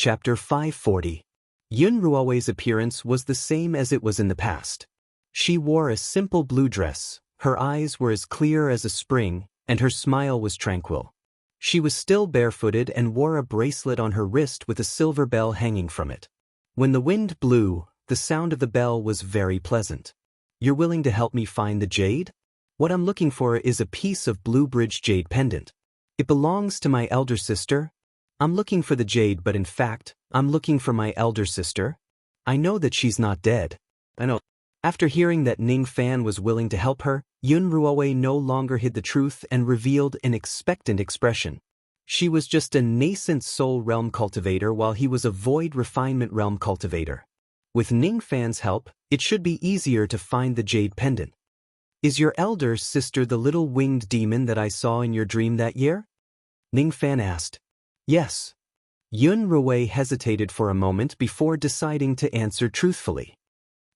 Chapter 540. Yun Ruowei's appearance was the same as it was in the past. She wore a simple blue dress, her eyes were as clear as a spring, and her smile was tranquil. She was still barefooted and wore a bracelet on her wrist with a silver bell hanging from it. When the wind blew, the sound of the bell was very pleasant. "You're willing to help me find the jade? What I'm looking for is a piece of Blue Bridge jade pendant. It belongs to my elder sister. I'm looking for the jade, but in fact, I'm looking for my elder sister. I know that she's not dead." I know. After hearing that Ning Fan was willing to help her, Yun Ruowei no longer hid the truth and revealed an expectant expression. She was just a nascent soul realm cultivator while he was a void refinement realm cultivator. With Ning Fan's help, it should be easier to find the jade pendant. "Is your elder sister the little winged demon that I saw in your dream that year?" Ning Fan asked. "Yes." Yun Ruowei hesitated for a moment before deciding to answer truthfully.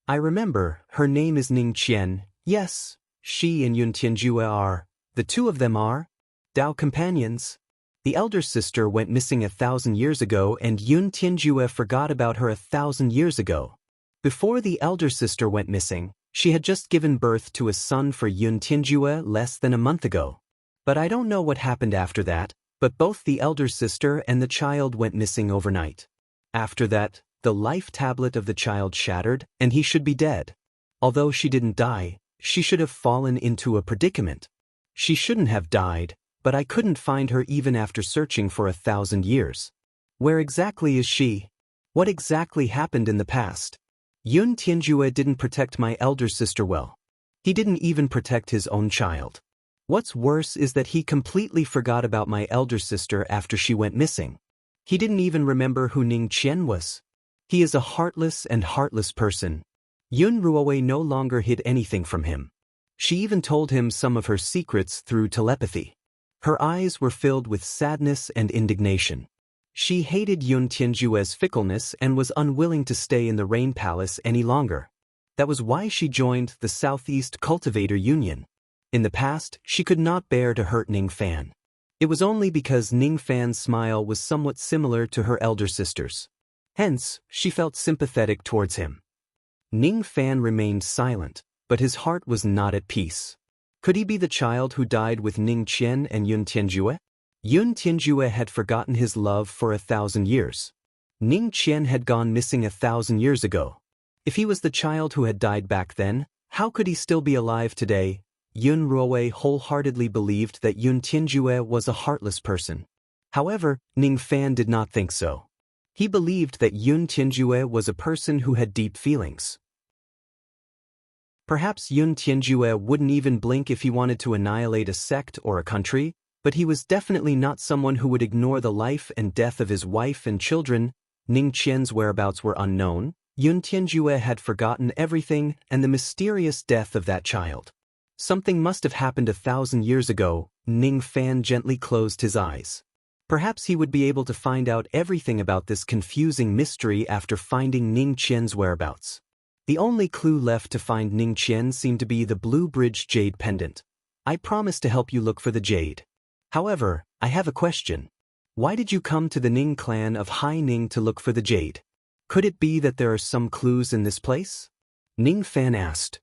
"I remember, her name is Ning Qian. Yes, she and Yun Tianjue are. The two of them are Dao companions. The elder sister went missing 1,000 years ago and Yun Tianjue forgot about her 1,000 years ago. Before the elder sister went missing, she had just given birth to a son for Yun Tianjue less than a month ago. But I don't know what happened after that, but both the elder sister and the child went missing overnight. After that, the life tablet of the child shattered, and he should be dead. Although she didn't die, she should have fallen into a predicament. She shouldn't have died, but I couldn't find her even after searching for 1,000 years. Where exactly is she? What exactly happened in the past? Yun Tianjue didn't protect my elder sister well. He didn't even protect his own child. What's worse is that he completely forgot about my elder sister after she went missing. He didn't even remember who Ning Qian was. He is a heartless and heartless person. Yun Ruowei no longer hid anything from him. She even told him some of her secrets through telepathy. Her eyes were filled with sadness and indignation. She hated Yun Tianjue's fickleness and was unwilling to stay in the Rain Palace any longer. That was why she joined the Southeast Cultivator Union. In the past, she could not bear to hurt Ning Fan. It was only because Ning Fan's smile was somewhat similar to her elder sister's. Hence, she felt sympathetic towards him. Ning Fan remained silent, but his heart was not at peace. Could he be the child who died with Ning Qian and Yun Tianjue? Yun Tianjue had forgotten his love for 1,000 years. Ning Qian had gone missing 1,000 years ago. If he was the child who had died back then, how could he still be alive today? Yun Ruowei wholeheartedly believed that Yun Tianjue was a heartless person. However, Ning Fan did not think so. He believed that Yun Tianjue was a person who had deep feelings. Perhaps Yun Tianjue wouldn't even blink if he wanted to annihilate a sect or a country, but he was definitely not someone who would ignore the life and death of his wife and children. Ning Qian's whereabouts were unknown. Yun Tianjue had forgotten everything and the mysterious death of that child. Something must have happened 1,000 years ago. Ning Fan gently closed his eyes. Perhaps he would be able to find out everything about this confusing mystery after finding Ning Qian's whereabouts. The only clue left to find Ning Qian seemed to be the Blue Bridge jade pendant. "I promise to help you look for the jade. However, I have a question. Why did you come to the Ning clan of Hai Ning to look for the jade? Could it be that there are some clues in this place?" Ning Fan asked.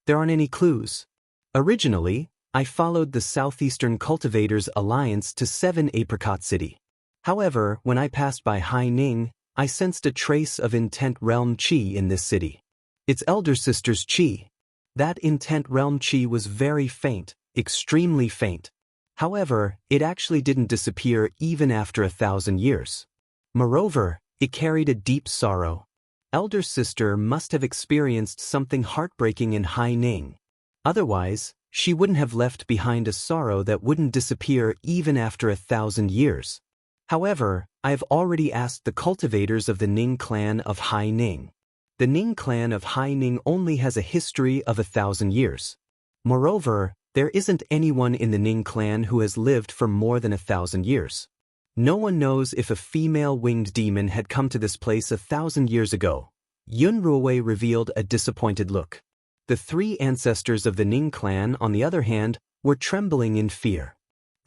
"There aren't any clues. Originally, I followed the Southeastern Cultivators Alliance to 7 Apricot City. However, when I passed by Hai Ning, I sensed a trace of Intent Realm Qi in this city. Its elder sister's Qi. That Intent Realm Qi was very faint, extremely faint. However, it actually didn't disappear even after 1,000 years. Moreover, it carried a deep sorrow. Elder sister must have experienced something heartbreaking in Hai Ning. Otherwise, she wouldn't have left behind a sorrow that wouldn't disappear even after 1,000 years. However, I have already asked the cultivators of the Ning clan of Hai Ning. The Ning clan of Hai Ning only has a history of 1,000 years. Moreover, there isn't anyone in the Ning clan who has lived for more than 1,000 years. No one knows if a female winged demon had come to this place 1,000 years ago. Yun Ruowei revealed a disappointed look. The 3 ancestors of the Ning clan, on the other hand, were trembling in fear.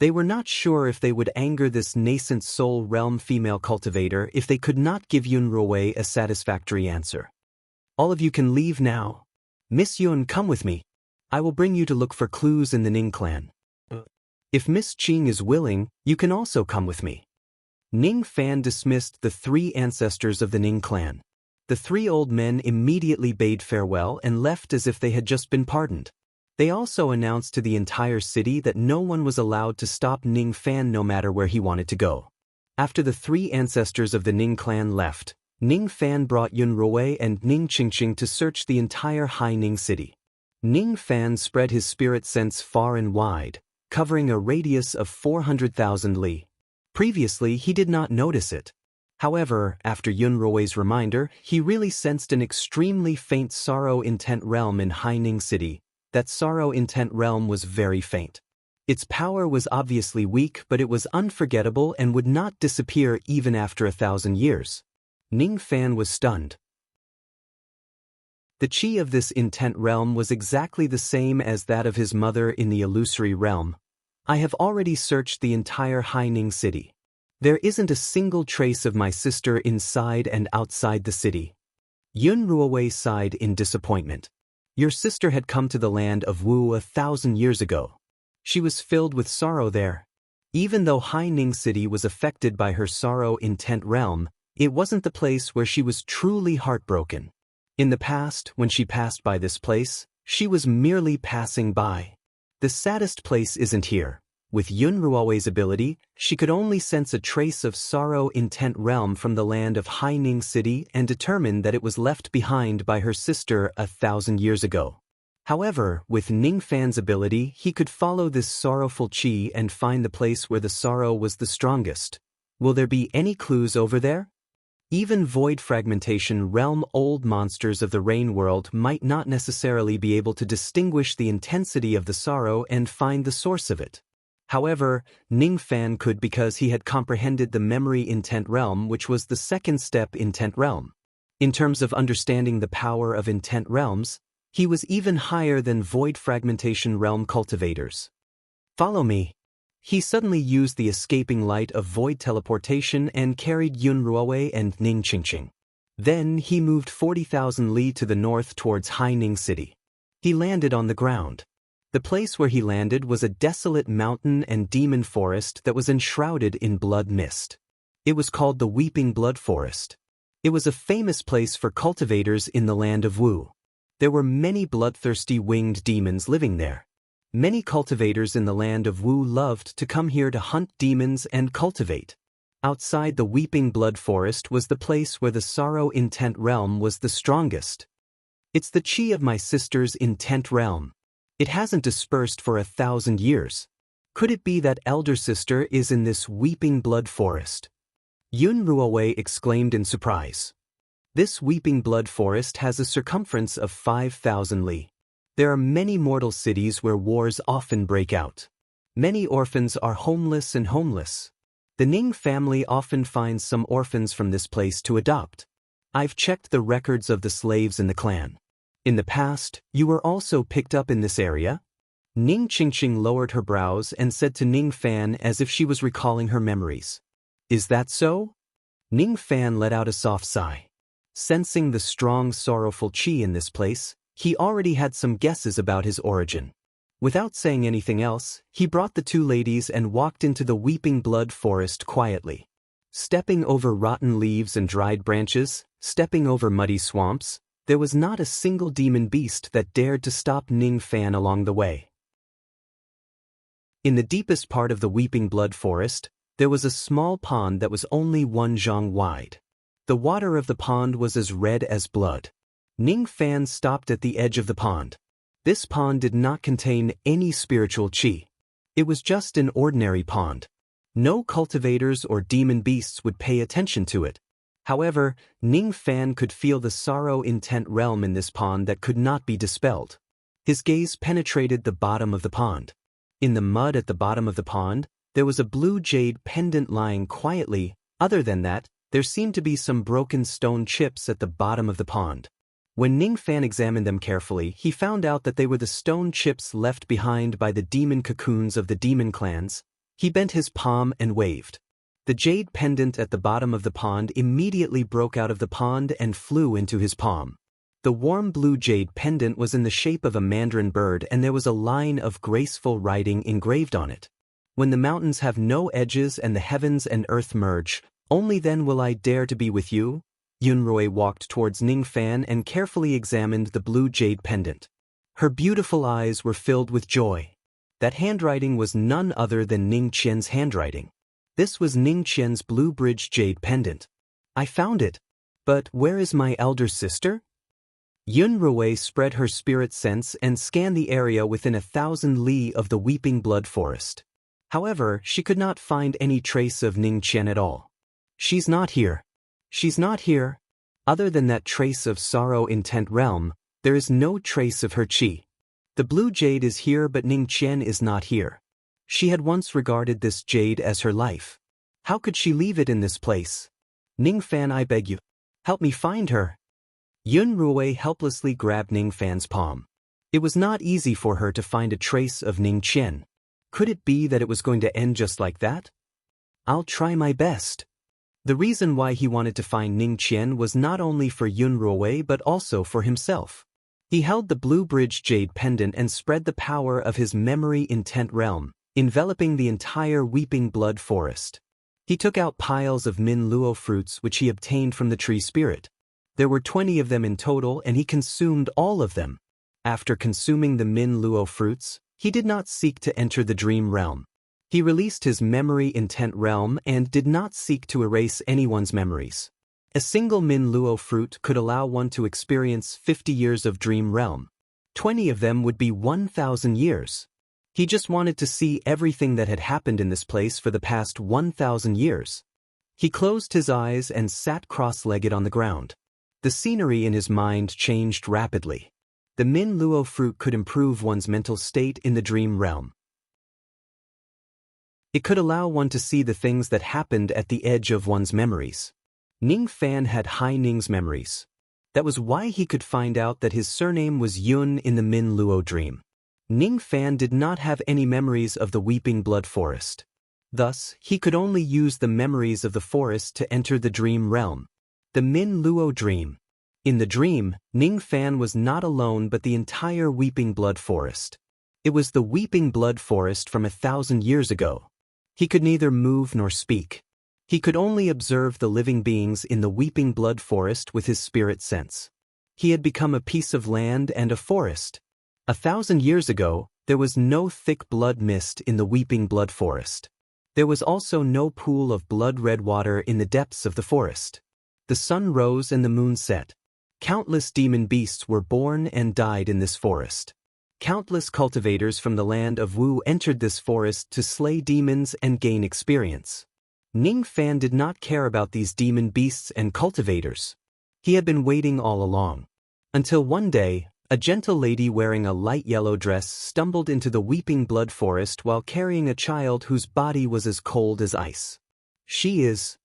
They were not sure if they would anger this nascent soul realm female cultivator if they could not give Yun Ruowei a satisfactory answer. All of you can leave now. Miss Yun, come with me. I will bring you to look for clues in the Ning clan. If Miss Qing is willing, you can also come with me. Ning Fan dismissed the 3 ancestors of the Ning clan. The 3 old men immediately bade farewell and left as if they had just been pardoned. They also announced to the entire city that no one was allowed to stop Ning Fan no matter where he wanted to go. After the 3 ancestors of the Ning clan left, Ning Fan brought Yun Ruowei and Ning Qingqing to search the entire Hai Ning city. Ning Fan spread his spirit sense far and wide, covering a radius of 400,000 li. Previously, he did not notice it. However, after Yun Ruowei's reminder, he really sensed an extremely faint sorrow-intent realm in Hai Ning city. That sorrow-intent realm was very faint. Its power was obviously weak, but it was unforgettable and would not disappear even after 1,000 years. Ning Fan was stunned. The chi of this intent realm was exactly the same as that of his mother in the illusory realm. I have already searched the entire Hai Ning city. There isn't a single trace of my sister inside and outside the city. Yun Ruowei sighed in disappointment. Your sister had come to the land of Wu 1,000 years ago. She was filled with sorrow there. Even though Hai Ning city was affected by her sorrow-intent realm, it wasn't the place where she was truly heartbroken. In the past, when she passed by this place, she was merely passing by. The saddest place isn't here. With Yun Ruowei's ability, she could only sense a trace of sorrow-intent realm from the land of Hai Ning city and determined that it was left behind by her sister 1,000 years ago. However, with Ning Fan's ability, he could follow this sorrowful chi and find the place where the sorrow was the strongest. Will there be any clues over there? Even void fragmentation realm old monsters of the rain world might not necessarily be able to distinguish the intensity of the sorrow and find the source of it. However, Ning Fan could because he had comprehended the memory intent realm, which was the second step intent realm. In terms of understanding the power of intent realms, he was even higher than void fragmentation realm cultivators. Follow me. He suddenly used the escaping light of void teleportation and carried Yun Ruowei and Ning Qingqing. Then he moved 40,000 li to the north towards Hai Ning city. He landed on the ground. The place where he landed was a desolate mountain and demon forest that was enshrouded in blood mist. It was called the Weeping Blood Forest. It was a famous place for cultivators in the land of Wu. There were many bloodthirsty winged demons living there. Many cultivators in the land of Wu loved to come here to hunt demons and cultivate. Outside the Weeping Blood Forest was the place where the sorrow intent realm was the strongest. It's the chi of my sister's intent realm. It hasn't dispersed for 1,000 years. Could it be that elder sister is in this Weeping Blood Forest? Yun Ruowei exclaimed in surprise. This Weeping Blood Forest has a circumference of 5,000 li. There are many mortal cities where wars often break out. Many orphans are homeless and homeless. The Ning family often finds some orphans from this place to adopt. I've checked the records of the slaves in the clan. In the past, you were also picked up in this area? Ning Qingqing lowered her brows and said to Ning Fan as if she was recalling her memories. Is that so? Ning Fan let out a soft sigh. Sensing the strong sorrowful chi in this place, he already had some guesses about his origin. Without saying anything else, he brought the 2 ladies and walked into the Weeping Blood Forest quietly. Stepping over rotten leaves and dried branches, stepping over muddy swamps, there was not a single demon beast that dared to stop Ning Fan along the way. In the deepest part of the Weeping Blood Forest, there was a small pond that was only 1 zhang wide. The water of the pond was as red as blood. Ning Fan stopped at the edge of the pond. This pond did not contain any spiritual chi. It was just an ordinary pond. No cultivators or demon beasts would pay attention to it. However, Ning Fan could feel the sorrow intent realm in this pond that could not be dispelled. His gaze penetrated the bottom of the pond. In the mud at the bottom of the pond, there was a blue jade pendant lying quietly. Other than that, there seemed to be some broken stone chips at the bottom of the pond. When Ning Fan examined them carefully, he found out that they were the stone chips left behind by the demon cocoons of the demon clans. He bent his palm and waved. The jade pendant at the bottom of the pond immediately broke out of the pond and flew into his palm. The warm blue jade pendant was in the shape of a mandarin bird, and there was a line of graceful writing engraved on it. When the mountains have no edges and the heavens and earth merge, only then will I dare to be with you. Yunrui walked towards Ningfan and carefully examined the blue jade pendant. Her beautiful eyes were filled with joy. That handwriting was none other than Ning Qian's handwriting. This was Ning Qian's blue bridge jade pendant. I found it. But where is my elder sister? Yunrui spread her spirit sense and scanned the area within 1,000 li of the weeping blood forest. However, she could not find any trace of Ning Qian at all. She's not here. She's not here. Other than that trace of sorrow in 10th realm, there is no trace of her qi. The blue jade is here, but Ning Qian is not here. She had once regarded this jade as her life. How could she leave it in this place? Ningfan, I beg you, help me find her. Yunrui helplessly grabbed Ningfan's palm. It was not easy for her to find a trace of Ning Qian. Could it be that it was going to end just like that? I'll try my best. The reason why he wanted to find Ning Qian was not only for Yunrui but also for himself. He held the blue bridge jade pendant and spread the power of his memory in 10th realm, enveloping the entire weeping blood forest. He took out piles of Min Luo fruits which he obtained from the tree spirit. There were 20 of them in total, and he consumed all of them. After consuming the Min Luo fruits, he did not seek to enter the dream realm. He released his memory in 10th realm and did not seek to erase anyone's memories. A single Min Luo fruit could allow one to experience 50 years of dream realm. 20 of them would be 1,000 years. He just wanted to see everything that had happened in this place for the past 1,000 years. He closed his eyes and sat cross-legged on the ground. The scenery in his mind changed rapidly. The Min Luo fruit could improve one's mental state in the dream realm. It could allow one to see the things that happened at the edge of one's memories. Ningfan had Hai Ning's memories. That was why he could find out that his surname was Yun in the Min Luo dream. Ningfan did not have any memories of the weeping blood forest. Thus, he could only use the memories of the forest to enter the dream realm. The Min Luo dream. In the dream, Ningfan was not alone but the entire weeping blood forest. It was the weeping blood forest from 1,000 years ago. He could neither move nor speak. He could only observe the living beings in the weeping blood forest with his spirit sense. He had become a piece of land and a forest. 1,000 years ago, there was no thick blood mist in the weeping blood forest. There was also no pool of blood-red water in the depths of the forest. The sun rose and the moon set. Countless demon beasts were born and died in this forest. Countless cultivators from the land of Wu entered this forest to slay demons and gain experience. Ningfan did not care about these demon beasts and cultivators. He had been waiting all along. Until one day, a gentle lady wearing a light yellow dress stumbled into the weeping blood forest while carrying a child whose body was as cold as ice. She is...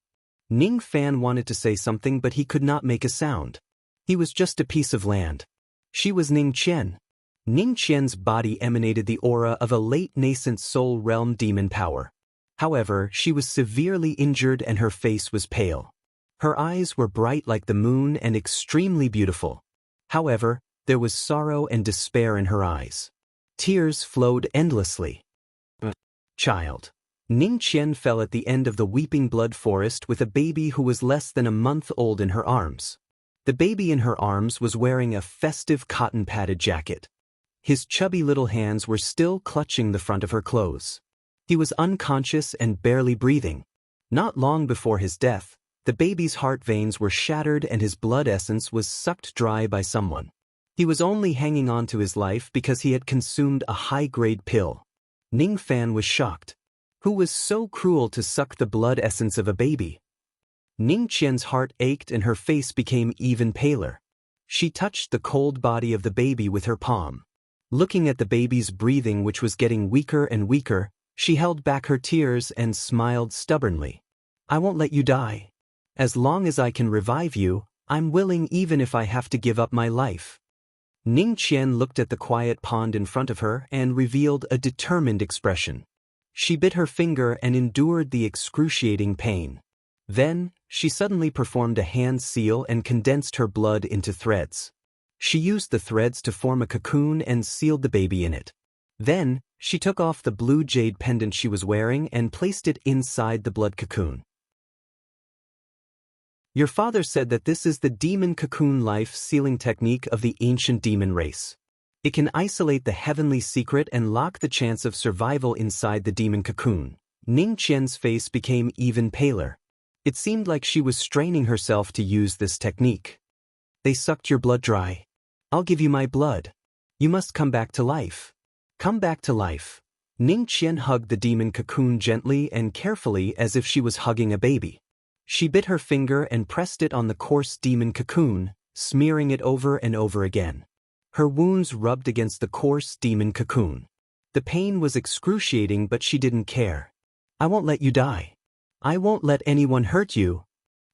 Ningfan wanted to say something, but he could not make a sound. He was just a piece of land. She was Ning Qian. Ning Qian's body emanated the aura of a late nascent soul realm demon power. However, she was severely injured and her face was pale. Her eyes were bright like the moon and extremely beautiful. However, there was sorrow and despair in her eyes. Tears flowed endlessly. Child. Ning Qian fell at the end of the weeping blood forest with a baby who was less than a month old in her arms. The baby in her arms was wearing a festive cotton-padded jacket. His chubby little hands were still clutching the front of her clothes. He was unconscious and barely breathing. Not long before his death, the baby's heart veins were shattered and his blood essence was sucked dry by someone. He was only hanging on to his life because he had consumed a high-grade pill. Ningfan was shocked. Who was so cruel to suck the blood essence of a baby? Ning Qian's heart ached and her face became even paler. She touched the cold body of the baby with her palm. Looking at the baby's breathing, which was getting weaker and weaker, she held back her tears and smiled stubbornly. I won't let you die. As long as I can revive you, I'm willing even if I have to give up my life. Ning Qian looked at the quiet pond in front of her and revealed a determined expression. She bit her finger and endured the excruciating pain. Then, she suddenly performed a hand seal and condensed her blood into threads. She used the threads to form a cocoon and sealed the baby in it. Then, she took off the blue jade pendant she was wearing and placed it inside the blood cocoon. Your father said that this is the demon cocoon life sealing technique of the ancient demon race. It can isolate the heavenly secret and lock the chance of survival inside the demon cocoon. Ning Qian's face became even paler. It seemed like she was straining herself to use this technique. They sucked your blood dry. I'll give you my blood. You must come back to life. Come back to life. Ning Qian hugged the demon cocoon gently and carefully as if she was hugging a baby. She bit her finger and pressed it on the coarse demon cocoon, smearing it over and over again. Her wounds rubbed against the coarse demon cocoon. The pain was excruciating, but she didn't care. I won't let you die. I won't let anyone hurt you.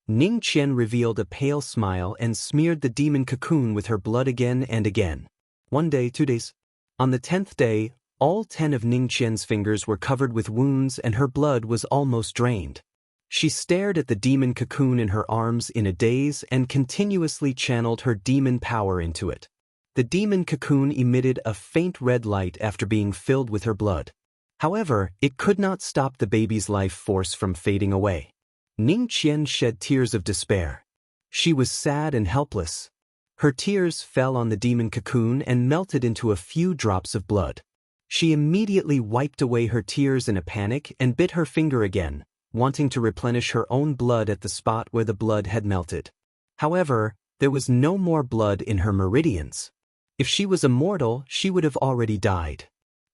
Ning Qian revealed a pale smile and smeared the demon cocoon with her blood again and again. 1 day, 2 days. On the 10th day, all 10 of Ning Qian's fingers were covered with wounds and her blood was almost drained. She stared at the demon cocoon in her arms in a daze and continuously channeled her demon power into it. The demon cocoon emitted a faint red light after being filled with her blood. However, it could not stop the baby's life force from fading away. Ning Qian shed tears of despair. She was sad and helpless. Her tears fell on the demon cocoon and melted into a few drops of blood. She immediately wiped away her tears in a panic and bit her finger again, wanting to replenish her own blood at the spot where the blood had melted. However, there was no more blood in her meridians. If she was immortal, she would have already died.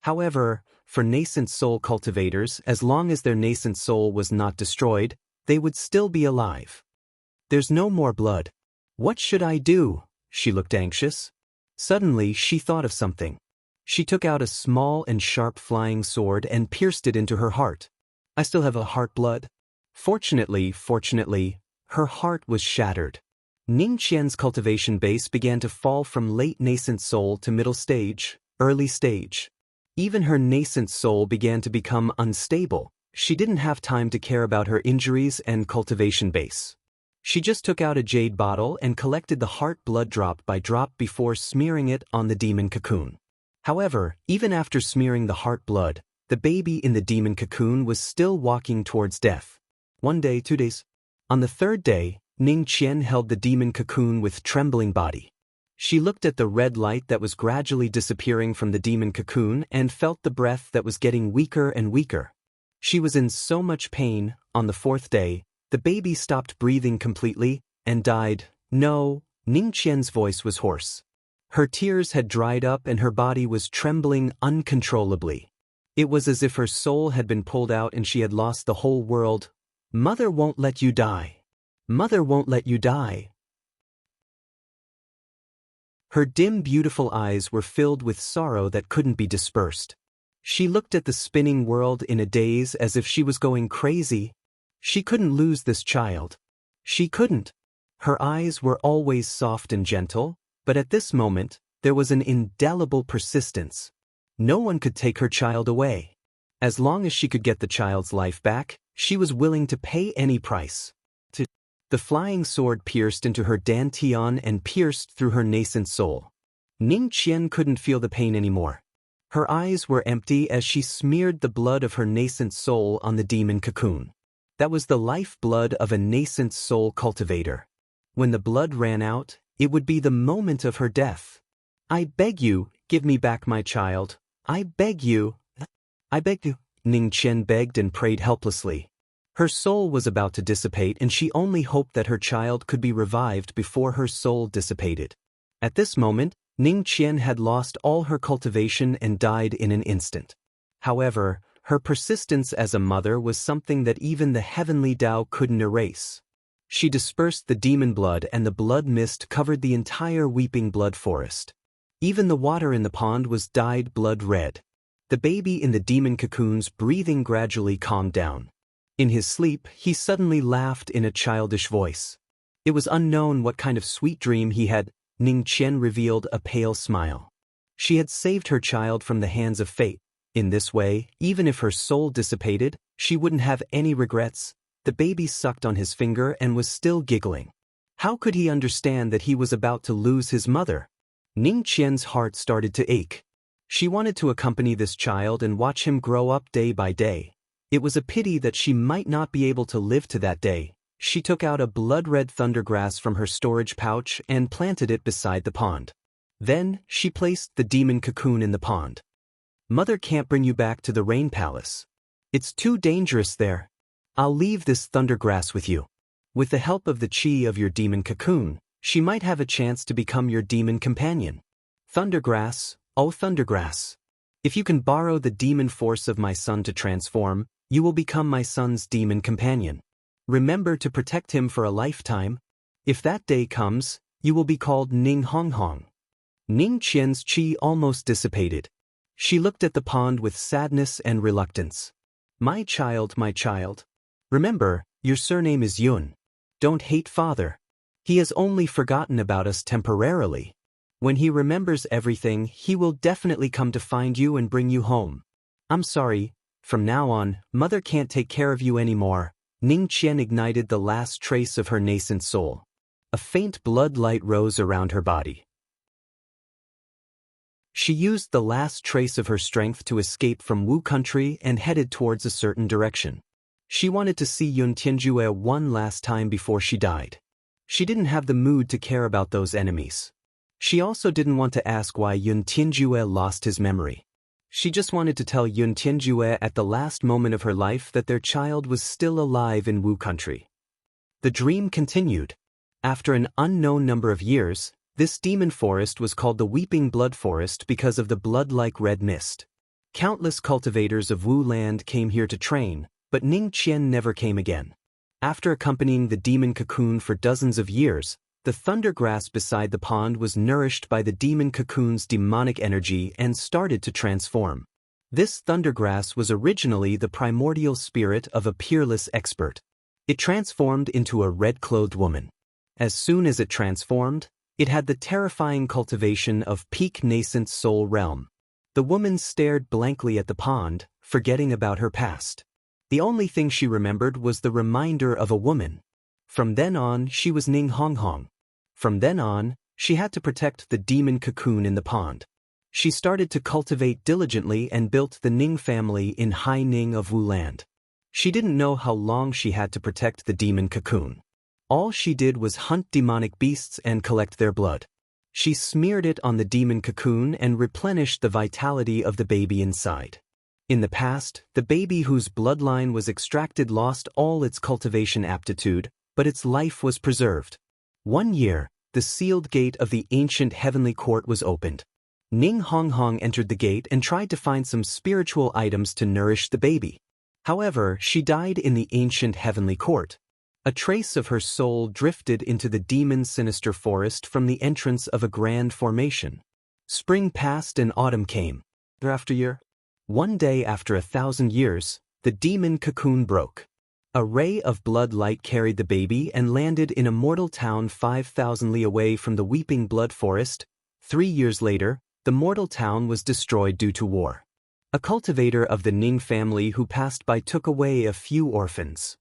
However, for nascent soul cultivators, as long as their nascent soul was not destroyed, they would still be alive. There's no more blood. What should I do? She looked anxious. Suddenly, she thought of something. She took out a small and sharp flying sword and pierced it into her heart. I still have a heart blood. Fortunately, her heart was shattered. Ning Qian's cultivation base began to fall from late nascent soul to middle stage, early stage. Even her nascent soul began to become unstable. She didn't have time to care about her injuries and cultivation base. She just took out a jade bottle and collected the heart blood drop by drop before smearing it on the demon cocoon. However, even after smearing the heart blood, the baby in the demon cocoon was still walking towards death. 1 day, 2 days. On the 3rd day, Ning Qian held the demon cocoon with trembling body. She looked at the red light that was gradually disappearing from the demon cocoon and felt the breath that was getting weaker and weaker. She was in so much pain. On the 4th day, the baby stopped breathing completely and died. No, Ning Qian's voice was hoarse. Her tears had dried up and her body was trembling uncontrollably. It was as if her soul had been pulled out and she had lost the whole world. Mother won't let you die. Mother won't let you die. Her dim, beautiful eyes were filled with sorrow that couldn't be dispersed. She looked at the spinning world in a daze as if she was going crazy. She couldn't lose this child. She couldn't. Her eyes were always soft and gentle, but at this moment, there was an indelible persistence. No one could take her child away. As long as she could get the child's life back, she was willing to pay any price. The flying sword pierced into her dantian and pierced through her nascent soul. Ning Qian couldn't feel the pain anymore. Her eyes were empty as she smeared the blood of her nascent soul on the demon cocoon. That was the lifeblood of a nascent soul cultivator. When the blood ran out, it would be the moment of her death. I beg you, give me back my child. I beg you. I beg you. Ning Qian begged and prayed helplessly. Her soul was about to dissipate and she only hoped that her child could be revived before her soul dissipated. At this moment, Ning Qian had lost all her cultivation and died in an instant. However, her persistence as a mother was something that even the heavenly Tao couldn't erase. She dispersed the demon blood and the blood mist covered the entire weeping blood forest. Even the water in the pond was dyed blood red. The baby in the demon cocoon's breathing gradually calmed down. In his sleep, he suddenly laughed in a childish voice. It was unknown what kind of sweet dream he had. Ning Qian revealed a pale smile. She had saved her child from the hands of fate. In this way, even if her soul dissipated, she wouldn't have any regrets. The baby sucked on his finger and was still giggling. How could he understand that he was about to lose his mother? Ning Qian's heart started to ache. She wanted to accompany this child and watch him grow up day by day. It was a pity that she might not be able to live to that day. She took out a blood-red thundergrass from her storage pouch and planted it beside the pond. Then, she placed the demon cocoon in the pond. Mother can't bring you back to the Rain Palace. It's too dangerous there. I'll leave this thundergrass with you. With the help of the chi of your demon cocoon, she might have a chance to become your demon companion. Thundergrass, oh Thundergrass. If you can borrow the demon force of my son to transform, you will become my son's demon companion. Remember to protect him for a lifetime. If that day comes, you will be called Ning Honghong. Ning Qian's chi almost dissipated. She looked at the pond with sadness and reluctance. My child, remember, your surname is Yun. Don't hate father. He has only forgotten about us temporarily. When he remembers everything, he will definitely come to find you and bring you home. I'm sorry, from now on, mother can't take care of you anymore. Ning Qian ignited the last trace of her nascent soul. A faint blood light rose around her body. She used the last trace of her strength to escape from Wu country and headed towards a certain direction. She wanted to see Yun Tianjue one last time before she died. She didn't have the mood to care about those enemies. She also didn't want to ask why Yun Tianjue lost his memory. She just wanted to tell Yun Tianjue at the last moment of her life that their child was still alive in Wu country. The dream continued. After an unknown number of years, this demon forest was called the Weeping Blood Forest because of the blood-like red mist. Countless cultivators of Wu land came here to train, but Ning Qian never came again. After accompanying the demon cocoon for dozens of years, the thundergrass beside the pond was nourished by the demon cocoon's demonic energy and started to transform. This thundergrass was originally the primordial spirit of a peerless expert. It transformed into a red-clothed woman. As soon as it transformed, it had the terrifying cultivation of peak nascent soul realm. The woman stared blankly at the pond, forgetting about her past. The only thing she remembered was the reminder of a woman. From then on, she was Ning Honghong. From then on, she had to protect the demon cocoon in the pond. She started to cultivate diligently and built the Ning family in Hai Ning of Wu land. She didn't know how long she had to protect the demon cocoon. All she did was hunt demonic beasts and collect their blood. She smeared it on the demon cocoon and replenished the vitality of the baby inside. In the past, the baby whose bloodline was extracted lost all its cultivation aptitude, but its life was preserved. One year, the sealed gate of the ancient heavenly court was opened. Ning Honghong entered the gate and tried to find some spiritual items to nourish the baby. However, she died in the ancient heavenly court. A trace of her soul drifted into the demon's sinister forest from the entrance of a grand formation. Spring passed and autumn came. Year after year. One day after 1,000 years, the demon cocoon broke. A ray of blood light carried the baby and landed in a mortal town 5,000 li away from the Weeping Blood Forest. 3 years later, the mortal town was destroyed due to war. A cultivator of the Ning family who passed by took away a few orphans.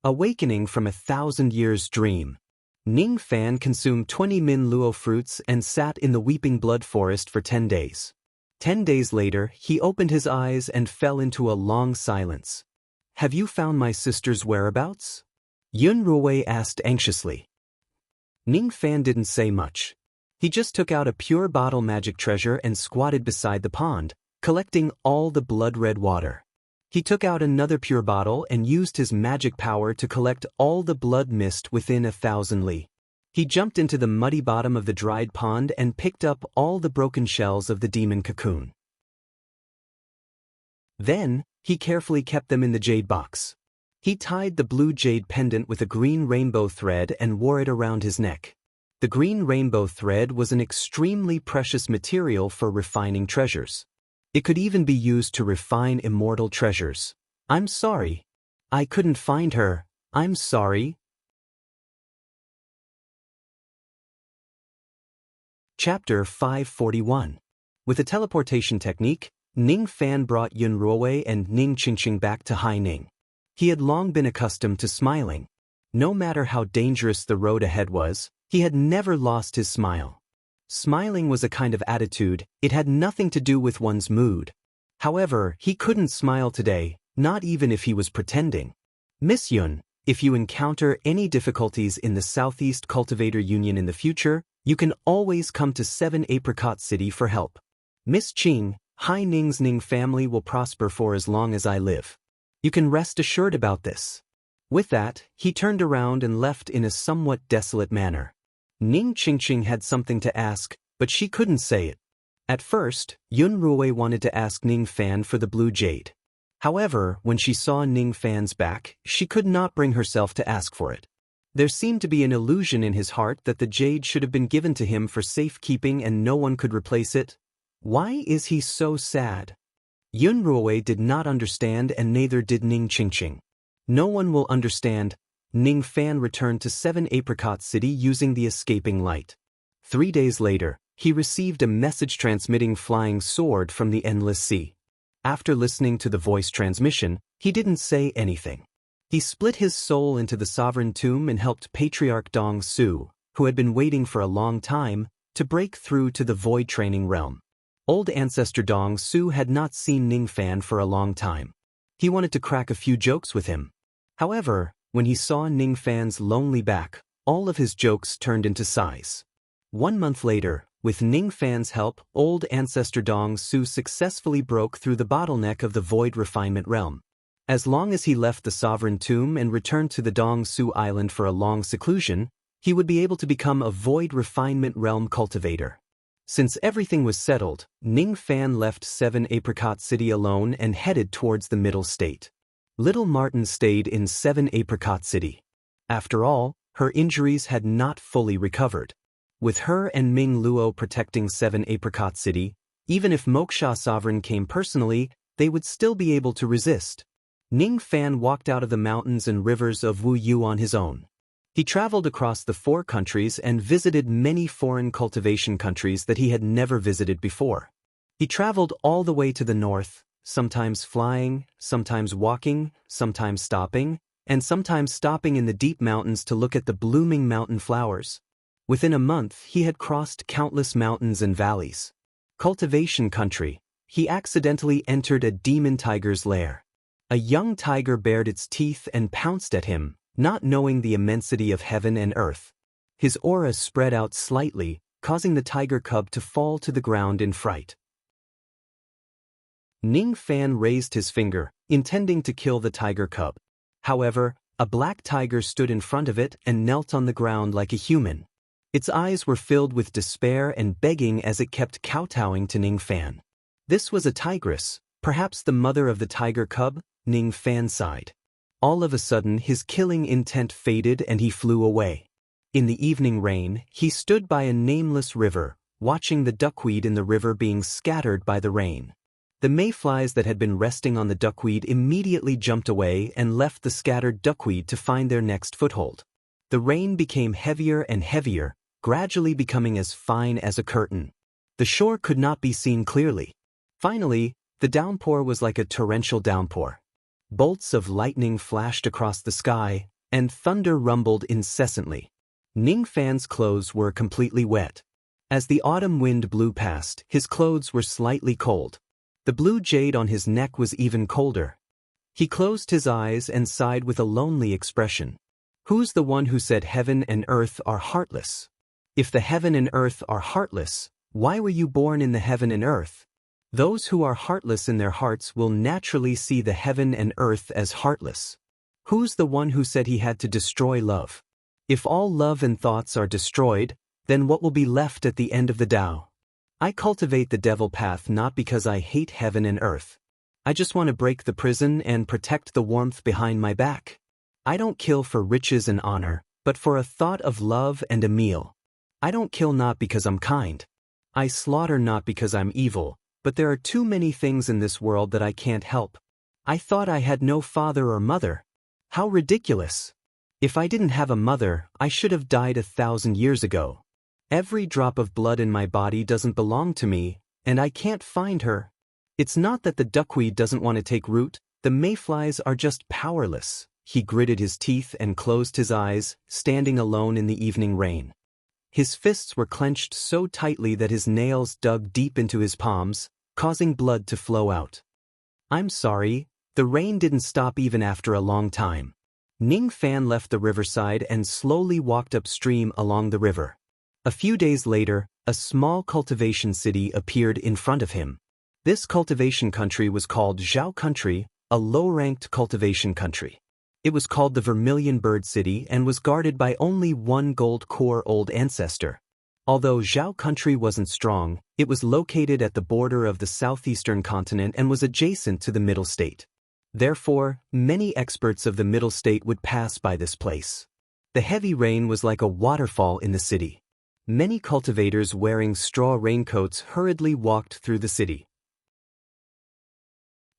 Awakening from 1,000 years' dream, Ning Fan consumed 20 min luo fruits and sat in the Weeping Blood Forest for 10 days. 10 days later, he opened his eyes and fell into a long silence. Have you found my sister's whereabouts? Yun Ruowei asked anxiously. Ning Fan didn't say much. He just took out a pure bottle magic treasure and squatted beside the pond, collecting all the blood-red water. He took out another pure bottle and used his magic power to collect all the blood mist within 1,000 li. He jumped into the muddy bottom of the dried pond and picked up all the broken shells of the demon cocoon. Then, he carefully kept them in the jade box. He tied the blue jade pendant with a green rainbow thread and wore it around his neck. The green rainbow thread was an extremely precious material for refining treasures. It could even be used to refine immortal treasures. I'm sorry. I couldn't find her. I'm sorry. Chapter 541. With a teleportation technique, Ning Fan brought Yun Ruowei and Ning Qingqing back to Haining. He had long been accustomed to smiling. No matter how dangerous the road ahead was, he had never lost his smile. Smiling was a kind of attitude, it had nothing to do with one's mood. However, he couldn't smile today, not even if he was pretending. Miss Yun, if you encounter any difficulties in the Southeast Cultivator Union in the future, you can always come to 7 Apricot City for help. Miss Qing, Hai Ning's Ning family will prosper for as long as I live. You can rest assured about this. With that, he turned around and left in a somewhat desolate manner. Ning Qingqing had something to ask, but she couldn't say it. At first, Yun Ruowei wanted to ask Ning Fan for the blue jade. However, when she saw Ning Fan's back, she could not bring herself to ask for it. There seemed to be an illusion in his heart that the jade should have been given to him for safekeeping and no one could replace it. Why is he so sad? Yun Ruowei did not understand and neither did Ning Qingqing. No one will understand. Ning Fan returned to 7 Apricot City using the escaping light. 3 days later, he received a message transmitting flying sword from the endless sea. After listening to the voice transmission, he didn't say anything. He split his soul into the sovereign tomb and helped Patriarch Dong Su, who had been waiting for a long time, to break through to the void training realm. Old ancestor Dong Su had not seen Ning Fan for a long time. He wanted to crack a few jokes with him. However, when he saw Ning Fan's lonely back, all of his jokes turned into sighs. 1 month later, with Ning Fan's help, old ancestor Dong Su successfully broke through the bottleneck of the void refinement realm. As long as he left the sovereign tomb and returned to the Dong Su island for a long seclusion, he would be able to become a void refinement realm cultivator. Since everything was settled, Ning Fan left 7 Apricot City alone and headed towards the middle state. Little Martin stayed in 7 Apricot City. After all, her injuries had not fully recovered. With her and Ming Luo protecting 7 Apricot City, even if Moksha Sovereign came personally, they would still be able to resist. Ning Fan walked out of the mountains and rivers of Wu Yu on his own. He traveled across the 4 countries and visited many foreign cultivation countries that he had never visited before. He traveled all the way to the north, sometimes flying, sometimes walking, sometimes stopping, and sometimes stopping in the deep mountains to look at the blooming mountain flowers. Within a month, he had crossed countless mountains and valleys. Cultivation country, he accidentally entered a demon tiger's lair. A young tiger bared its teeth and pounced at him, not knowing the immensity of heaven and earth. His aura spread out slightly, causing the tiger cub to fall to the ground in fright. Ning Fan raised his finger, intending to kill the tiger cub. However, a black tiger stood in front of it and knelt on the ground like a human. Its eyes were filled with despair and begging as it kept kowtowing to Ning Fan. This was a tigress, perhaps the mother of the tiger cub. Ning Fan sighed. All of a sudden his killing intent faded and he flew away. In the evening rain, he stood by a nameless river, watching the duckweed in the river being scattered by the rain. The mayflies that had been resting on the duckweed immediately jumped away and left the scattered duckweed to find their next foothold. The rain became heavier and heavier, gradually becoming as fine as a curtain. The shore could not be seen clearly. Finally, the downpour was like a torrential downpour. Bolts of lightning flashed across the sky, and thunder rumbled incessantly. Ning Fan's clothes were completely wet. As the autumn wind blew past, his clothes were slightly cold. The blue jade on his neck was even colder. He closed his eyes and sighed with a lonely expression. Who's the one who said heaven and earth are heartless? If the heaven and earth are heartless, why were you born in the heaven and earth? Those who are heartless in their hearts will naturally see the heaven and earth as heartless. Who's the one who said he had to destroy love? If all love and thoughts are destroyed, then what will be left at the end of the Tao? I cultivate the devil path not because I hate heaven and earth. I just want to break the prison and protect the warmth behind my back. I don't kill for riches and honor, but for a thought of love and a meal. I don't kill not because I'm kind. I slaughter not because I'm evil. But there are too many things in this world that I can't help. I thought I had no father or mother. How ridiculous. If I didn't have a mother, I should have died 1,000 years ago. Every drop of blood in my body doesn't belong to me, and I can't find her. It's not that the duckweed doesn't want to take root, the mayflies are just powerless. He gritted his teeth and closed his eyes, standing alone in the evening rain. His fists were clenched so tightly that his nails dug deep into his palms, causing blood to flow out. I'm sorry, the rain didn't stop even after a long time. Ning Fan left the riverside and slowly walked upstream along the river. A few days later, a small cultivation city appeared in front of him. This cultivation country was called Zhao Country, a low-ranked cultivation country. It was called the Vermilion Bird City and was guarded by only one gold core old ancestor. Although Zhao Country wasn't strong, it was located at the border of the southeastern continent and was adjacent to the Middle State. Therefore, many experts of the Middle State would pass by this place. The heavy rain was like a waterfall in the city. Many cultivators wearing straw raincoats hurriedly walked through the city.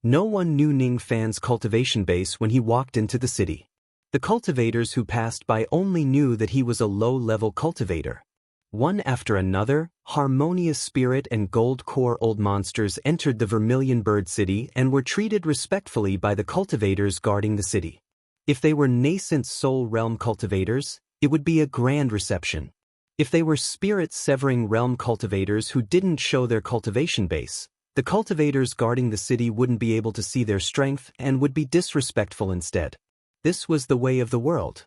No one knew Ning Fan's cultivation base when he walked into the city. The cultivators who passed by only knew that he was a low-level cultivator. One after another, Harmonious Spirit and Gold Core Old monsters entered the Vermilion Bird City and were treated respectfully by the cultivators guarding the city. If they were nascent Soul Realm cultivators, it would be a grand reception. If they were Spirit-Severing Realm cultivators who didn't show their cultivation base, the cultivators guarding the city wouldn't be able to see their strength and would be disrespectful instead. This was the way of the world.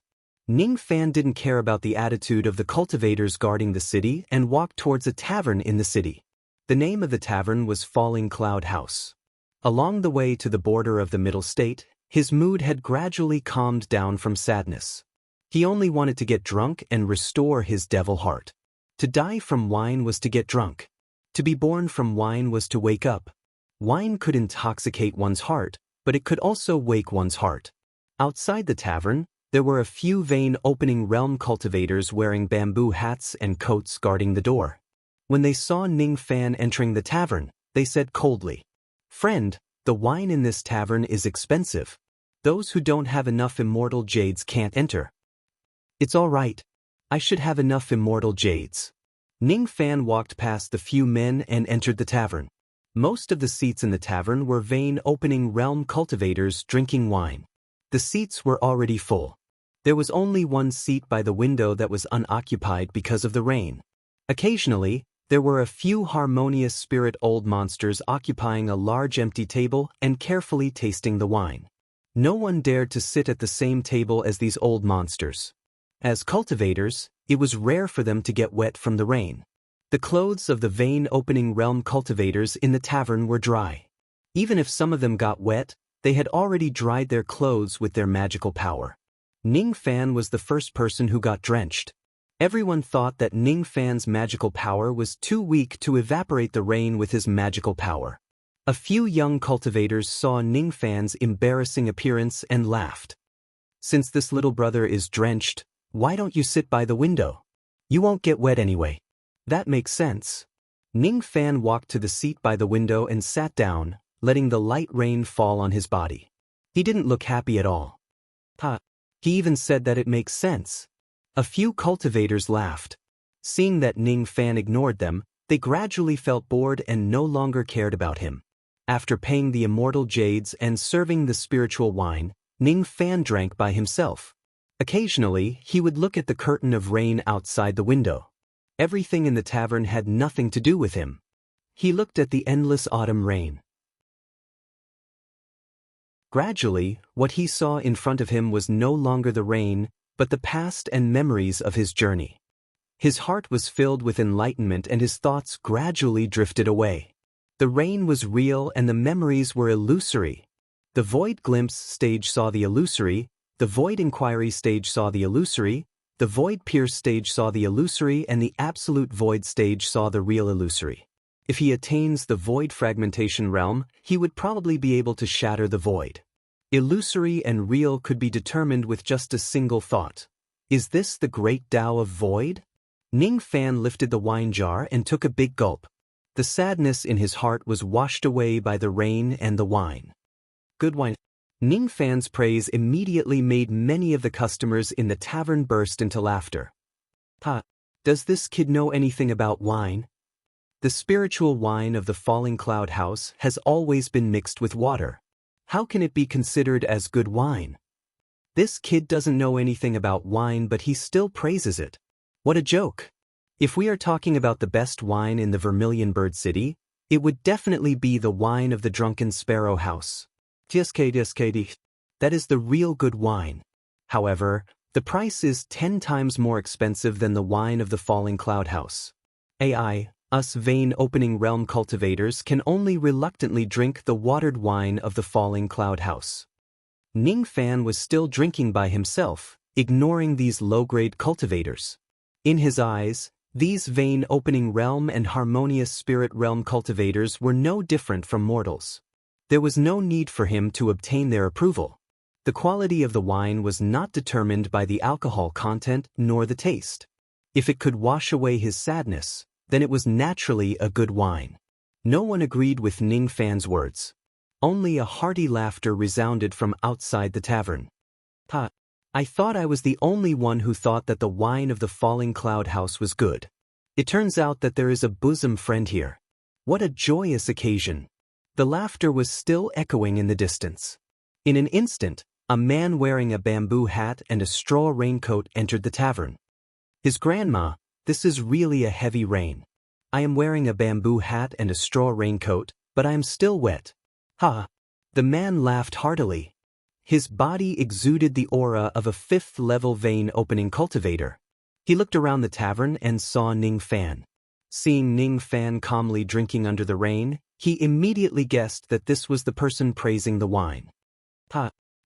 Ning Fan didn't care about the attitude of the cultivators guarding the city and walked towards a tavern in the city. The name of the tavern was Falling Cloud House. Along the way to the border of the Middle State, his mood had gradually calmed down from sadness. He only wanted to get drunk and restore his devil heart. To die from wine was to get drunk. To be born from wine was to wake up. Wine could intoxicate one's heart, but it could also wake one's heart. Outside the tavern, there were a few vein opening realm cultivators wearing bamboo hats and coats guarding the door. When they saw Ning Fan entering the tavern, they said coldly, "Friend, the wine in this tavern is expensive. Those who don't have enough immortal jades can't enter." "It's all right. I should have enough immortal jades." Ning Fan walked past the few men and entered the tavern. Most of the seats in the tavern were vein-opening realm cultivators drinking wine. The seats were already full. There was only one seat by the window that was unoccupied because of the rain. Occasionally, there were a few Harmonious Spirit old monsters occupying a large empty table and carefully tasting the wine. No one dared to sit at the same table as these old monsters. As cultivators, it was rare for them to get wet from the rain. The clothes of the vein-opening realm cultivators in the tavern were dry. Even if some of them got wet, they had already dried their clothes with their magical power. Ning Fan was the first person who got drenched. Everyone thought that Ning Fan's magical power was too weak to evaporate the rain with his magical power. A few young cultivators saw Ning Fan's embarrassing appearance and laughed. "Since this little brother is drenched, why don't you sit by the window? You won't get wet anyway." "That makes sense." Ning Fan walked to the seat by the window and sat down, letting the light rain fall on his body. He didn't look happy at all. He even said that it makes sense. A few cultivators laughed. Seeing that Ning Fan ignored them, they gradually felt bored and no longer cared about him. After paying the immortal jades and serving the spiritual wine, Ning Fan drank by himself. Occasionally, he would look at the curtain of rain outside the window. Everything in the tavern had nothing to do with him. He looked at the endless autumn rain. Gradually, what he saw in front of him was no longer the rain, but the past and memories of his journey. His heart was filled with enlightenment and his thoughts gradually drifted away. The rain was real and the memories were illusory. The Void Glimpse stage saw the illusory, the Void Inquiry stage saw the illusory, the Void Pierce stage saw the illusory, and the Absolute Void stage saw the real illusory. If he attains the Void Fragmentation realm, he would probably be able to shatter the void. Illusory and real could be determined with just a single thought. Is this the great Tao of Void? Ning Fan lifted the wine jar and took a big gulp. The sadness in his heart was washed away by the rain and the wine. Good wine. Ning Fan's praise immediately made many of the customers in the tavern burst into laughter. Does this kid know anything about wine? The spiritual wine of the falling cloud house has always been mixed with water. How can it be considered as good wine? This kid doesn't know anything about wine, but he still praises it. What a joke. If we are talking about the best wine in the Vermilion Bird City, it would definitely be the wine of the Drunken Sparrow House. That is the real good wine. However, the price is 10 times more expensive than the wine of the Falling Cloud House. Us vein-opening realm cultivators can only reluctantly drink the watered wine of the Falling Cloud House. Ning Fan was still drinking by himself, ignoring these low-grade cultivators. In his eyes, these vein-opening realm and harmonious spirit realm cultivators were no different from mortals. There was no need for him to obtain their approval. The quality of the wine was not determined by the alcohol content nor the taste. If it could wash away his sadness, then it was naturally a good wine. No one agreed with Ning Fan's words. Only a hearty laughter resounded from outside the tavern. I thought I was the only one who thought that the wine of the Falling Cloud House was good. It turns out that there is a bosom friend here. What a joyous occasion. The laughter was still echoing in the distance. In an instant, a man wearing a bamboo hat and a straw raincoat entered the tavern. His grandma, this is really a heavy rain. I am wearing a bamboo hat and a straw raincoat, but I am still wet. Ha! The man laughed heartily. His body exuded the aura of a 5th-level vein-opening cultivator. He looked around the tavern and saw Ning Fan. Seeing Ning Fan calmly drinking under the rain, he immediately guessed that this was the person praising the wine.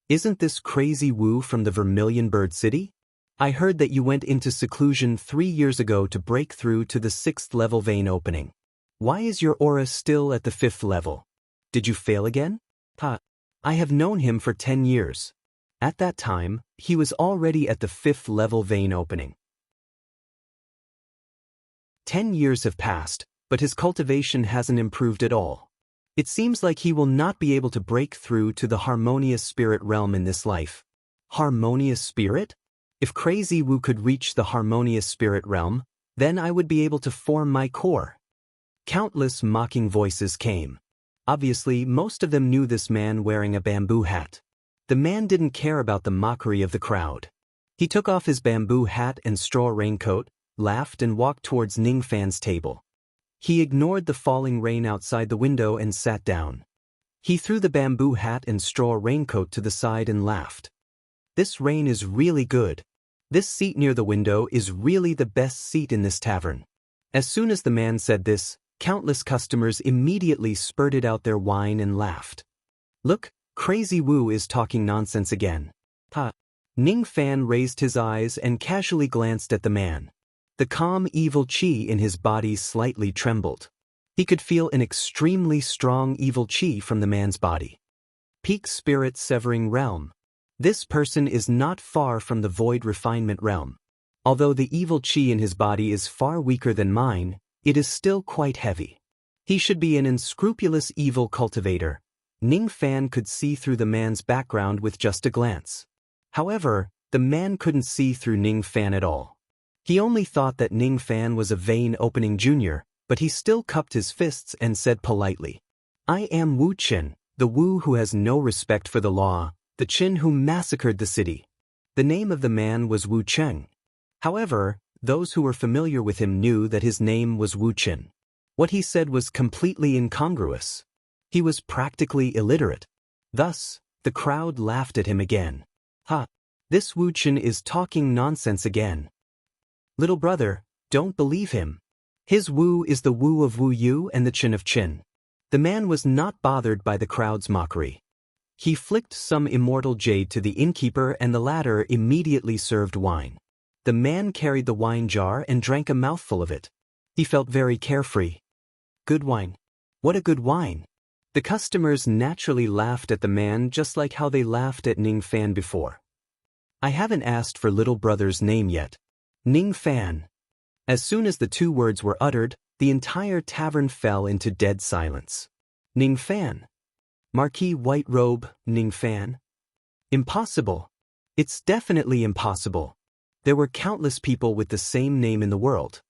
Isn't this Crazy Wu from the Vermilion Bird City? I heard that you went into seclusion 3 years ago to break through to the 6th-level vein opening. Why is your aura still at the 5th level? Did you fail again? I have known him for 10 years. At that time, he was already at the 5th-level vein opening. 10 years have passed, but his cultivation hasn't improved at all. It seems like he will not be able to break through to the harmonious spirit realm in this life. Harmonious spirit? If Crazy Wu could reach the harmonious spirit realm, then I would be able to form my core. Countless mocking voices came. Obviously, most of them knew this man wearing a bamboo hat. The man didn't care about the mockery of the crowd. He took off his bamboo hat and straw raincoat, laughed and walked towards Ning Fan's table. He ignored the falling rain outside the window and sat down. He threw the bamboo hat and straw raincoat to the side and laughed. This rain is really good. This seat near the window is really the best seat in this tavern. As soon as the man said this, countless customers immediately spurted out their wine and laughed. Look, Crazy Wu is talking nonsense again. Ning Fan raised his eyes and casually glanced at the man. The calm evil chi in his body slightly trembled. He could feel an extremely strong evil chi from the man's body. Peak Spirit Severing Realm. This person is not far from the Void Refinement Realm. Although the evil chi in his body is far weaker than mine, it is still quite heavy. He should be an unscrupulous evil cultivator. Ning Fan could see through the man's background with just a glance. However, the man couldn't see through Ning Fan at all. He only thought that Ning Fan was a vein-opening junior, but he still cupped his fists and said politely, I am Wu Qin, the Wu who has no respect for the law, the Qin who massacred the city. The name of the man was Wu Cheng. However, those who were familiar with him knew that his name was Wu Qin. What he said was completely incongruous. He was practically illiterate. Thus, the crowd laughed at him again. This Wu Qin is talking nonsense again. Little brother, don't believe him. His Wu is the Wu of Wu Yu and the Qin of Qin. The man was not bothered by the crowd's mockery. He flicked some immortal jade to the innkeeper and the latter immediately served wine. The man carried the wine jar and drank a mouthful of it. He felt very carefree. Good wine. What a good wine. The customers naturally laughed at the man just like how they laughed at Ning Fan before. I haven't asked for little brother's name yet. Ning Fan. As soon as the 2 words were uttered, the entire tavern fell into dead silence. Ning Fan. Marquis White Robe, Ning Fan. Impossible. It's definitely impossible. There were countless people with the same name in the world.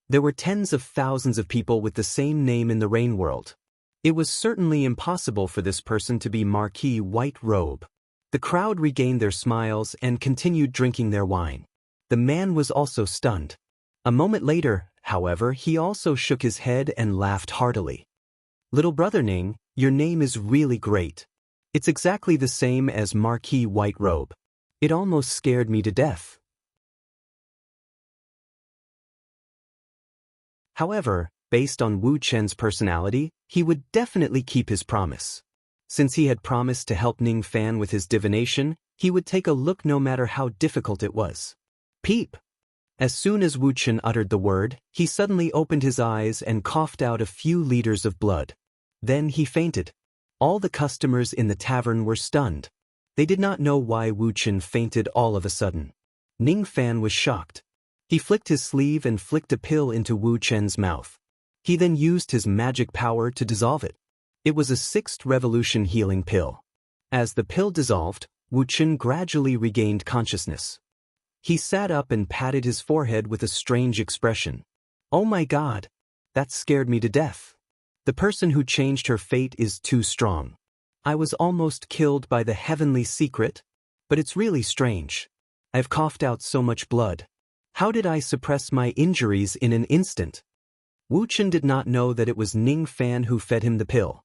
There were tens of thousands of people with the same name in the rain world. It was certainly impossible for this person to be Marquis White Robe. The crowd regained their smiles and continued drinking their wine. The man was also stunned. A moment later, however, he also shook his head and laughed heartily. Little brother Ning, your name is really great. It's exactly the same as Marquis White Robe. It almost scared me to death. However, based on Wu Chen's personality, he would definitely keep his promise. Since he had promised to help Ning Fan with his divination, he would take a look no matter how difficult it was. Peep! As soon as Wu Chen uttered the word, he suddenly opened his eyes and coughed out a few liters of blood. Then he fainted. All the customers in the tavern were stunned. They did not know why Wu Chen fainted all of a sudden. Ning Fan was shocked. He flicked his sleeve and flicked a pill into Wu Chen's mouth. He then used his magic power to dissolve it. It was a 6th revolution healing pill. As the pill dissolved, Wu Chen gradually regained consciousness. He sat up and patted his forehead with a strange expression. Oh my God! That scared me to death. The person who changed her fate is too strong. I was almost killed by the heavenly secret, but it's really strange. I've coughed out so much blood. How did I suppress my injuries in an instant? Wu Chen did not know that it was Ning Fan who fed him the pill.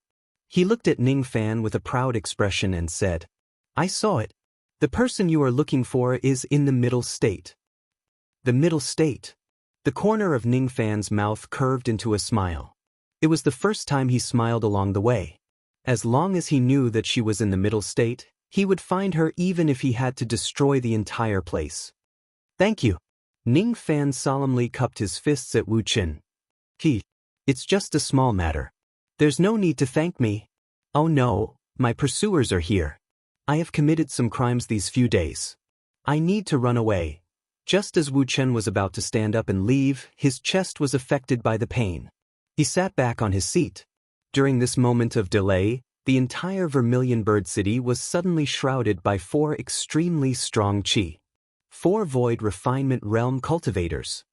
He looked at Ning Fan with a proud expression and said, I saw it. The person you are looking for is in the middle state. The middle state. The corner of Ning Fan's mouth curved into a smile. It was the first time he smiled along the way. As long as he knew that she was in the middle state, he would find her even if he had to destroy the entire place. Thank you. Ning Fan solemnly cupped his fists at Wu Chen. It's just a small matter. There's no need to thank me. Oh no, my pursuers are here. I have committed some crimes these few days. I need to run away. Just as Wu Chen was about to stand up and leave, his chest was affected by the pain. He sat back on his seat. During this moment of delay, the entire Vermilion Bird City was suddenly shrouded by 4 extremely strong qi. 4 Void Refinement Realm Cultivators.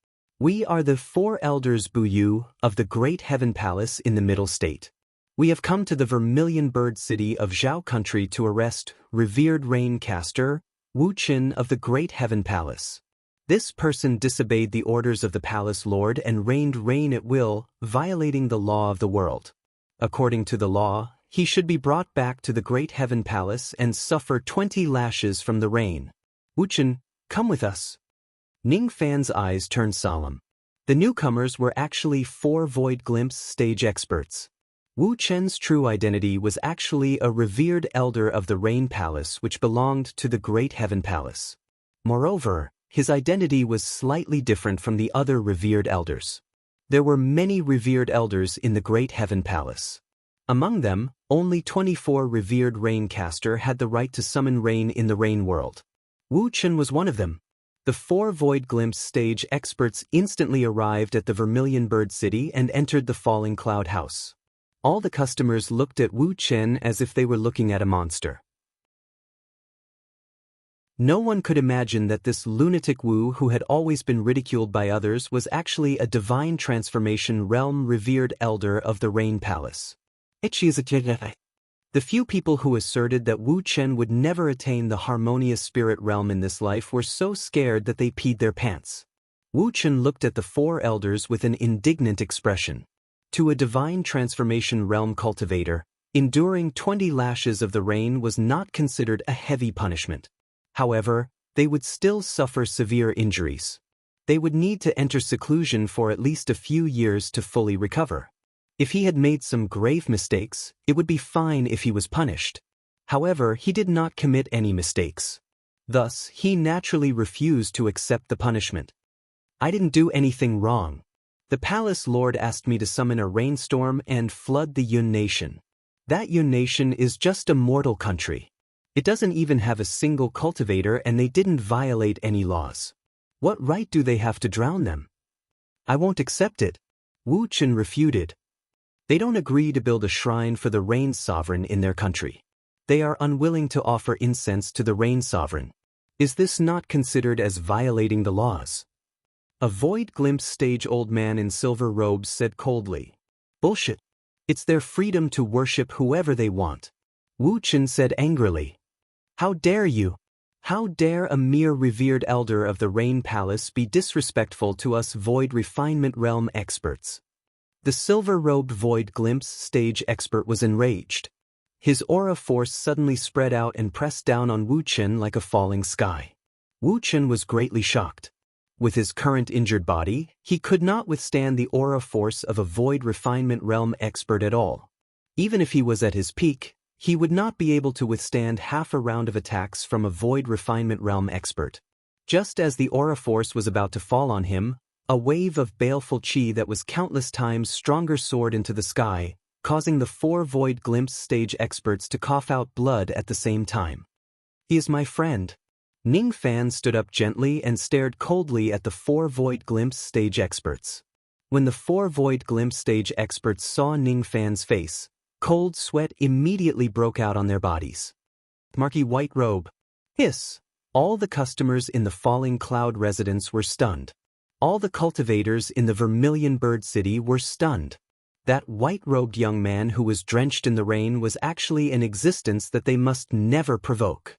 We are the 4 Elders Buyu of the Great Heaven Palace in the Middle State. We have come to the Vermilion Bird City of Zhao Country to arrest revered Raincaster, Wu Chen of the Great Heaven Palace. This person disobeyed the orders of the Palace Lord and rained rain at will, violating the law of the world. According to the law, he should be brought back to the Great Heaven Palace and suffer 20 lashes from the rain. Wu Chen, come with us. Ning Fan's eyes turned solemn. The newcomers were actually 4 Void Glimpse stage experts. Wu Chen's true identity was actually a revered elder of the Rain Palace which belonged to the Great Heaven Palace. Moreover, his identity was slightly different from the other revered elders. There were many revered elders in the Great Heaven Palace. Among them, only 24 revered Raincaster had the right to summon rain in the rain world. Wu Chen was one of them. The 4 Void Glimpse stage experts instantly arrived at the Vermilion Bird City and entered the Falling Cloud House. All the customers looked at Wu Chen as if they were looking at a monster. No one could imagine that this lunatic Wu, who had always been ridiculed by others, was actually a divine transformation realm revered elder of the Rain Palace. The few people who asserted that Wu Chen would never attain the harmonious spirit realm in this life were so scared that they peed their pants. Wu Chen looked at the 4 elders with an indignant expression. To a divine transformation realm cultivator, enduring 20 lashes of the rain was not considered a heavy punishment. However, they would still suffer severe injuries. They would need to enter seclusion for at least a few years to fully recover. If he had made some grave mistakes, it would be fine if he was punished. However, he did not commit any mistakes. Thus, he naturally refused to accept the punishment. I didn't do anything wrong. The Palace Lord asked me to summon a rainstorm and flood the Yun Nation. That Yun Nation is just a mortal country. It doesn't even have a single cultivator and they didn't violate any laws. What right do they have to drown them? I won't accept it. Wu Chen refuted. They don't agree to build a shrine for the Rain Sovereign in their country. They are unwilling to offer incense to the Rain Sovereign. Is this not considered as violating the laws? A void glimpse stage old man in silver robes said coldly. Bullshit. It's their freedom to worship whoever they want. Wu Chen said angrily. How dare you? How dare a mere revered elder of the Rain Palace be disrespectful to us void refinement realm experts? The silver-robed void glimpse stage expert was enraged. His aura force suddenly spread out and pressed down on Wu Chen like a falling sky. Wu Chen was greatly shocked. With his current injured body, he could not withstand the aura force of a void refinement realm expert at all. Even if he was at his peak, he would not be able to withstand half a round of attacks from a void refinement realm expert. Just as the aura force was about to fall on him, a wave of baleful chi that was countless times stronger soared into the sky, causing the 4 void glimpse stage experts to cough out blood at the same time. He is my friend. Ning Fan stood up gently and stared coldly at the 4 void glimpse stage experts. When the 4 void glimpse stage experts saw Ning Fan's face, cold sweat immediately broke out on their bodies. Marquee white robe. Hiss! All the customers in the Falling Cloud residence were stunned. All the cultivators in the Vermilion Bird City were stunned. That white-robed young man who was drenched in the rain was actually an existence that they must never provoke.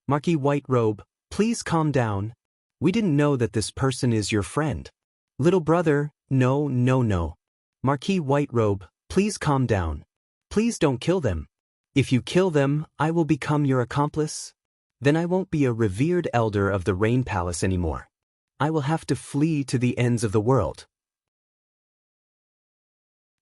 Marquee White Robe, please calm down. We didn't know that this person is your friend. Little brother, no. Marquee White Robe, please calm down. Please don't kill them. If you kill them, I will become your accomplice. Then I won't be a revered elder of the Rain Palace anymore. I will have to flee to the ends of the world.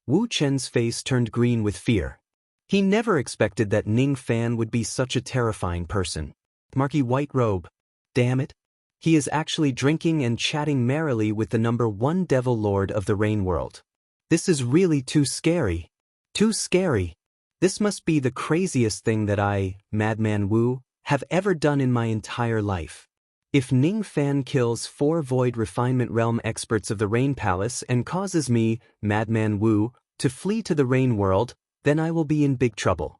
Wu Chen's face turned green with fear. He never expected that Ning Fan would be such a terrifying person. Marquee White Robe. Damn it. He is actually drinking and chatting merrily with the #1 Devil Lord of the Rain World. This is really too scary. Too scary. This must be the craziest thing that I, Madman Wu, have ever done in my entire life. If Ning Fan kills 4 Void Refinement Realm experts of the Rain Palace and causes me, Madman Wu, to flee to the Rain World, then I will be in big trouble.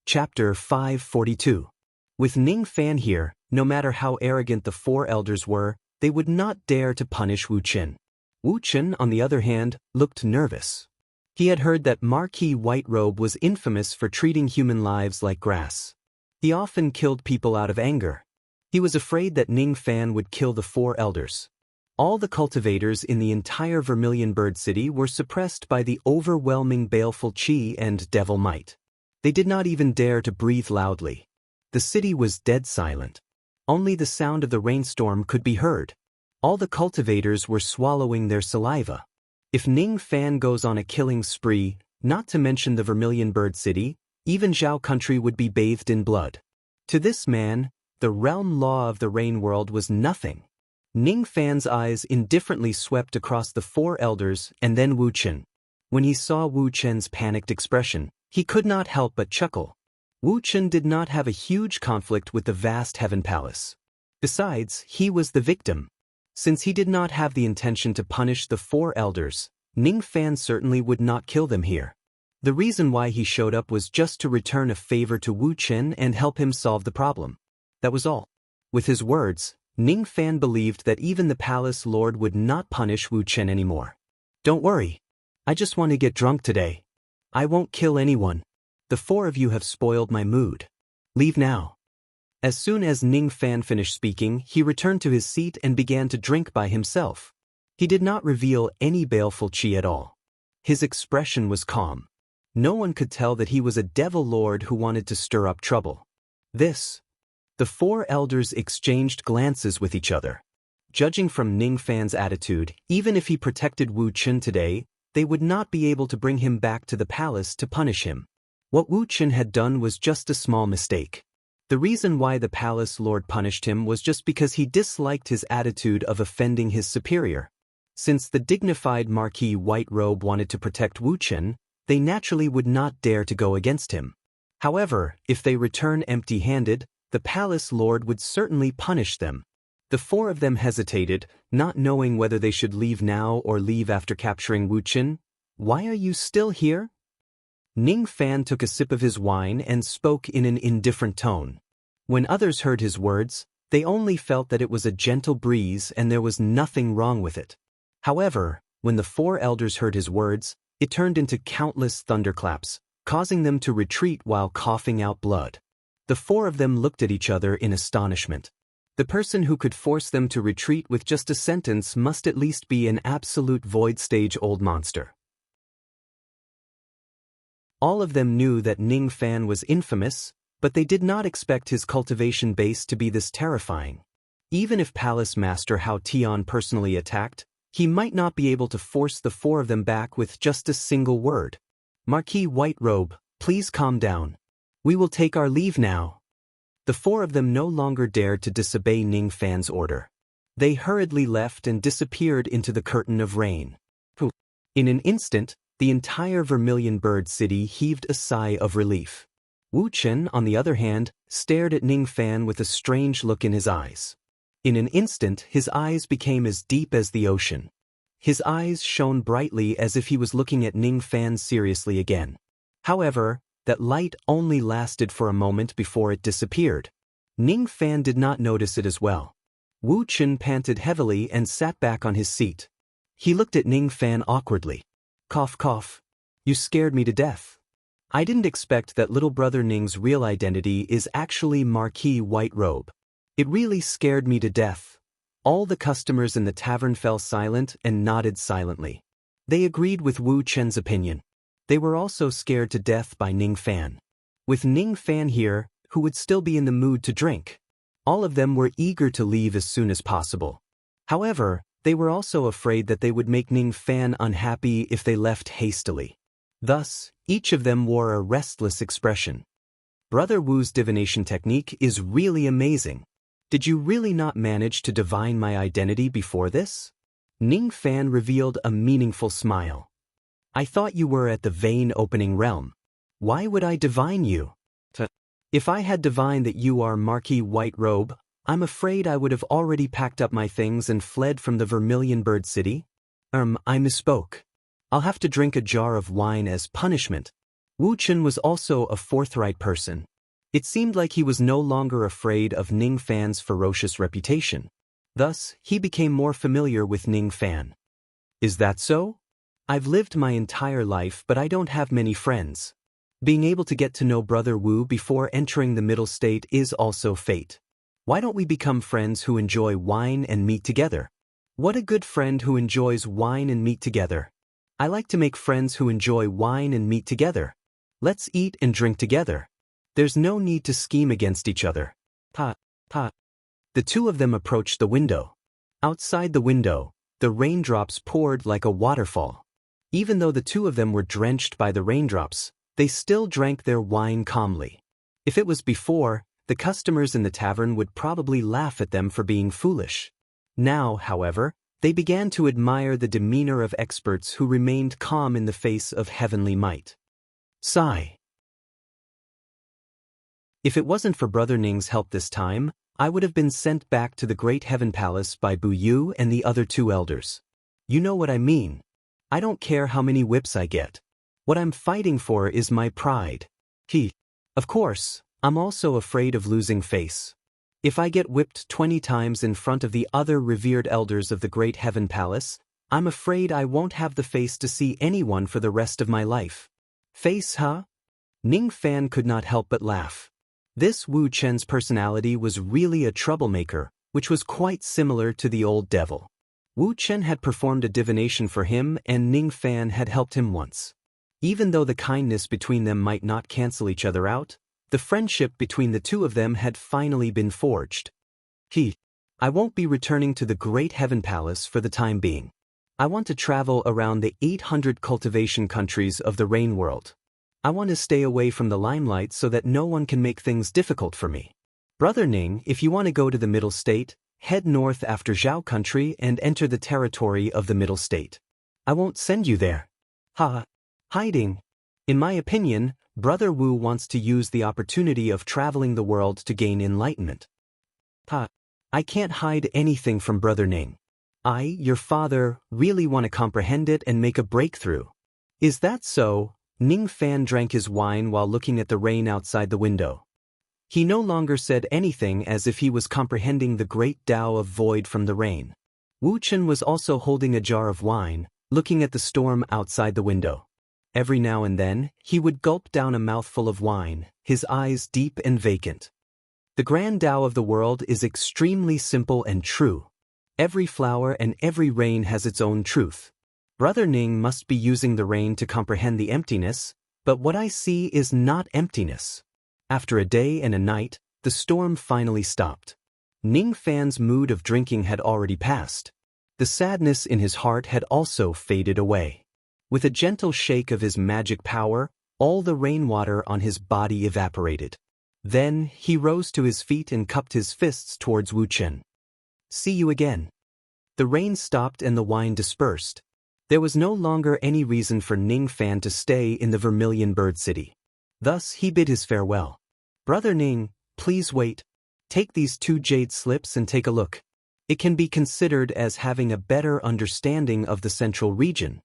Chapter 542. With Ning Fan here, no matter how arrogant the 4 elders were, they would not dare to punish Wu Chen. Wu Chen, on the other hand, looked nervous. He had heard that Marquee White Robe was infamous for treating human lives like grass. He often killed people out of anger. He was afraid that Ning Fan would kill the 4 elders. All the cultivators in the entire Vermilion Bird City were suppressed by the overwhelming baleful chi and devil might. They did not even dare to breathe loudly. The city was dead silent. Only the sound of the rainstorm could be heard. All the cultivators were swallowing their saliva. If Ning Fan goes on a killing spree, not to mention the Vermilion Bird City, even Zhao country would be bathed in blood. To this man, the realm law of the Rain World was nothing. Ning Fan's eyes indifferently swept across the 4 elders and then Wu Chen. When he saw Wu Chen's panicked expression, he could not help but chuckle. Wu Chen did not have a huge conflict with the vast Heaven Palace. Besides, he was the victim. Since he did not have the intention to punish the 4 elders, Ning Fan certainly would not kill them here. The reason why he showed up was just to return a favor to Wu Chen and help him solve the problem. That was all. With his words, Ning Fan believed that even the palace lord would not punish Wu Chen anymore. Don't worry. I just want to get drunk today. I won't kill anyone. The 4 of you have spoiled my mood. Leave now. As soon as Ning Fan finished speaking, he returned to his seat and began to drink by himself. He did not reveal any baleful chi at all. His expression was calm. No one could tell that he was a devil lord who wanted to stir up trouble. The 4 elders exchanged glances with each other. Judging from Ning Fan's attitude, even if he protected Wu Chen today, they would not be able to bring him back to the palace to punish him. What Wu Chen had done was just a small mistake. The reason why the palace lord punished him was just because he disliked his attitude of offending his superior. Since the dignified Marquee White Robe wanted to protect Wu Chen, they naturally would not dare to go against him. However, if they return empty-handed, the palace lord would certainly punish them. The 4 of them hesitated, not knowing whether they should leave now or leave after capturing Wu Chen. Why are you still here? Ning Fan took a sip of his wine and spoke in an indifferent tone. When others heard his words, they only felt that it was a gentle breeze and there was nothing wrong with it. However, when the 4 elders heard his words, it turned into countless thunderclaps, causing them to retreat while coughing out blood. The 4 of them looked at each other in astonishment. The person who could force them to retreat with just a sentence must at least be an absolute void stage old monster. All of them knew that Ning Fan was infamous, but they did not expect his cultivation base to be this terrifying. Even if Palace Master Hao Tian personally attacked, he might not be able to force the 4 of them back with just a single word. Marquis White Robe, please calm down. We will take our leave now. The 4 of them no longer dared to disobey Ning Fan's order. They hurriedly left and disappeared into the curtain of rain. In an instant, the entire Vermilion Bird City heaved a sigh of relief. Wu Chen, on the other hand, stared at Ning Fan with a strange look in his eyes. In an instant, his eyes became as deep as the ocean. His eyes shone brightly as if he was looking at Ning Fan seriously again. However, that light only lasted for a moment before it disappeared. Ning Fan did not notice it as well. Wu Chen panted heavily and sat back on his seat. He looked at Ning Fan awkwardly. Cough cough. You scared me to death. I didn't expect that little brother Ning's real identity is actually Marquis White Robe. It really scared me to death. All the customers in the tavern fell silent and nodded silently. They agreed with Wu Chen's opinion. They were also scared to death by Ning Fan. With Ning Fan here, who would still be in the mood to drink, all of them were eager to leave as soon as possible. However, they were also afraid that they would make Ning Fan unhappy if they left hastily. Thus, each of them wore a restless expression. Brother Wu's divination technique is really amazing. Did you really not manage to divine my identity before this? Ning Fan revealed a meaningful smile. I thought you were at the vein opening realm. Why would I divine you? If I had divined that you are Marquis White Robe, I'm afraid I would have already packed up my things and fled from the Vermilion Bird City. I misspoke. I'll have to drink a jar of wine as punishment. Wu Chen was also a forthright person. It seemed like he was no longer afraid of Ning Fan's ferocious reputation. Thus, he became more familiar with Ning Fan. Is that so? I've lived my entire life, but I don't have many friends. Being able to get to know Brother Wu before entering the middle state is also fate. Why don't we become friends who enjoy wine and meat together? What a good friend who enjoys wine and meat together. I like to make friends who enjoy wine and meat together. Let's eat and drink together. There's no need to scheme against each other. The 2 of them approached the window. Outside the window, the raindrops poured like a waterfall. Even though the 2 of them were drenched by the raindrops, they still drank their wine calmly. If it was before, the customers in the tavern would probably laugh at them for being foolish. Now, however, they began to admire the demeanor of experts who remained calm in the face of heavenly might. Sigh. If it wasn't for Brother Ning's help this time, I would have been sent back to the Great Heaven Palace by Bu Yu and the other 2 elders. You know what I mean. I don't care how many whips I get. What I'm fighting for is my pride. Of course, I'm also afraid of losing face. If I get whipped 20 times in front of the other revered elders of the Great Heaven Palace, I'm afraid I won't have the face to see anyone for the rest of my life. Face, huh? Ning Fan could not help but laugh. This Wu Chen's personality was really a troublemaker, which was quite similar to the old devil. Wu Chen had performed a divination for him and Ning Fan had helped him once. Even though the kindness between them might not cancel each other out, the friendship between the 2 of them had finally been forged. I won't be returning to the Great Heaven Palace for the time being. I want to travel around the 800 cultivation countries of the Rain World. I want to stay away from the limelight so that no one can make things difficult for me. Brother Ning, if you want to go to the Middle State, head north after Zhao Country and enter the territory of the Middle State. I won't send you there. Hiding. In my opinion, Brother Wu wants to use the opportunity of traveling the world to gain enlightenment. I can't hide anything from Brother Ning. I, your father, really want to comprehend it and make a breakthrough. Is that so? Ning Fan drank his wine while looking at the rain outside the window. He no longer said anything, as if he was comprehending the great Tao of void from the rain. Wu Chen was also holding a jar of wine, looking at the storm outside the window. Every now and then, he would gulp down a mouthful of wine, his eyes deep and vacant. The grand Tao of the world is extremely simple and true. Every flower and every rain has its own truth. Brother Ning must be using the rain to comprehend the emptiness, but what I see is not emptiness. After a day and a night, the storm finally stopped. Ning Fan's mood of drinking had already passed. The sadness in his heart had also faded away. With a gentle shake of his magic power, all the rainwater on his body evaporated. Then, he rose to his feet and cupped his fists towards Wu Chen. "See you again." The rain stopped and the wine dispersed. There was no longer any reason for Ning Fan to stay in the Vermilion Bird City. Thus he bid his farewell. "Brother Ning, please wait. Take these 2 jade slips and take a look. It can be considered as having a better understanding of the central region."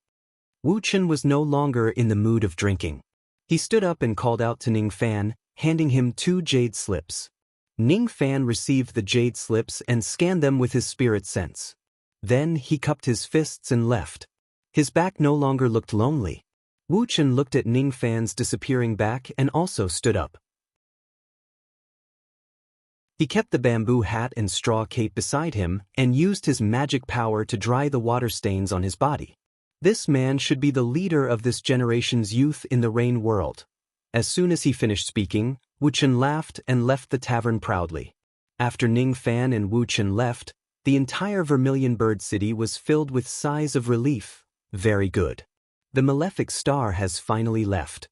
Wu Chen was no longer in the mood of drinking. He stood up and called out to Ning Fan, handing him 2 jade slips. Ning Fan received the jade slips and scanned them with his spirit sense. Then he cupped his fists and left. His back no longer looked lonely. Wu Chen looked at Ning Fan's disappearing back and also stood up. He kept the bamboo hat and straw cape beside him and used his magic power to dry the water stains on his body. This man should be the leader of this generation's youth in the rain world. As soon as he finished speaking, Wu Chen laughed and left the tavern proudly. After Ning Fan and Wu Chen left, the entire Vermilion Bird City was filled with sighs of relief. Very good. The malefic star has finally left.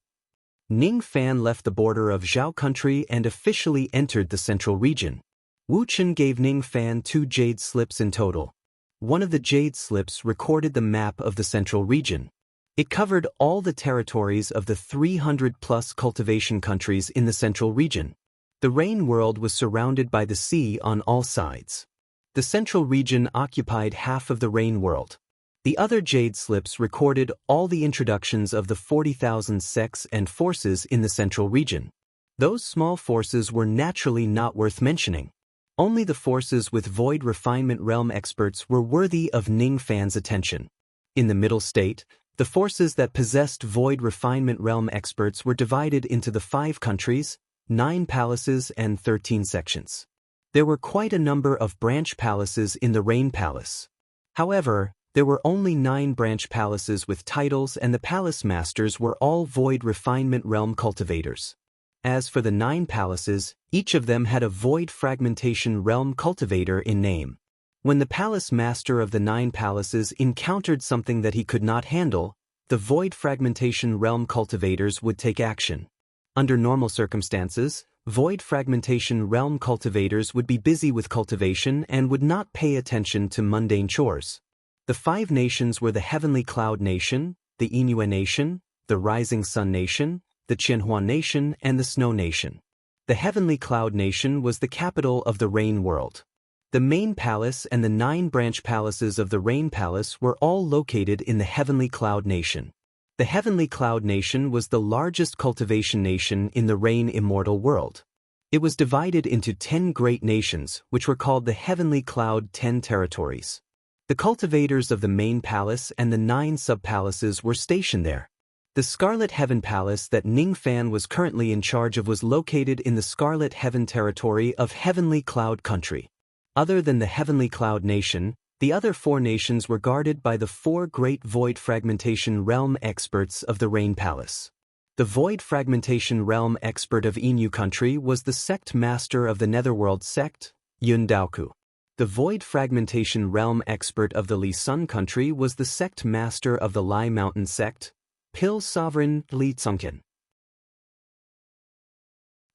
Ning Fan left the border of Zhao country and officially entered the central region. Wu Chen gave Ning Fan 2 jade slips in total. One of the jade slips recorded the map of the central region. It covered all the territories of the 300-plus cultivation countries in the central region. The rain world was surrounded by the sea on all sides. The central region occupied half of the rain world. The other jade slips recorded all the introductions of the 40,000 sects and forces in the central region. Those small forces were naturally not worth mentioning. Only the forces with Void Refinement Realm experts were worthy of Ning Fan's attention. In the middle state, the forces that possessed Void Refinement Realm experts were divided into the 5 countries, 9 palaces and 13 sections. There were quite a number of branch palaces in the Rain Palace. However, there were only 9 branch palaces with titles, and the palace masters were all Void Refinement Realm cultivators. As for the 9 palaces, each of them had a Void Fragmentation Realm cultivator in name. When the palace master of the 9 palaces encountered something that he could not handle, the Void Fragmentation Realm cultivators would take action. Under normal circumstances, Void Fragmentation Realm cultivators would be busy with cultivation and would not pay attention to mundane chores. The 5 nations were the Heavenly Cloud Nation, the Inua Nation, the Rising Sun Nation, the Qianhua Nation, and the Snow Nation. The Heavenly Cloud Nation was the capital of the Rain World. The main palace and the 9 branch palaces of the Rain Palace were all located in the Heavenly Cloud Nation. The Heavenly Cloud Nation was the largest cultivation nation in the Rain Immortal world. It was divided into 10 great nations, which were called the Heavenly Cloud 10 territories. The cultivators of the main palace and the 9 sub-palaces were stationed there. The Scarlet Heaven Palace that Ning Fan was currently in charge of was located in the Scarlet Heaven territory of Heavenly Cloud Country. Other than the Heavenly Cloud Nation, the other 4 nations were guarded by the 4 great Void Fragmentation Realm experts of the Rain Palace. The Void Fragmentation Realm expert of Inu Country was the sect master of the Netherworld sect, Yun Daoku. The Void Fragmentation Realm expert of the Li Sun Country was the sect master of the Lai Mountain sect, Pil Sovereign Li Tsungkin.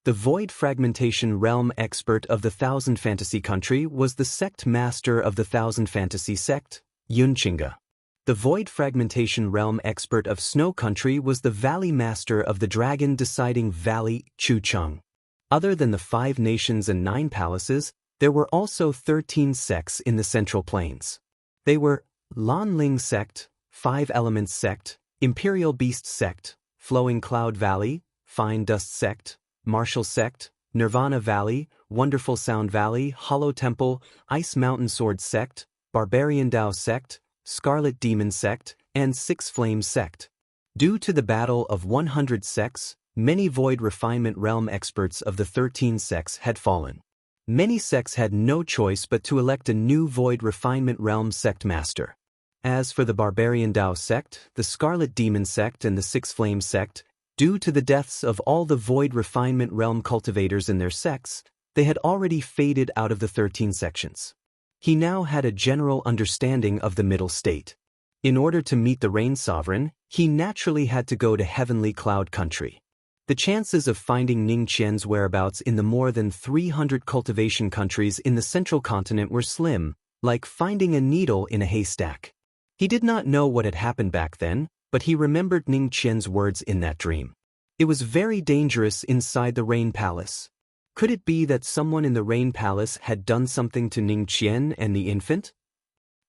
The Void Fragmentation Realm expert of the Thousand Fantasy Country was the sect master of the Thousand Fantasy sect, Yun Chinga. The Void Fragmentation Realm expert of Snow Country was the Valley master of the Dragon Deciding Valley, Chu Chung. Other than the 5 nations and 9 palaces, there were also 13 sects in the Central Plains. They were Lan Ling sect, 5 Elements sect, Imperial Beast sect, Flowing Cloud Valley, Fine Dust sect, Martial sect, Nirvana Valley, Wonderful Sound Valley, Hollow Temple, Ice Mountain Sword Sect, Barbarian Dao Sect, Scarlet Demon Sect, and Six Flames Sect. Due to the battle of 100 sects, many Void Refinement Realm experts of the 13 sects had fallen. Many sects had no choice but to elect a new Void Refinement Realm sect master. As for the Barbarian Dao Sect, the Scarlet Demon Sect and the Six Flames Sect, due to the deaths of all the Void Refinement Realm cultivators in their sects, they had already faded out of the 13 sections. He now had a general understanding of the middle state. In order to meet the Rain Sovereign, he naturally had to go to Heavenly Cloud Country. The chances of finding Ning Qian's whereabouts in the more than 300 cultivation countries in the central continent were slim, like finding a needle in a haystack. He did not know what had happened back then, but he remembered Ning Qian's words in that dream. It was very dangerous inside the Rain Palace. Could it be that someone in the Rain Palace had done something to Ning Qian and the infant?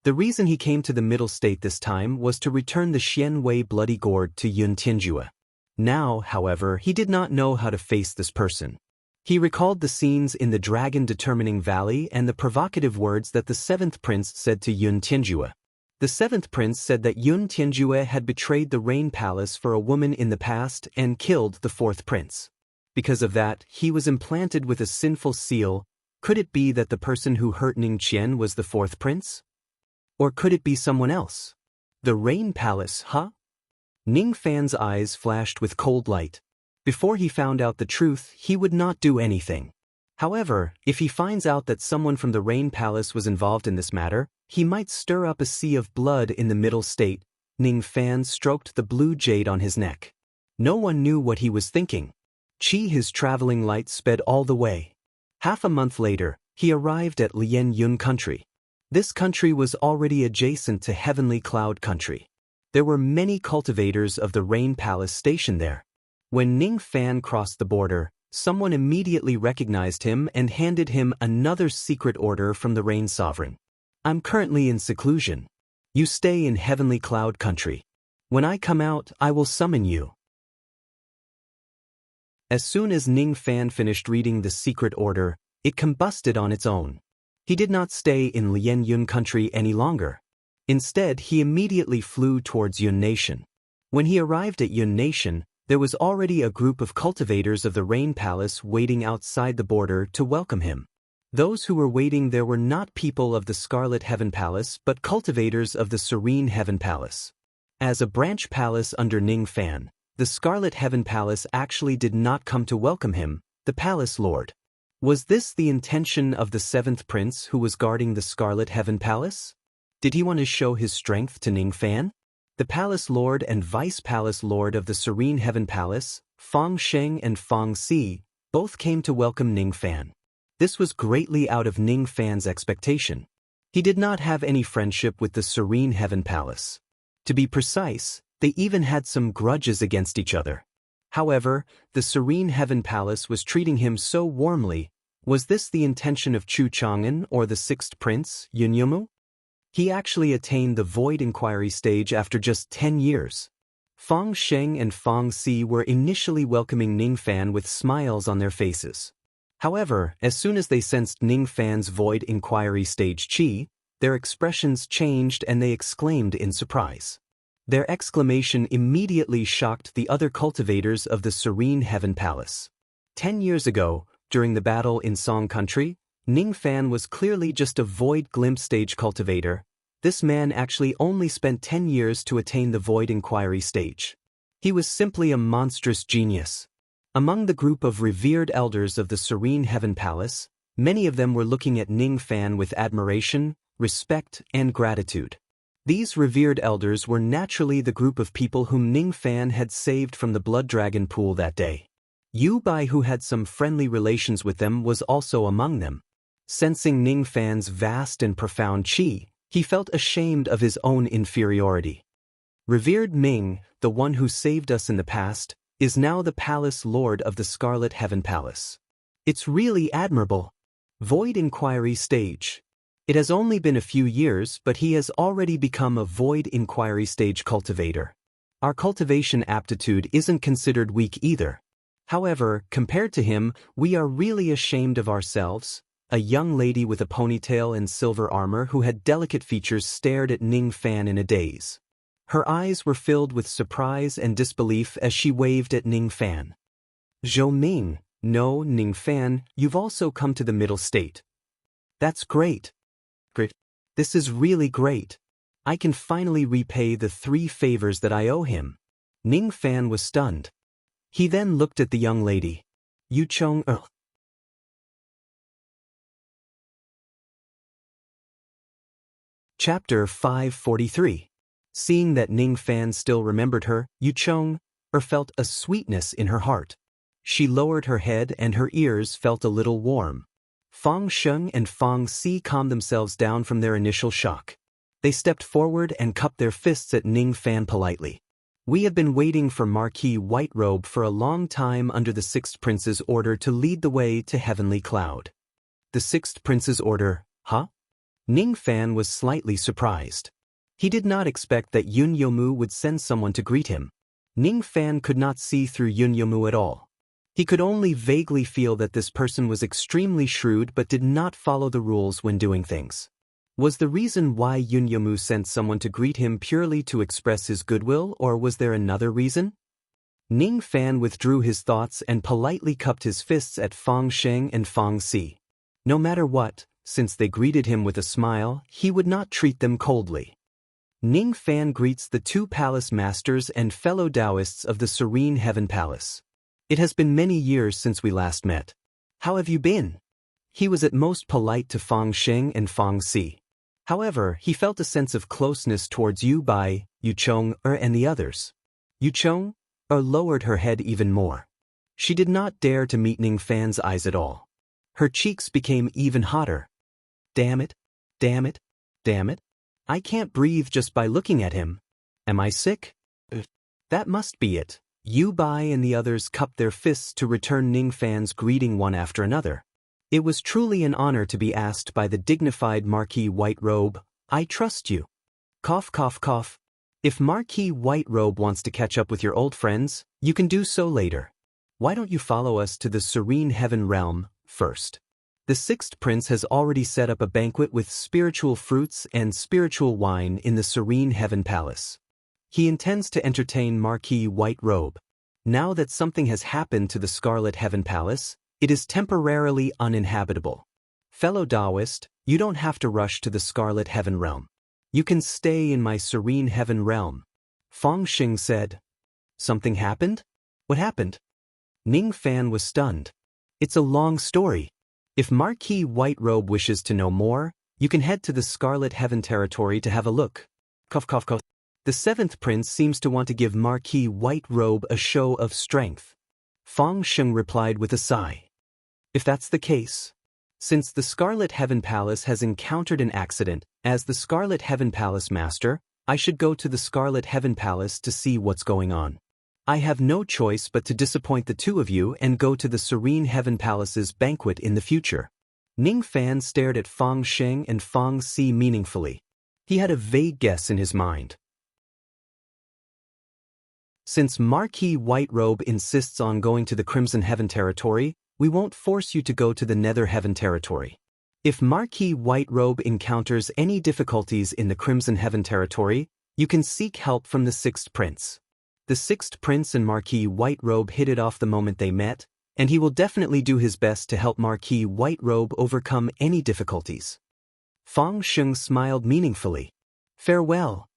The reason he came to the middle state this time was to return the Xian Wei bloody gourd to Yun Tianjue. Now, however, he did not know how to face this person. He recalled the scenes in the dragon-determining valley and the provocative words that the seventh prince said to Yun Tianjue. The seventh prince said that Yun Tianjue had betrayed the Rain Palace for a woman in the past and killed the fourth prince. Because of that, he was implanted with a sinful seal. Could it be that the person who hurt Ning Qian was the fourth prince? Or could it be someone else? The Rain Palace, huh? Ning Fan's eyes flashed with cold light. Before he found out the truth, he would not do anything. However, if he finds out that someone from the Rain Palace was involved in this matter, he might stir up a sea of blood in the middle state. Ning Fan stroked the blue jade on his neck. No one knew what he was thinking. His traveling light sped all the way. Half a month later, he arrived at Lian Yun Country. This country was already adjacent to Heavenly Cloud Country. There were many cultivators of the Rain Palace stationed there. When Ning Fan crossed the border, someone immediately recognized him and handed him another secret order from the Rain Sovereign. I'm currently in seclusion. You stay in Heavenly Cloud Country. When I come out, I will summon you. As soon as Ning Fan finished reading the secret order, it combusted on its own. He did not stay in Lian Yun Country any longer. Instead, he immediately flew towards Yun Nation. When he arrived at Yun Nation, there was already a group of cultivators of the Rain Palace waiting outside the border to welcome him. Those who were waiting there were not people of the Scarlet Heaven Palace but cultivators of the Serene Heaven Palace. As a branch palace under Ning Fan, the Scarlet Heaven Palace actually did not come to welcome him, the Palace Lord. Was this the intention of the seventh prince who was guarding the Scarlet Heaven Palace? Did he want to show his strength to Ning Fan? The Palace Lord and Vice Palace Lord of the Serene Heaven Palace, Fang Sheng and Fang Si, both came to welcome Ning Fan. This was greatly out of Ning Fan's expectation. He did not have any friendship with the Serene Heaven Palace. To be precise, they even had some grudges against each other. However, the Serene Heaven Palace was treating him so warmly. Was this the intention of Chu Chang'an or the sixth prince, Yun Yumu? He actually attained the Void Inquiry stage after just 10 years. Fang Sheng and Fang Si were initially welcoming Ning Fan with smiles on their faces. However, as soon as they sensed Ning Fan's Void Inquiry stage chi, their expressions changed and they exclaimed in surprise. Their exclamation immediately shocked the other cultivators of the Serene Heaven Palace. 10 years ago, during the battle in Song Country, Ning Fan was clearly just a Void Glimpse stage cultivator. This man actually only spent 10 years to attain the Void Inquiry stage. He was simply a monstrous genius. Among the group of revered elders of the Serene Heaven Palace, many of them were looking at Ning Fan with admiration, respect, and gratitude. These revered elders were naturally the group of people whom Ning Fan had saved from the Blood Dragon pool that day. Yu Bai, who had some friendly relations with them, was also among them. Sensing Ning Fan's vast and profound chi, he felt ashamed of his own inferiority. Revered Ming, the one who saved us in the past, is now the Palace Lord of the Scarlet Heaven Palace. It's really admirable. Void Inquiry stage. It has only been a few years, but he has already become a Void Inquiry stage cultivator. Our cultivation aptitude isn't considered weak either. However, compared to him, we are really ashamed of ourselves. A young lady with a ponytail and silver armor who had delicate features stared at Ning Fan in a daze. Her eyes were filled with surprise and disbelief as she waved at Ning Fan. Zhou Ming, no, Ning Fan, you've also come to the middle state. That's great. Great. This is really great. I can finally repay the 3 favors that I owe him. Ning Fan was stunned. He then looked at the young lady. Yu Chong. Chapter 543. Seeing that Ning Fan still remembered her, Yu Chong felt a sweetness in her heart. She lowered her head and her ears felt a little warm. Fang Sheng and Fang Si calmed themselves down from their initial shock. They stepped forward and cupped their fists at Ning Fan politely. We have been waiting for Marquis Whiterobe for a long time under the 6th Prince's order to lead the way to Heavenly Cloud. The 6th Prince's order, huh? Ning Fan was slightly surprised. He did not expect that Yun Yomu would send someone to greet him. Ning Fan could not see through Yun Yomu at all. He could only vaguely feel that this person was extremely shrewd but did not follow the rules when doing things. Was the reason why Yun Yomu sent someone to greet him purely to express his goodwill, or was there another reason? Ning Fan withdrew his thoughts and politely cupped his fists at Fang Sheng and Fang Si. No matter what, since they greeted him with a smile, he would not treat them coldly. Ning Fan greets the 2 palace masters and fellow Taoists of the Serene Heaven Palace. It has been many years since we last met. How have you been? He was at most polite to Fang Sheng and Fang Si. However, he felt a sense of closeness towards Yu Bai, Yu Chong and the others. Yu Chong lowered her head even more. She did not dare to meet Ning Fan's eyes at all. Her cheeks became even hotter. Damn it, damn it, damn it. I can't breathe just by looking at him. Am I sick? That must be it. Yu Bai and the others cupped their fists to return Ning Fan's greeting one after another. It was truly an honor to be asked by the dignified Marquis Whiterobe, I trust you. Cough cough cough. If Marquis Whiterobe wants to catch up with your old friends, you can do so later. Why don't you follow us to the Serene Heaven realm first? The 6th Prince has already set up a banquet with spiritual fruits and spiritual wine in the Serene Heaven Palace. He intends to entertain Marquis Whiterobe. Now that something has happened to the Scarlet Heaven Palace, it is temporarily uninhabitable. Fellow Taoist, you don't have to rush to the Scarlet Heaven realm. You can stay in my Serene Heaven realm. Fang Xing said. Something happened? What happened? Ning Fan was stunned. It's a long story. If Marquis Whiterobe wishes to know more, you can head to the Scarlet Heaven territory to have a look. Cough cough cough. The 7th Prince seems to want to give Marquis Whiterobe a show of strength. Fang Sheng replied with a sigh. If that's the case. Since the Scarlet Heaven Palace has encountered an accident, as the Scarlet Heaven Palace Master, I should go to the Scarlet Heaven Palace to see what's going on. I have no choice but to disappoint the 2 of you and go to the Serene Heaven Palace's banquet in the future. Ning Fan stared at Fang Sheng and Fang Si meaningfully. He had a vague guess in his mind. Since Marquis Whiterobe insists on going to the Crimson Heaven territory, we won't force you to go to the Nether Heaven territory. If Marquis Whiterobe encounters any difficulties in the Crimson Heaven territory, you can seek help from the 6th Prince. The 6th Prince and Marquis Whiterobe hit it off the moment they met, and he will definitely do his best to help Marquis Whiterobe overcome any difficulties. Fang Sheng smiled meaningfully. Farewell.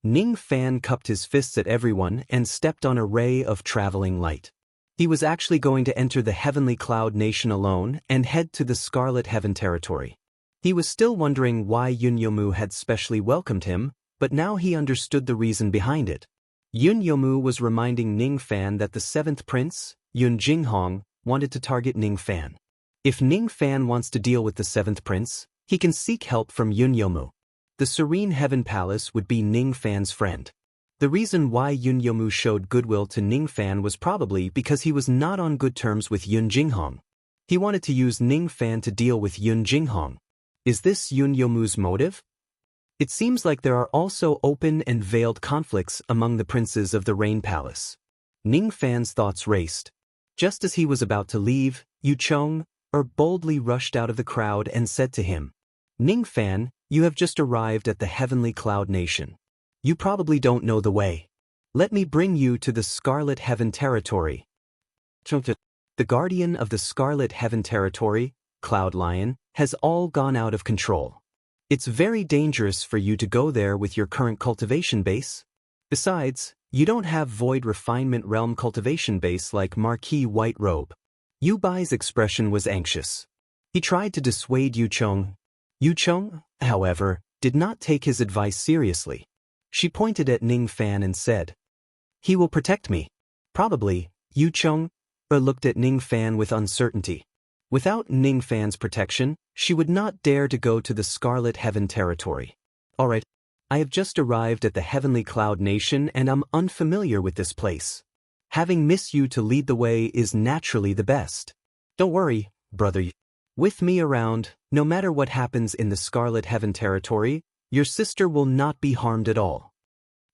Ning Fan cupped his fists at everyone and stepped on a ray of traveling light. He was actually going to enter the Heavenly Cloud Nation alone and head to the Scarlet Heaven territory. He was still wondering why Yun Yomu had specially welcomed him, but now he understood the reason behind it. Yun Yomu was reminding Ning Fan that the 7th Prince, Yun Jinghong, wanted to target Ning Fan. If Ning Fan wants to deal with the 7th Prince, he can seek help from Yun Yomu. The Serene Heaven Palace would be Ning Fan's friend. The reason why Yun Yomu showed goodwill to Ning Fan was probably because he was not on good terms with Yun Jinghong. He wanted to use Ning Fan to deal with Yun Jinghong. Is this Yun Yomu's motive? It seems like there are also open and veiled conflicts among the princes of the Rain Palace. Ning Fan's thoughts raced. Just as he was about to leave, Yu Chong boldly rushed out of the crowd and said to him, "Ning Fan, you have just arrived at the Heavenly Cloud Nation. You probably don't know the way. Let me bring you to the Scarlet Heaven Territory." The guardian of the Scarlet Heaven Territory, Cloud Lion, has all gone out of control. It's very dangerous for you to go there with your current cultivation base. Besides, you don't have Void Refinement Realm cultivation base like Marquis White Robe. Yu Bai's expression was anxious. He tried to dissuade Yu Chong. Yu Chong, however, did not take his advice seriously. She pointed at Ning Fan and said, "He will protect me." Probably, Yu Chong looked at Ning Fan with uncertainty. Without Ning Fan's protection, she would not dare to go to the Scarlet Heaven Territory. "Alright, I have just arrived at the Heavenly Cloud Nation and I'm unfamiliar with this place. Having Miss Yu to lead the way is naturally the best. Don't worry, brother. With me around, no matter what happens in the Scarlet Heaven Territory, your sister will not be harmed at all."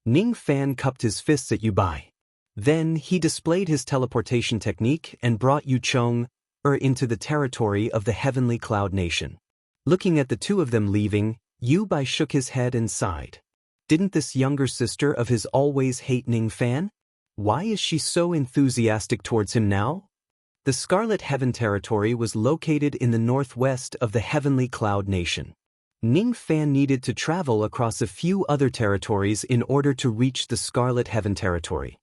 Ning Fan cupped his fists at Yu Bai. Then he displayed his teleportation technique and brought Yu Chong into the territory of the Heavenly Cloud Nation. Looking at the two of them leaving, Yu Bai shook his head and sighed. Didn't this younger sister of his always hate Ning Fan? Why is she so enthusiastic towards him now? The Scarlet Heaven Territory was located in the northwest of the Heavenly Cloud Nation. Ning Fan needed to travel across a few other territories in order to reach the Scarlet Heaven Territory.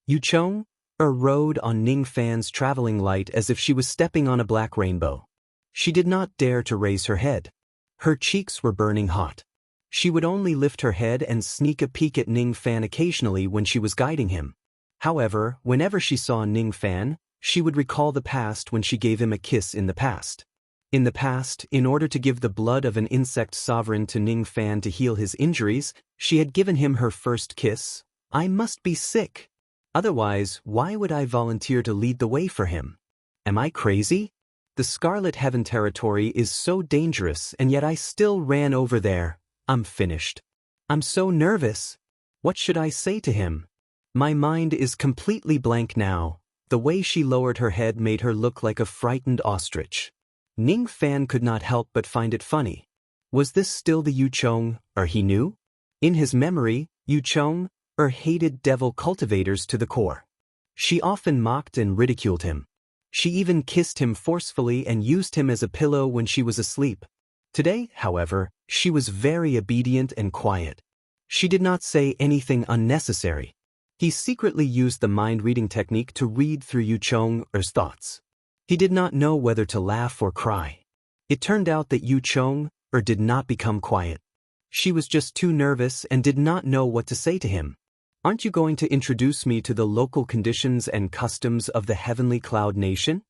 Yu Chong rode on Ning Fan's traveling light as if she was stepping on a black rainbow. She did not dare to raise her head. Her cheeks were burning hot. She would only lift her head and sneak a peek at Ning Fan occasionally when she was guiding him. However, whenever she saw Ning Fan, she would recall the past when she gave him a kiss in the past. In the past, in order to give the blood of an insect sovereign to Ning Fan to heal his injuries, she had given him her first kiss. "I must be sick. Otherwise, why would I volunteer to lead the way for him? Am I crazy? The Scarlet Heaven Territory is so dangerous and yet I still ran over there. I'm finished. I'm so nervous. What should I say to him? My mind is completely blank now." The way she lowered her head made her look like a frightened ostrich. Ning Fan could not help but find it funny. Was this still the Yu Chong he knew? In his memory, Yu Chong hated devil cultivators to the core. She often mocked and ridiculed him. She even kissed him forcefully and used him as a pillow when she was asleep. Today, however, she was very obedient and quiet. She did not say anything unnecessary. He secretly used the mind-reading technique to read through Yu Chong's thoughts. He did not know whether to laugh or cry. It turned out that Yu Chong did not become quiet. She was just too nervous and did not know what to say to him. "Aren't you going to introduce me to the local conditions and customs of the Heavenly Cloud Nation?"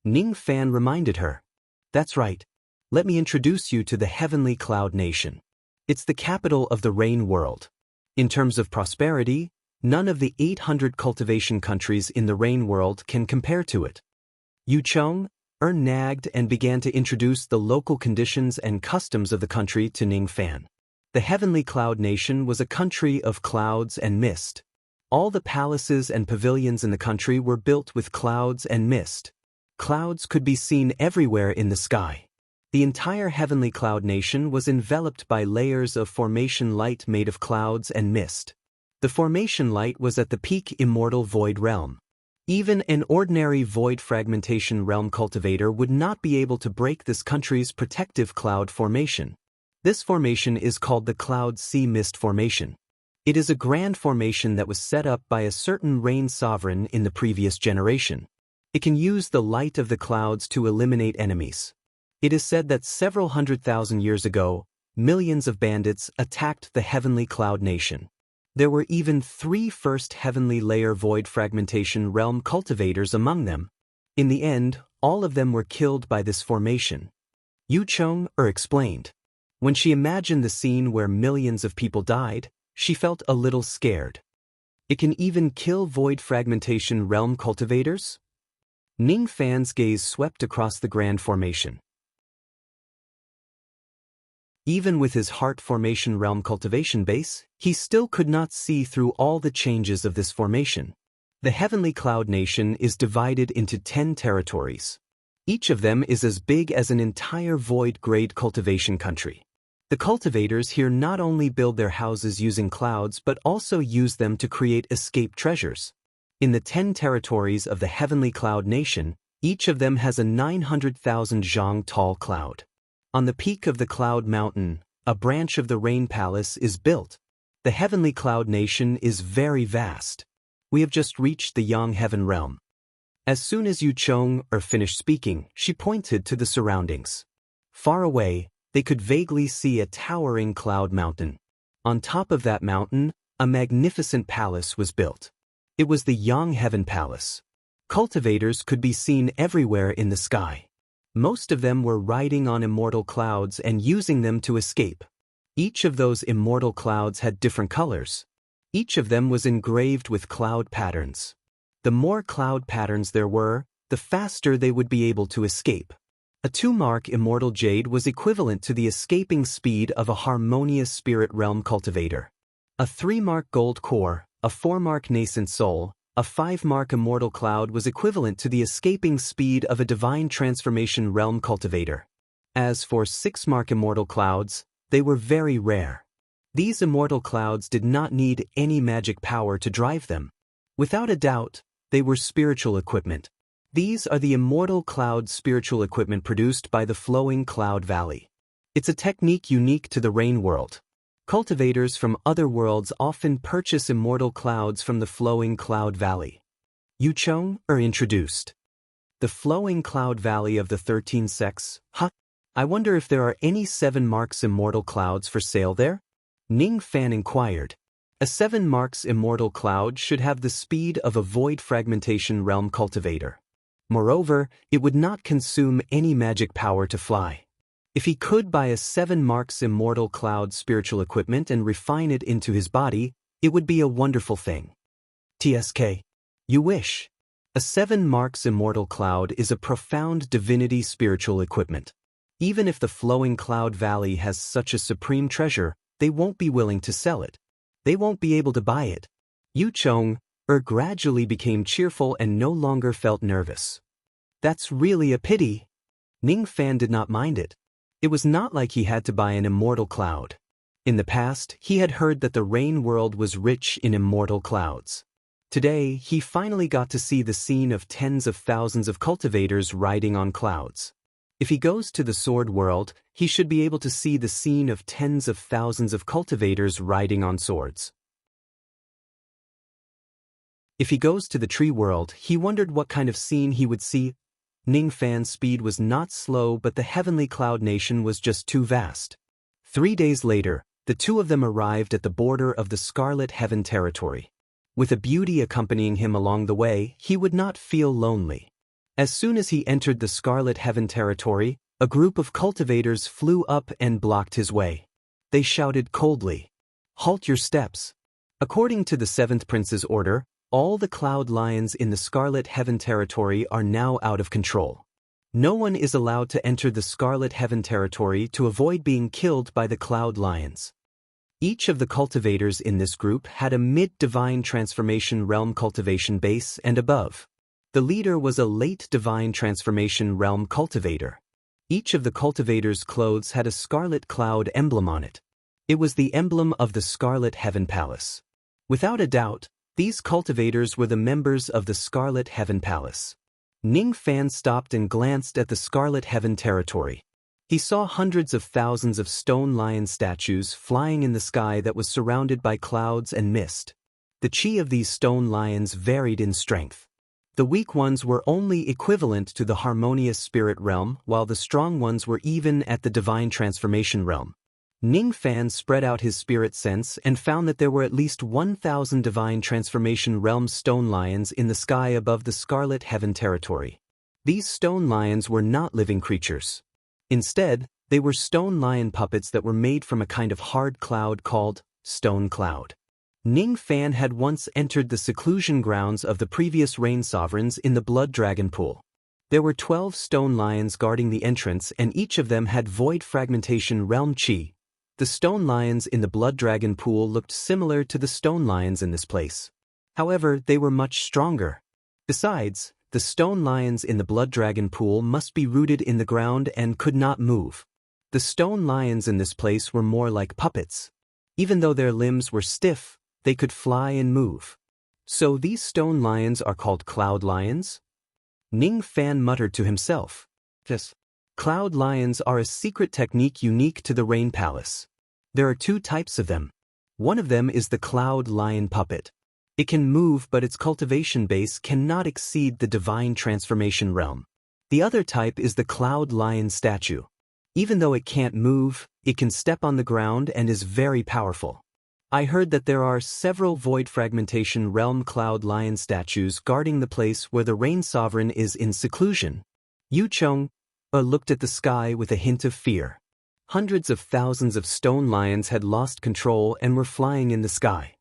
Ning Fan reminded her. "That's right. Let me introduce you to the Heavenly Cloud Nation. It's the capital of the Rain World. In terms of prosperity, none of the 800 cultivation countries in the Rain World can compare to it." Yu Chong nagged and began to introduce the local conditions and customs of the country to Ning Fan. The Heavenly Cloud Nation was a country of clouds and mist. All the palaces and pavilions in the country were built with clouds and mist. Clouds could be seen everywhere in the sky. The entire Heavenly Cloud Nation was enveloped by layers of formation light made of clouds and mist. The formation light was at the peak immortal void realm. Even an ordinary void fragmentation realm cultivator would not be able to break this country's protective cloud formation. This formation is called the Cloud Sea Mist Formation. It is a grand formation that was set up by a certain rain sovereign in the previous generation. It can use the light of the clouds to eliminate enemies. It is said that several 100,000 years ago, millions of bandits attacked the Heavenly Cloud Nation. There were even 3 first heavenly layer void fragmentation realm cultivators among them. In the end, all of them were killed by this formation. Yu Chong explained. When she imagined the scene where millions of people died, she felt a little scared. It can even kill void fragmentation realm cultivators? Ning Fan's gaze swept across the grand formation. Even with his heart formation realm cultivation base, he still could not see through all the changes of this formation. The heavenly cloud nation is divided into 10 territories. Each of them is as big as an entire void-grade cultivation country. The cultivators here not only build their houses using clouds but also use them to create escape treasures. In the 10 territories of the heavenly cloud nation, each of them has a 900,000 zhang tall cloud. On the peak of the cloud mountain, a branch of the rain palace is built. The heavenly cloud nation is very vast. We have just reached the Yang heaven realm. As soon as Yu Chong finished speaking, she pointed to the surroundings. Far away, they could vaguely see a towering cloud mountain. On top of that mountain, a magnificent palace was built. It was the Yang heaven palace. Cultivators could be seen everywhere in the sky. Most of them were riding on immortal clouds and using them to escape. Each of those immortal clouds had different colors. Each of them was engraved with cloud patterns. The more cloud patterns there were, the faster they would be able to escape. A 2-mark immortal jade was equivalent to the escaping speed of a harmonious spirit realm cultivator. A 3-mark gold core, a 4-mark nascent soul, a 5-mark immortal cloud was equivalent to the escaping speed of a divine transformation realm cultivator. As for 6-mark immortal clouds, they were very rare. These immortal clouds did not need any magic power to drive them. Without a doubt, they were spiritual equipment. These are the immortal cloud spiritual equipment produced by the flowing cloud valley. It's a technique unique to the rain world. Cultivators from other worlds often purchase immortal clouds from the flowing cloud valley. Yu Chong introduced. The flowing cloud valley of the 13 sects, huh? I wonder if there are any 7 marks immortal clouds for sale there? Ning Fan inquired. A 7 marks immortal cloud should have the speed of a void fragmentation realm cultivator. Moreover, it would not consume any magic power to fly. If he could buy a 7 marks immortal cloud spiritual equipment and refine it into his body, it would be a wonderful thing. TSK. You wish. A 7 marks immortal cloud is a profound divinity spiritual equipment. Even if the flowing cloud valley has such a supreme treasure, they won't be willing to sell it. They won't be able to buy it. Yu Chong gradually became cheerful and no longer felt nervous. That's really a pity. Ning Fan did not mind it. It was not like he had to buy an immortal cloud. In the past, he had heard that the rain world was rich in immortal clouds. Today, he finally got to see the scene of tens of thousands of cultivators riding on clouds. If he goes to the sword world, he should be able to see the scene of tens of thousands of cultivators riding on swords. If he goes to the tree world, he wondered what kind of scene he would see. Ning Fan's speed was not slow, but the heavenly cloud nation was just too vast. 3 days later, the two of them arrived at the border of the Scarlet Heaven territory. With a beauty accompanying him along the way, he would not feel lonely. As soon as he entered the Scarlet Heaven territory, a group of cultivators flew up and blocked his way. They shouted coldly, "Halt your steps." According to the 7th Prince's order, all the cloud lions in the Scarlet Heaven territory are now out of control. No one is allowed to enter the Scarlet Heaven territory to avoid being killed by the cloud lions. Each of the cultivators in this group had a mid-divine transformation realm cultivation base and above. The leader was a late divine transformation realm cultivator. Each of the cultivators' clothes had a scarlet cloud emblem on it. It was the emblem of the Scarlet Heaven Palace. Without a doubt, these cultivators were the members of the Scarlet Heaven Palace. Ning Fan stopped and glanced at the Scarlet Heaven territory. He saw hundreds of thousands of stone lion statues flying in the sky that was surrounded by clouds and mist. The chi of these stone lions varied in strength. The weak ones were only equivalent to the harmonious spirit realm, while the strong ones were even at the divine transformation realm. Ning Fan spread out his spirit sense and found that there were at least 1,000 divine transformation realm stone lions in the sky above the Scarlet Heaven territory. These stone lions were not living creatures. Instead, they were stone lion puppets that were made from a kind of hard cloud called stone cloud. Ning Fan had once entered the seclusion grounds of the previous rain sovereigns in the Blood Dragon Pool. There were 12 stone lions guarding the entrance, and each of them had void fragmentation realm chi. The stone lions in the Blood Dragon Pool looked similar to the stone lions in this place. However, they were much stronger. Besides, the stone lions in the blood dragon pool must be rooted in the ground and could not move. The stone lions in this place were more like puppets. Even though their limbs were stiff, they could fly and move. So these stone lions are called cloud lions? Ning Fan muttered to himself. Yes. Cloud lions are a secret technique unique to the Rain Palace. There are two types of them. One of them is the cloud lion puppet. It can move, but its cultivation base cannot exceed the divine transformation realm. The other type is the cloud lion statue. Even though it can't move, it can step on the ground and is very powerful. I heard that there are several void fragmentation realm cloud lion statues guarding the place where the rain sovereign is in seclusion. Yu Chong looked at the sky with a hint of fear. Hundreds of thousands of stone lions had lost control and were flying in the sky.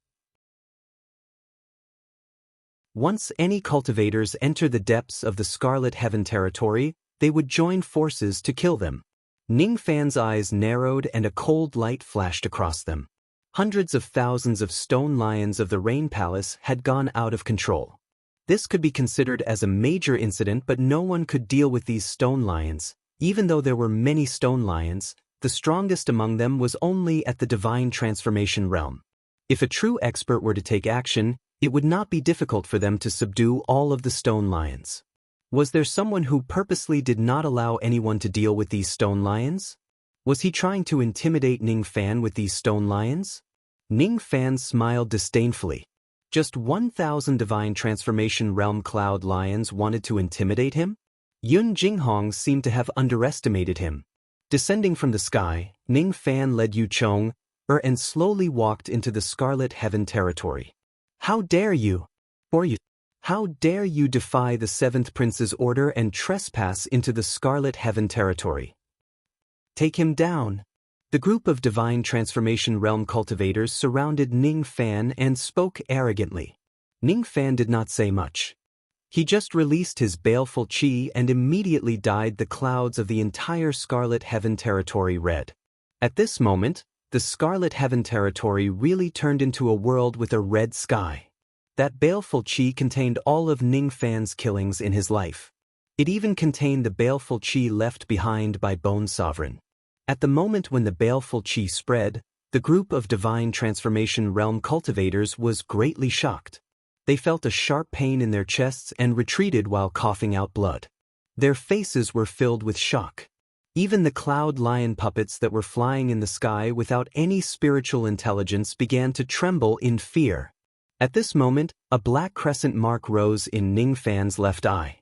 Once any cultivators enter the depths of the Scarlet Heaven territory, they would join forces to kill them. Ning Fan's eyes narrowed and a cold light flashed across them. Hundreds of thousands of stone lions of the Rain Palace had gone out of control. This could be considered as a major incident, but no one could deal with these stone lions. Even though there were many stone lions, the strongest among them was only at the divine transformation realm. If a true expert were to take action, it would not be difficult for them to subdue all of the stone lions. Was there someone who purposely did not allow anyone to deal with these stone lions? Was he trying to intimidate Ning Fan with these stone lions? Ning Fan smiled disdainfully. Just 1,000 divine transformation realm cloud lions wanted to intimidate him? Yun Jinghong seemed to have underestimated him. Descending from the sky, Ning Fan led Yu Chong and slowly walked into the Scarlet Heaven territory. How dare you? How dare you defy the Seventh Prince's order and trespass into the Scarlet Heaven territory? Take him down. The group of divine transformation realm cultivators surrounded Ning Fan and spoke arrogantly. Ning Fan did not say much. He just released his baleful chi and immediately dyed the clouds of the entire Scarlet Heaven territory red. At this moment, the Scarlet Heaven territory really turned into a world with a red sky. That baleful chi contained all of Ning Fan's killings in his life. It even contained the baleful chi left behind by Bone Sovereign. At the moment when the baleful chi spread, the group of divine transformation realm cultivators was greatly shocked. They felt a sharp pain in their chests and retreated while coughing out blood. Their faces were filled with shock. Even the cloud lion puppets that were flying in the sky without any spiritual intelligence began to tremble in fear. At this moment, a black crescent mark rose in Ning Fan's left eye.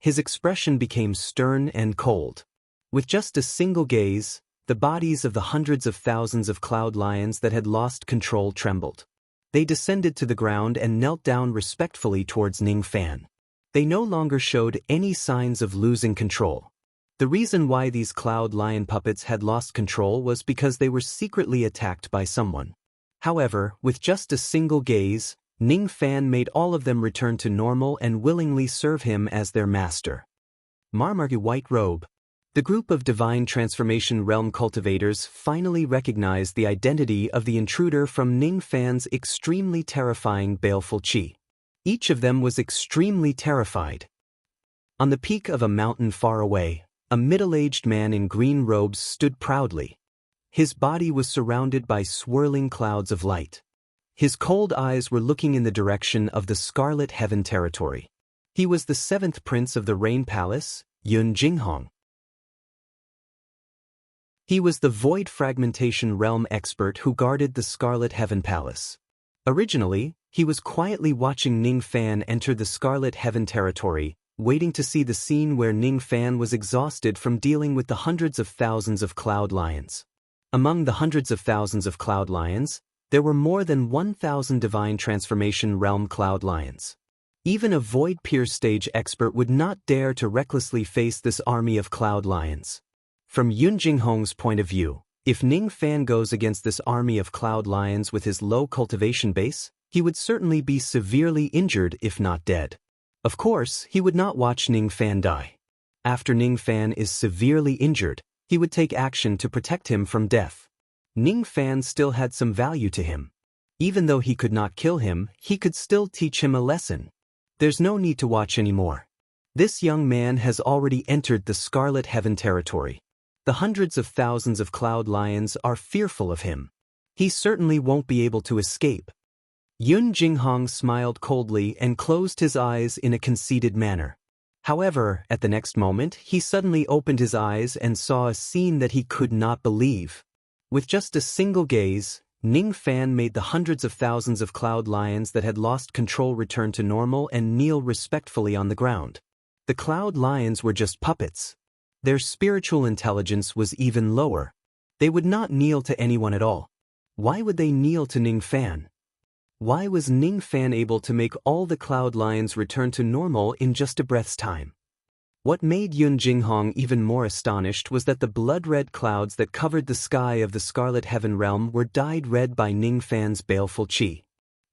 His expression became stern and cold. With just a single gaze, the bodies of the hundreds of thousands of cloud lions that had lost control trembled. They descended to the ground and knelt down respectfully towards Ning Fan. They no longer showed any signs of losing control. The reason why these cloud lion puppets had lost control was because they were secretly attacked by someone. However, with just a single gaze, Ning Fan made all of them return to normal and willingly serve him as their master. Marmargi White Robe. The group of divine transformation realm cultivators finally recognized the identity of the intruder from Ning Fan's extremely terrifying baleful chi. Each of them was extremely terrified. On the peak of a mountain far away, a middle-aged man in green robes stood proudly. His body was surrounded by swirling clouds of light. His cold eyes were looking in the direction of the Scarlet Heaven territory. He was the seventh prince of the Rain Palace, Yun Jinghong. He was the void fragmentation realm expert who guarded the Scarlet Heaven Palace. Originally, he was quietly watching Ning Fan enter the Scarlet Heaven territory, waiting to see the scene where Ning Fan was exhausted from dealing with the hundreds of thousands of cloud lions. Among the hundreds of thousands of cloud lions, there were more than 1,000 divine transformation realm cloud lions. Even a void pierce stage expert would not dare to recklessly face this army of cloud lions. From Yun Jinghong's point of view, if Ning Fan goes against this army of cloud lions with his low cultivation base, he would certainly be severely injured if not dead. Of course, he would not watch Ning Fan die. After Ning Fan is severely injured, he would take action to protect him from death. Ning Fan still had some value to him. Even though he could not kill him, he could still teach him a lesson. There's no need to watch anymore. This young man has already entered the Scarlet Heaven territory. The hundreds of thousands of cloud lions are fearful of him. He certainly won't be able to escape. Yun Jinghong smiled coldly and closed his eyes in a conceited manner. However, at the next moment, he suddenly opened his eyes and saw a scene that he could not believe. With just a single gaze, Ning Fan made the hundreds of thousands of cloud lions that had lost control return to normal and kneel respectfully on the ground. The cloud lions were just puppets. Their spiritual intelligence was even lower. They would not kneel to anyone at all. Why would they kneel to Ning Fan? Why was Ning Fan able to make all the cloud lions return to normal in just a breath's time? What made Yun Jinghong even more astonished was that the blood-red clouds that covered the sky of the Scarlet Heaven realm were dyed red by Ning Fan's baleful qi.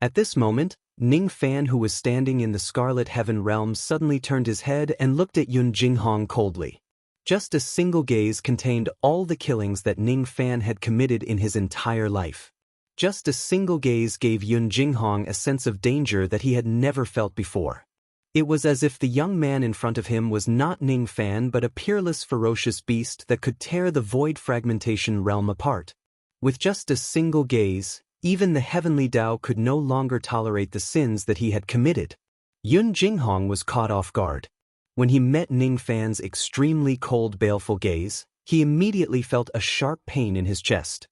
At this moment, Ning Fan, who was standing in the Scarlet Heaven realm, suddenly turned his head and looked at Yun Jinghong coldly. Just a single gaze contained all the killings that Ning Fan had committed in his entire life. Just a single gaze gave Yun Jinghong a sense of danger that he had never felt before. It was as if the young man in front of him was not Ning Fan but a peerless ferocious beast that could tear the void fragmentation realm apart. With just a single gaze, even the heavenly Tao could no longer tolerate the sins that he had committed. Yun Jinghong was caught off guard. When he met Ning Fan's extremely cold, baleful gaze, he immediately felt a sharp pain in his chest.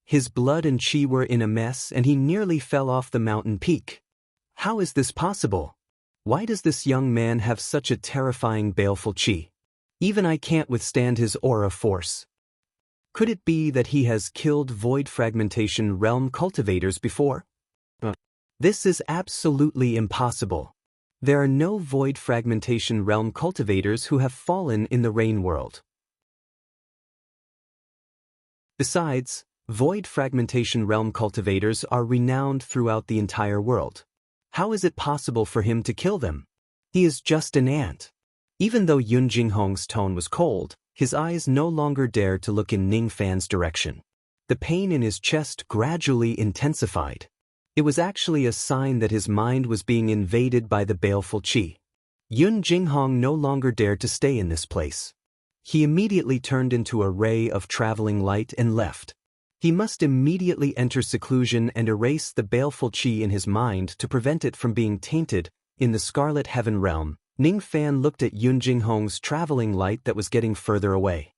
His blood and qi were in a mess and he nearly fell off the mountain peak. How is this possible? Why does this young man have such a terrifying baleful qi? Even I can't withstand his aura force. Could it be that he has killed void fragmentation realm cultivators before? This is absolutely impossible. There are no void fragmentation realm cultivators who have fallen in the rain world. Besides, void fragmentation realm cultivators are renowned throughout the entire world. How is it possible for him to kill them? He is just an ant. Even though Yun Jinghong's tone was cold, his eyes no longer dared to look in Ning Fan's direction. The pain in his chest gradually intensified. It was actually a sign that his mind was being invaded by the baleful qi. Yun Jinghong no longer dared to stay in this place. He immediately turned into a ray of traveling light and left. He must immediately enter seclusion and erase the baleful qi in his mind to prevent it from being tainted. In the Scarlet Heaven realm, Ning Fan looked at Yun Jinghong's traveling light that was getting further away.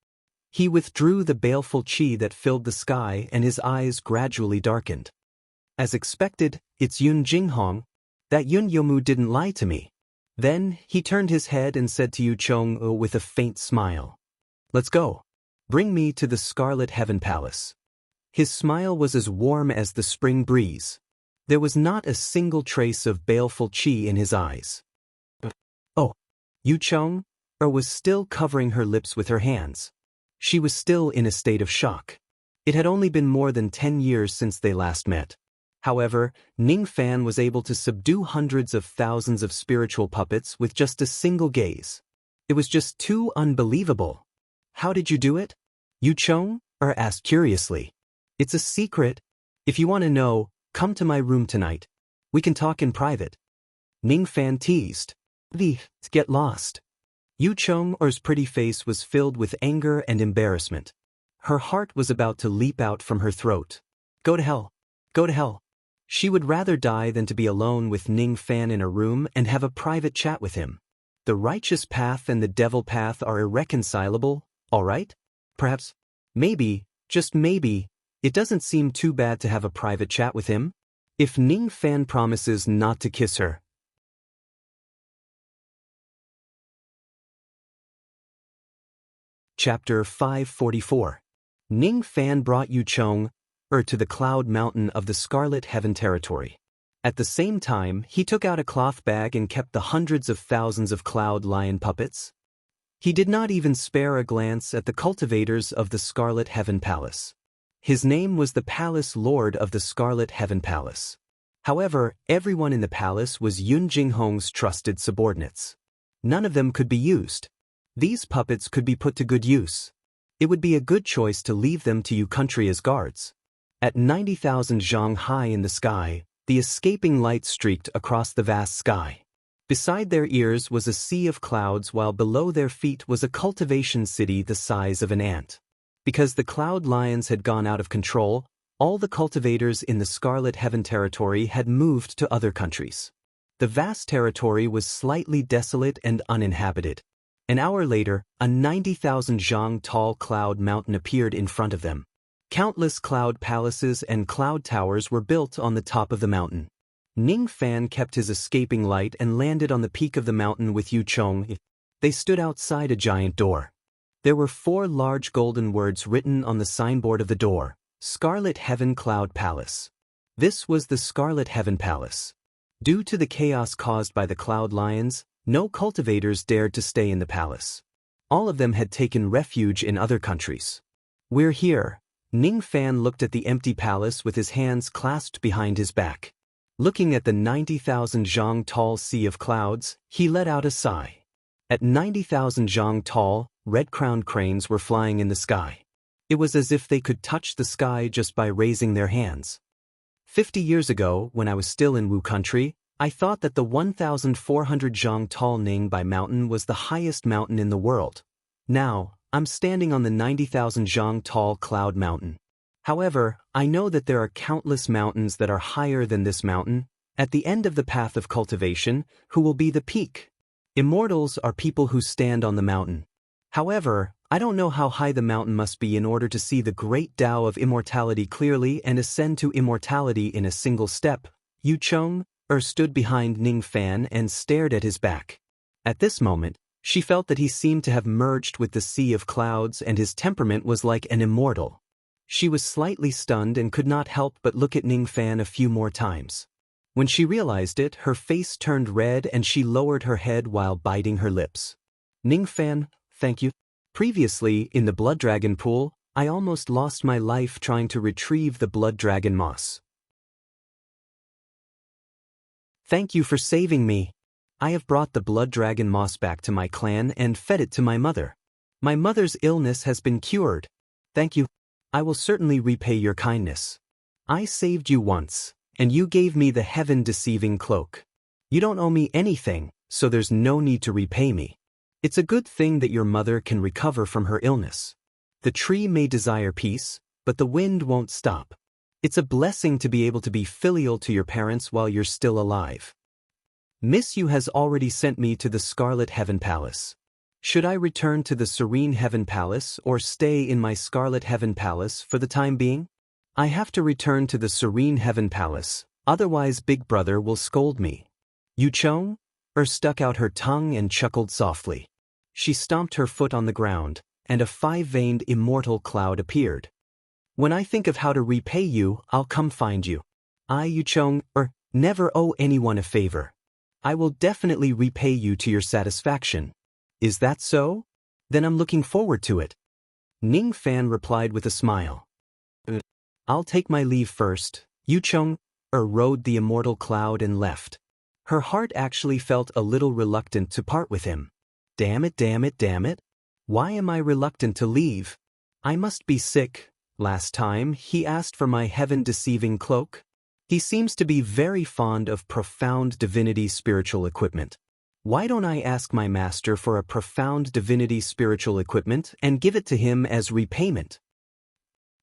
He withdrew the baleful qi that filled the sky and his eyes gradually darkened. As expected, it's Yun Jinghong. That Yun Yomu didn't lie to me. Then, he turned his head and said to Yu Chong with a faint smile, "Let's go. Bring me to the Scarlet Heaven Palace." His smile was as warm as the spring breeze. There was not a single trace of baleful qi in his eyes. Oh, Yu Chong was still covering her lips with her hands. She was still in a state of shock. It had only been more than 10 years since they last met. However, Ning Fan was able to subdue hundreds of thousands of spiritual puppets with just a single gaze. It was just too unbelievable. How did you do it? Yu Chong asked curiously. It's a secret. If you want to know, come to my room tonight. We can talk in private. Ning Fan teased. Get lost. Yu Chong's pretty face was filled with anger and embarrassment. Her heart was about to leap out from her throat. Go to hell. Go to hell. She would rather die than to be alone with Ning Fan in a room and have a private chat with him. The righteous path and the devil path are irreconcilable, all right? Perhaps, maybe, just maybe, it doesn't seem too bad to have a private chat with him. If Ning Fan promises not to kiss her. Chapter 544. Ning Fan brought Yu Chong to the cloud mountain of the Scarlet Heaven territory. At the same time, he took out a cloth bag and kept the hundreds of thousands of cloud lion puppets. He did not even spare a glance at the cultivators of the Scarlet Heaven Palace. His name was the Palace Lord of the Scarlet Heaven Palace. However, everyone in the palace was Yun Jinghong's trusted subordinates. None of them could be used. These puppets could be put to good use. It would be a good choice to leave them to Yu country as guards. At 90,000 zhang high in the sky, the escaping light streaked across the vast sky. Beside their ears was a sea of clouds, while below their feet was a cultivation city the size of an ant. Because the cloud lions had gone out of control, all the cultivators in the Scarlet Heaven territory had moved to other countries. The vast territory was slightly desolate and uninhabited. An hour later, a 90,000 zhang tall cloud mountain appeared in front of them. Countless cloud palaces and cloud towers were built on the top of the mountain. Ning Fan kept his escaping light and landed on the peak of the mountain with Yu Chong. They stood outside a giant door. There were 4 large golden words written on the signboard of the door: Scarlet Heaven Cloud Palace. This was the Scarlet Heaven Palace. Due to the chaos caused by the cloud lions, no cultivators dared to stay in the palace. All of them had taken refuge in other countries. "We're here." Ning Fan looked at the empty palace with his hands clasped behind his back. Looking at the 90,000 zhang tall sea of clouds, he let out a sigh. At 90,000 zhang tall, red-crowned cranes were flying in the sky. It was as if they could touch the sky just by raising their hands. 50 years ago, when I was still in Wu country, I thought that the 1,400 zhang tall Ningbai mountain was the highest mountain in the world. Now, I'm standing on the 90,000 zhang tall cloud mountain. However, I know that there are countless mountains that are higher than this mountain, at the end of the path of cultivation, who will be the peak. Immortals are people who stand on the mountain. However, I don't know how high the mountain must be in order to see the great Tao of immortality clearly and ascend to immortality in a single step. Yu Chong stood behind Ning Fan and stared at his back. At this moment, she felt that he seemed to have merged with the sea of clouds, and his temperament was like an immortal. She was slightly stunned and could not help but look at Ning Fan a few more times. When she realized it, her face turned red and she lowered her head while biting her lips. "Ning Fan, thank you. Previously, in the Blood Dragon pool, I almost lost my life trying to retrieve the Blood Dragon moss. Thank you for saving me. I have brought the Blood Dragon moss back to my clan and fed it to my mother. My mother's illness has been cured. Thank you. I will certainly repay your kindness. I saved you once, and you gave me the heaven-deceiving cloak. You don't owe me anything, so there's no need to repay me. It's a good thing that your mother can recover from her illness. The tree may desire peace, but the wind won't stop. It's a blessing to be able to be filial to your parents while you're still alive. Miss Yu has already sent me to the Scarlet Heaven Palace. Should I return to the Serene Heaven Palace or stay in my Scarlet Heaven Palace for the time being? I have to return to the Serene Heaven Palace, otherwise Big Brother will scold me. Yu Chong stuck out her tongue and chuckled softly. She stomped her foot on the ground, and a 5-vaned immortal cloud appeared. When I think of how to repay you, I'll come find you. I, Yu Chong, never owe anyone a favor. I will definitely repay you to your satisfaction. Is that so? Then I'm looking forward to it. Ning Fan replied with a smile. I'll take my leave first. Yu Chong rode the immortal cloud and left. Her heart actually felt a little reluctant to part with him. Damn it, damn it, damn it. Why am I reluctant to leave? I must be sick. Last time, he asked for my heaven-deceiving cloak. He seems to be very fond of profound divinity spiritual equipment. Why don't I ask my master for a profound divinity spiritual equipment and give it to him as repayment?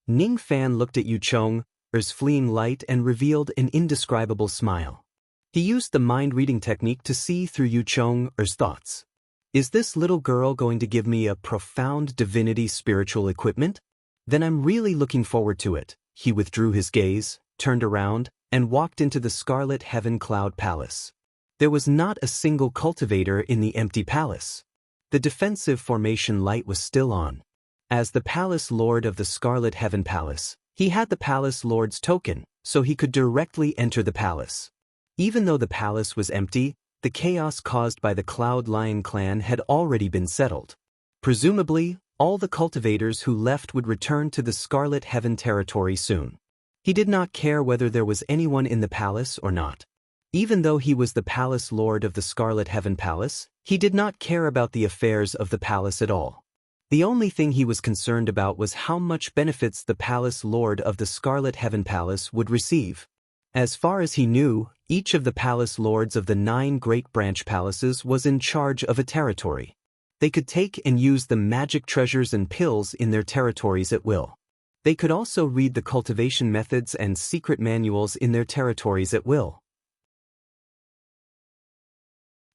Ning Fan looked at Yu Chong's fleeing light and revealed an indescribable smile. He used the mind-reading technique to see through Yu Chong's thoughts. Is this little girl going to give me a profound divinity spiritual equipment? Then I'm really looking forward to it. He withdrew his gaze, turned around, and walked into the Scarlet Heaven Cloud Palace. There was not a single cultivator in the empty palace. The defensive formation light was still on. As the Palace Lord of the Scarlet Heaven Palace, he had the Palace Lord's token, so he could directly enter the palace. Even though the palace was empty, the chaos caused by the Cloud Lion clan had already been settled. Presumably, all the cultivators who left would return to the Scarlet Heaven territory soon. He did not care whether there was anyone in the palace or not. Even though he was the Palace Lord of the Scarlet Heaven Palace, he did not care about the affairs of the palace at all. The only thing he was concerned about was how much benefits the palace lord of the Scarlet Heaven Palace would receive. As far as he knew, each of the palace lords of the 9 great branch palaces was in charge of a territory. They could take and use the magic treasures and pills in their territories at will. They could also read the cultivation methods and secret manuals in their territories at will.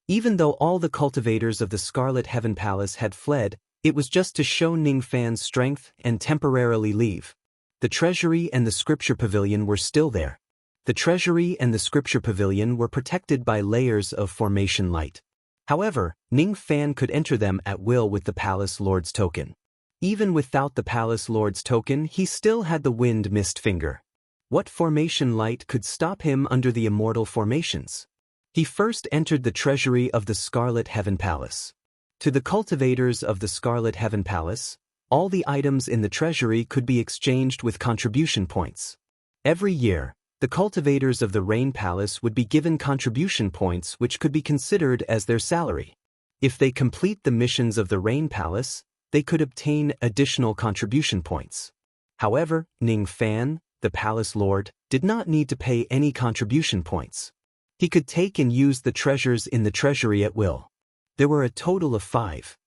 Even though all the cultivators of the Scarlet Heaven Palace had fled, it was just to show Ning Fan's strength and temporarily leave. The treasury and the scripture pavilion were still there. The treasury and the scripture pavilion were protected by layers of formation light. However, Ning Fan could enter them at will with the palace lord's token. Even without the palace lord's token, he still had the wind mist finger. What formation light could stop him under the immortal formations? He first entered the treasury of the Scarlet Heaven Palace. To the cultivators of the Scarlet Heaven Palace, all the items in the treasury could be exchanged with contribution points. Every year, the cultivators of the Rain Palace would be given contribution points which could be considered as their salary. If they complete the missions of the Rain Palace, they could obtain additional contribution points. However, Ning Fan, the palace lord, did not need to pay any contribution points. He could take and use the treasures in the treasury at will. There were a total of 5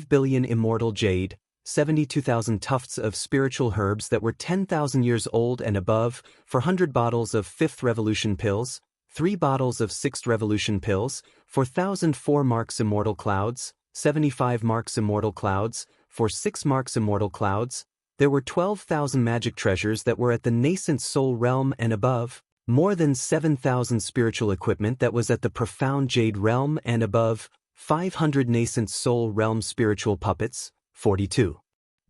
billion immortal jade, 72,000 tufts of spiritual herbs that were 10,000 years old and above, 400 bottles of 5th revolution pills, 3 bottles of 6th revolution pills, 4,004 marks immortal clouds, 75 marks immortal clouds, 6 marks immortal clouds. There were 12,000 magic treasures that were at the nascent soul realm and above, more than 7,000 spiritual equipment that was at the profound jade realm and above, 500 nascent soul realm spiritual puppets, 42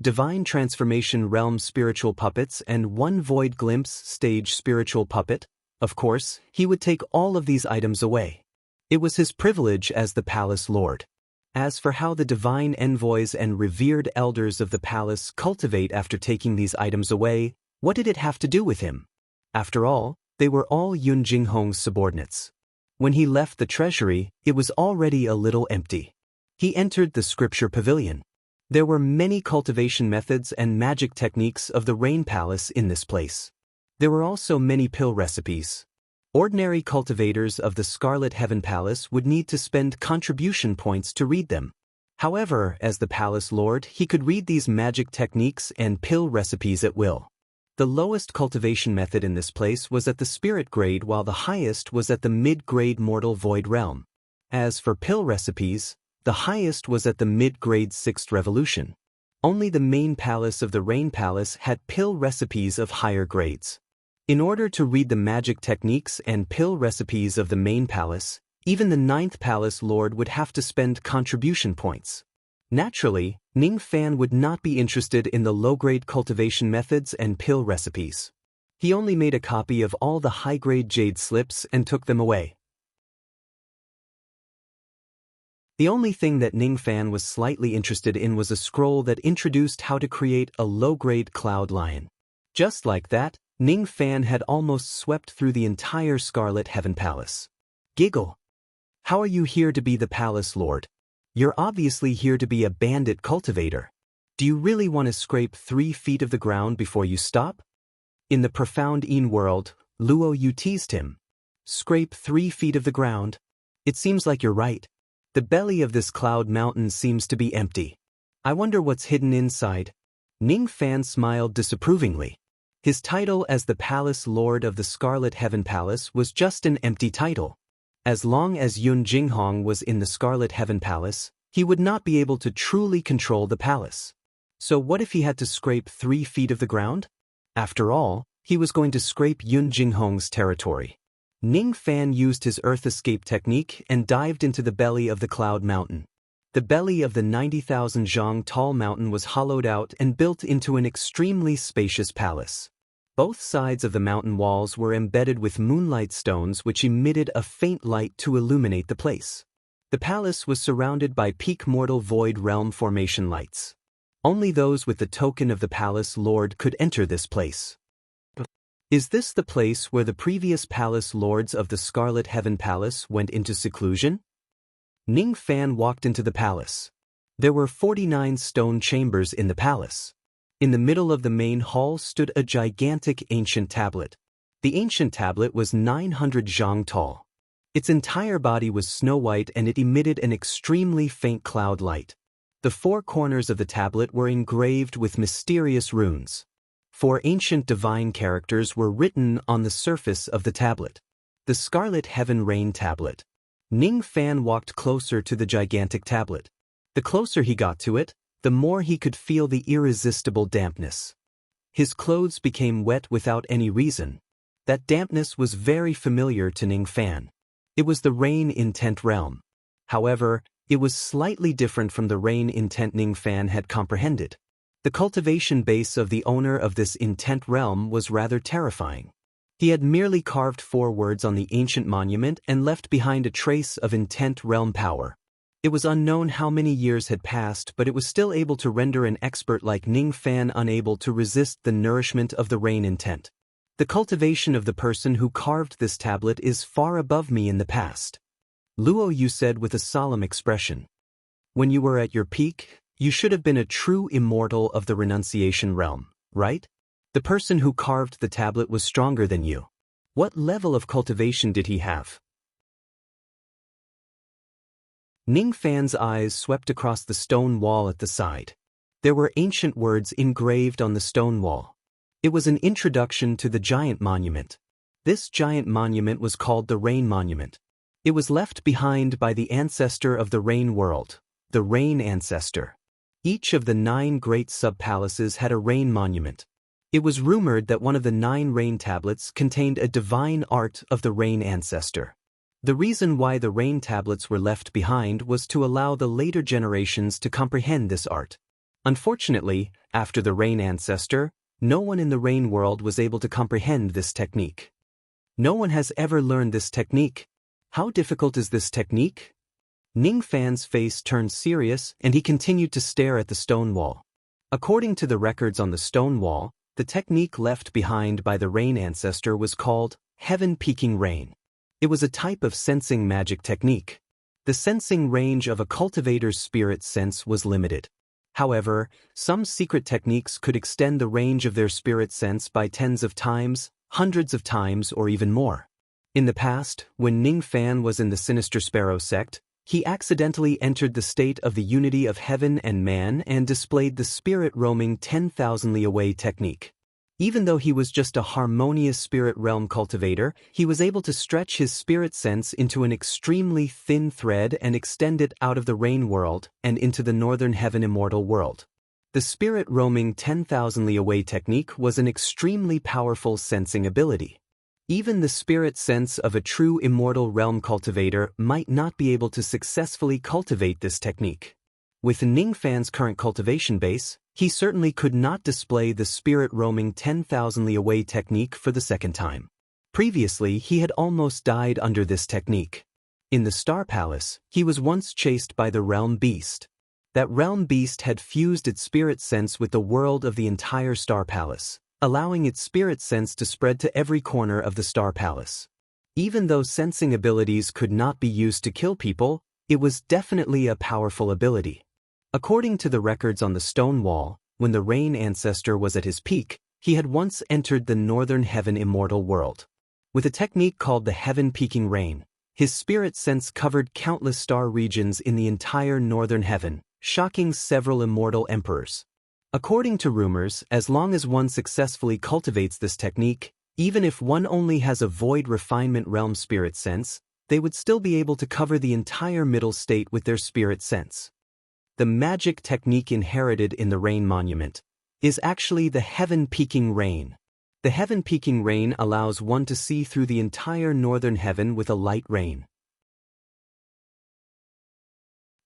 divine transformation realm spiritual puppets and 1 void glimpse stage spiritual puppet. Of course, he would take all of these items away. It was his privilege as the palace lord. As for how the divine envoys and revered elders of the palace cultivate after taking these items away, what did it have to do with him? After all, they were all Yun Jinghong's subordinates. When he left the treasury, it was already a little empty. He entered the scripture pavilion. There were many cultivation methods and magic techniques of the Rain Palace in this place. There were also many pill recipes. Ordinary cultivators of the Scarlet Heaven Palace would need to spend contribution points to read them. However, as the palace lord, he could read these magic techniques and pill recipes at will. The lowest cultivation method in this place was at the spirit grade, while the highest was at the mid-grade mortal void realm. As for pill recipes, the highest was at the mid-grade 6th revolution. Only the main palace of the Rain Palace had pill recipes of higher grades. In order to read the magic techniques and pill recipes of the main palace, even the 9th palace lord would have to spend contribution points. Naturally, Ning Fan would not be interested in the low-grade cultivation methods and pill recipes. He only made a copy of all the high-grade jade slips and took them away. The only thing that Ning Fan was slightly interested in was a scroll that introduced how to create a low-grade cloud lion. Just like that, Ning Fan had almost swept through the entire Scarlet Heaven Palace. Giggle. How are you here to be the palace lord? You're obviously here to be a bandit cultivator. Do you really want to scrape 3 feet of the ground before you stop? In the profound Een world, Luo Yu teased him. Scrape 3 feet of the ground? It seems like you're right. The belly of this cloud mountain seems to be empty. I wonder what's hidden inside. Ning Fan smiled disapprovingly. His title as the palace lord of the Scarlet Heaven Palace was just an empty title. As long as Yun Jinghong was in the Scarlet Heaven Palace, he would not be able to truly control the palace. So what if he had to scrape 3 feet of the ground? After all, he was going to scrape Yun Jinghong's territory. Ning Fan used his earth escape technique and dived into the belly of the cloud mountain. The belly of the 90,000 zhang tall mountain was hollowed out and built into an extremely spacious palace. Both sides of the mountain walls were embedded with moonlight stones which emitted a faint light to illuminate the place. The palace was surrounded by peak mortal void realm formation lights. Only those with the token of the palace lord could enter this place. Is this the place where the previous palace lords of the Scarlet Heaven Palace went into seclusion? Ning Fan walked into the palace. There were 49 stone chambers in the palace. In the middle of the main hall stood a gigantic ancient tablet. The ancient tablet was 900 zhang tall. Its entire body was snow-white and it emitted an extremely faint cloud light. The four corners of the tablet were engraved with mysterious runes. Four ancient divine characters were written on the surface of the tablet. The Scarlet Heaven Rain Tablet. Ning Fan walked closer to the gigantic tablet. The closer he got to it, the more he could feel the irresistible dampness. His clothes became wet without any reason. That dampness was very familiar to Ning Fan. It was the rain intent realm. However, it was slightly different from the rain intent Ning Fan had comprehended. The cultivation base of the owner of this intent realm was rather terrifying. He had merely carved 4 words on the ancient monument and left behind a trace of intent realm power. It was unknown how many years had passed, but it was still able to render an expert like Ning Fan unable to resist the nourishment of the rain intent. The cultivation of the person who carved this tablet is far above me in the past. Luo Yu said with a solemn expression. When you were at your peak, you should have been a true immortal of the renunciation realm, right? The person who carved the tablet was stronger than you. What level of cultivation did he have? Ning Fan's eyes swept across the stone wall at the side. There were ancient words engraved on the stone wall. It was an introduction to the giant monument. This giant monument was called the Rain Monument. It was left behind by the ancestor of the rain world, the Rain Ancestor. Each of the 9 great sub-palaces had a rain monument. It was rumored that one of the 9 rain tablets contained a divine art of the Rain Ancestor. The reason why the rain tablets were left behind was to allow the later generations to comprehend this art. Unfortunately, after the Rain Ancestor, no one in the rain world was able to comprehend this technique. No one has ever learned this technique. How difficult is this technique? Ning Fan's face turned serious and he continued to stare at the stone wall. According to the records on the stone wall, the technique left behind by the Rain Ancestor was called Heaven Peaking Rain. It was a type of sensing magic technique. The sensing range of a cultivator's spirit sense was limited. However, some secret techniques could extend the range of their spirit sense by tens of times, hundreds of times, or even more. In the past, when Ning Fan was in the Sinister Sparrow sect, he accidentally entered the state of the unity of heaven and man and displayed the spirit roaming 10,000 li away technique. Even though he was just a harmonious spirit realm cultivator, he was able to stretch his spirit sense into an extremely thin thread and extend it out of the rain world and into the northern heaven immortal world. The spirit roaming 10,000 li away technique was an extremely powerful sensing ability. Even the spirit sense of a true immortal realm cultivator might not be able to successfully cultivate this technique. With Ning Fan's current cultivation base, he certainly could not display the spirit roaming 10,000 li away technique for the second time. Previously, he had almost died under this technique. In the Star Palace, he was once chased by the Realm Beast. That Realm Beast had fused its spirit sense with the world of the entire Star Palace, allowing its spirit sense to spread to every corner of the Star Palace. Even though sensing abilities could not be used to kill people, it was definitely a powerful ability. According to the records on the stone wall, when the Rain Ancestor was at his peak, he had once entered the northern heaven immortal world. With a technique called the Heaven Peaking Rain, his spirit sense covered countless star regions in the entire northern heaven, shocking several immortal emperors. According to rumors, as long as one successfully cultivates this technique, even if one only has a void refinement realm spirit sense, they would still be able to cover the entire middle state with their spirit sense. The magic technique inherited in the Rain Monument is actually the Heaven Peaking Rain. The Heaven Peaking Rain allows one to see through the entire northern heaven with a light rain.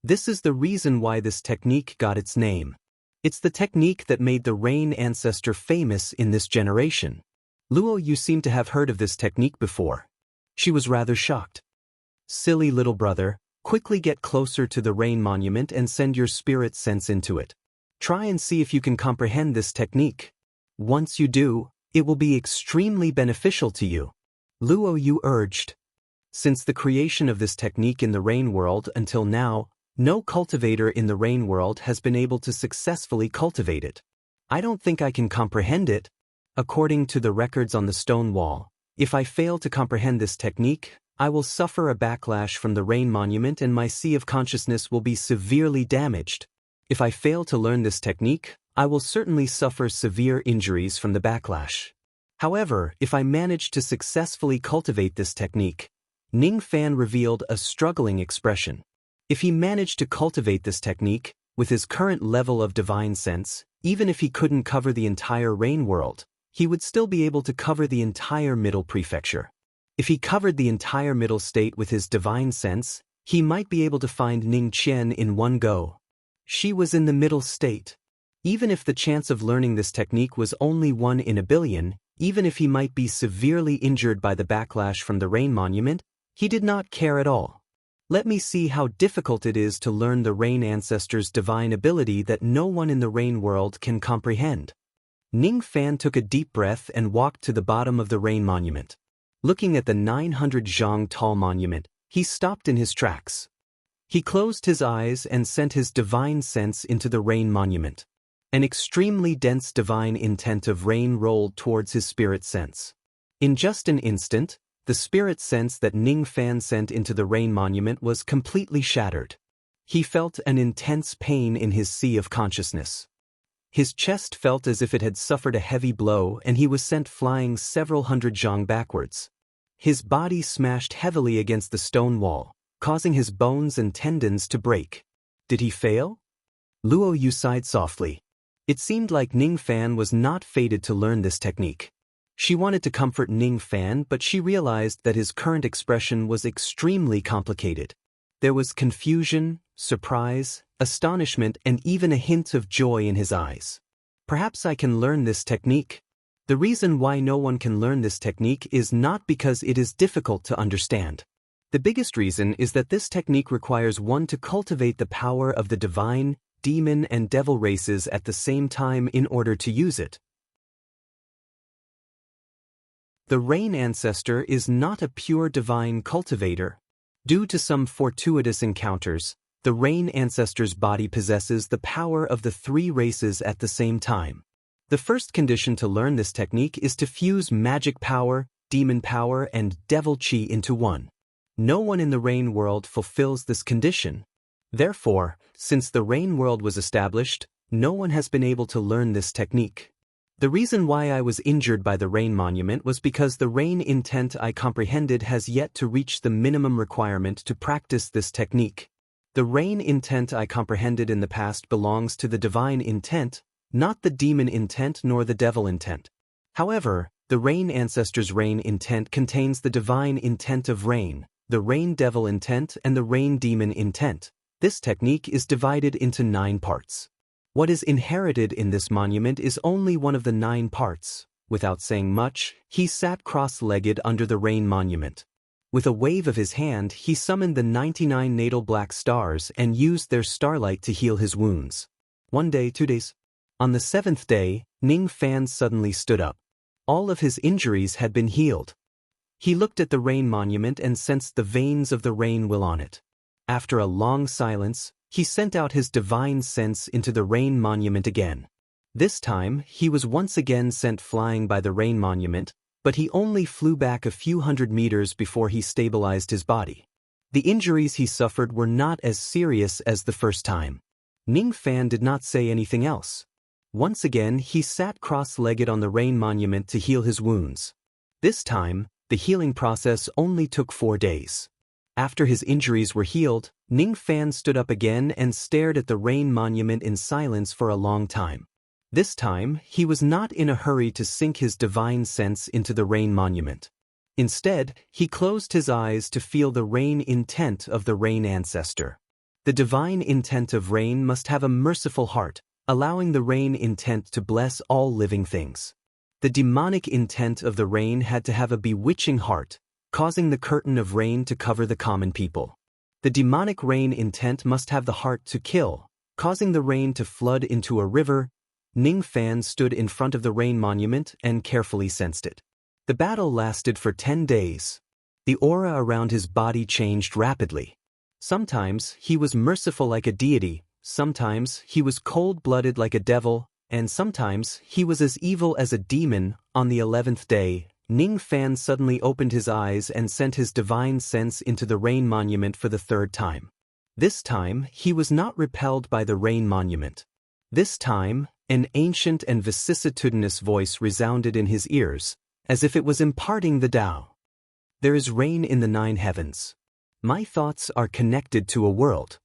This is the reason why this technique got its name. It's the technique that made the Rain Ancestor famous in this generation. Luo Yu seemed to have heard of this technique before. She was rather shocked. Silly little brother, quickly get closer to the Rain Monument and send your spirit sense into it. Try and see if you can comprehend this technique. Once you do, it will be extremely beneficial to you. Luo Yu urged. Since the creation of this technique in the Rain world until now, No cultivator in the rain world has been able to successfully cultivate it. I don't think I can comprehend it. According to the records on the stone wall, if I fail to comprehend this technique, I will suffer a backlash from the rain monument and my sea of consciousness will be severely damaged. If I fail to learn this technique, I will certainly suffer severe injuries from the backlash. However, if I manage to successfully cultivate this technique, Ning Fan revealed a struggling expression. If he managed to cultivate this technique, with his current level of divine sense, even if he couldn't cover the entire rain world, he would still be able to cover the entire middle prefecture. If he covered the entire middle state with his divine sense, he might be able to find Ning Qian in one go. She was in the middle state. Even if the chance of learning this technique was only 1 in a billion, even if he might be severely injured by the backlash from the rain monument, he did not care at all. Let me see how difficult it is to learn the rain ancestor's divine ability that no one in the rain world can comprehend. Ning Fan took a deep breath and walked to the bottom of the rain monument. Looking at the 900 zhang tall monument, he stopped in his tracks. He closed his eyes and sent his divine sense into the rain monument. An extremely dense divine intent of rain rolled towards his spirit sense. In just an instant, the spirit sense that Ning Fan sent into the rain monument was completely shattered. He felt an intense pain in his sea of consciousness. His chest felt as if it had suffered a heavy blow and he was sent flying several hundred zhang backwards. His body smashed heavily against the stone wall, causing his bones and tendons to break. Did he fail? Luo Yu sighed softly. It seemed like Ning Fan was not fated to learn this technique. She wanted to comfort Ning Fan, but she realized that his current expression was extremely complicated. There was confusion, surprise, astonishment, and even a hint of joy in his eyes. Perhaps I can learn this technique. The reason why no one can learn this technique is not because it is difficult to understand. The biggest reason is that this technique requires one to cultivate the power of the divine, demon, and devil races at the same time in order to use it. The rain ancestor is not a pure divine cultivator. Due to some fortuitous encounters, the rain ancestor's body possesses the power of the 3 races at the same time. The first condition to learn this technique is to fuse magic power, demon power, and devil chi into one. No one in the rain world fulfills this condition. Therefore, since the rain world was established, no one has been able to learn this technique. The reason why I was injured by the rain monument was because the rain intent I comprehended has yet to reach the minimum requirement to practice this technique. The rain intent I comprehended in the past belongs to the divine intent, not the demon intent nor the devil intent. However, the rain ancestor's rain intent contains the divine intent of rain, the rain devil intent, and the rain demon intent. This technique is divided into 9 parts. What is inherited in this monument is only one of the 9 parts. Without saying much, he sat cross-legged under the rain monument. With a wave of his hand, he summoned the 99 natal black stars and used their starlight to heal his wounds. 1 day, 2 days. On the 7th day, Ning Fan suddenly stood up. All of his injuries had been healed. He looked at the rain monument and sensed the veins of the rain will on it. After a long silence, he sent out his divine sense into the rain monument again. This time, he was once again sent flying by the rain monument, but he only flew back a few hundred meters before he stabilized his body. The injuries he suffered were not as serious as the first time. Ning Fan did not say anything else. Once again, he sat cross-legged on the rain monument to heal his wounds. This time, the healing process only took 4 days. After his injuries were healed, Ning Fan stood up again and stared at the rain monument in silence for a long time. This time, he was not in a hurry to sink his divine sense into the rain monument. Instead, he closed his eyes to feel the rain intent of the rain ancestor. The divine intent of rain must have a merciful heart, allowing the rain intent to bless all living things. The demonic intent of the rain had to have a bewitching heart, causing the curtain of rain to cover the common people. The demonic rain intent must have the heart to kill, causing the rain to flood into a river. Ning Fan stood in front of the rain monument and carefully sensed it. The battle lasted for 10 days. The aura around his body changed rapidly. Sometimes he was merciful like a deity, sometimes he was cold-blooded like a devil, and sometimes he was as evil as a demon. On the 11th day, Ning Fan suddenly opened his eyes and sent his divine sense into the rain monument for the third time. This time, he was not repelled by the rain monument. This time, an ancient and vicissitudinous voice resounded in his ears, as if it was imparting the Tao. There is rain in the 9 heavens. My thoughts are connected to a world.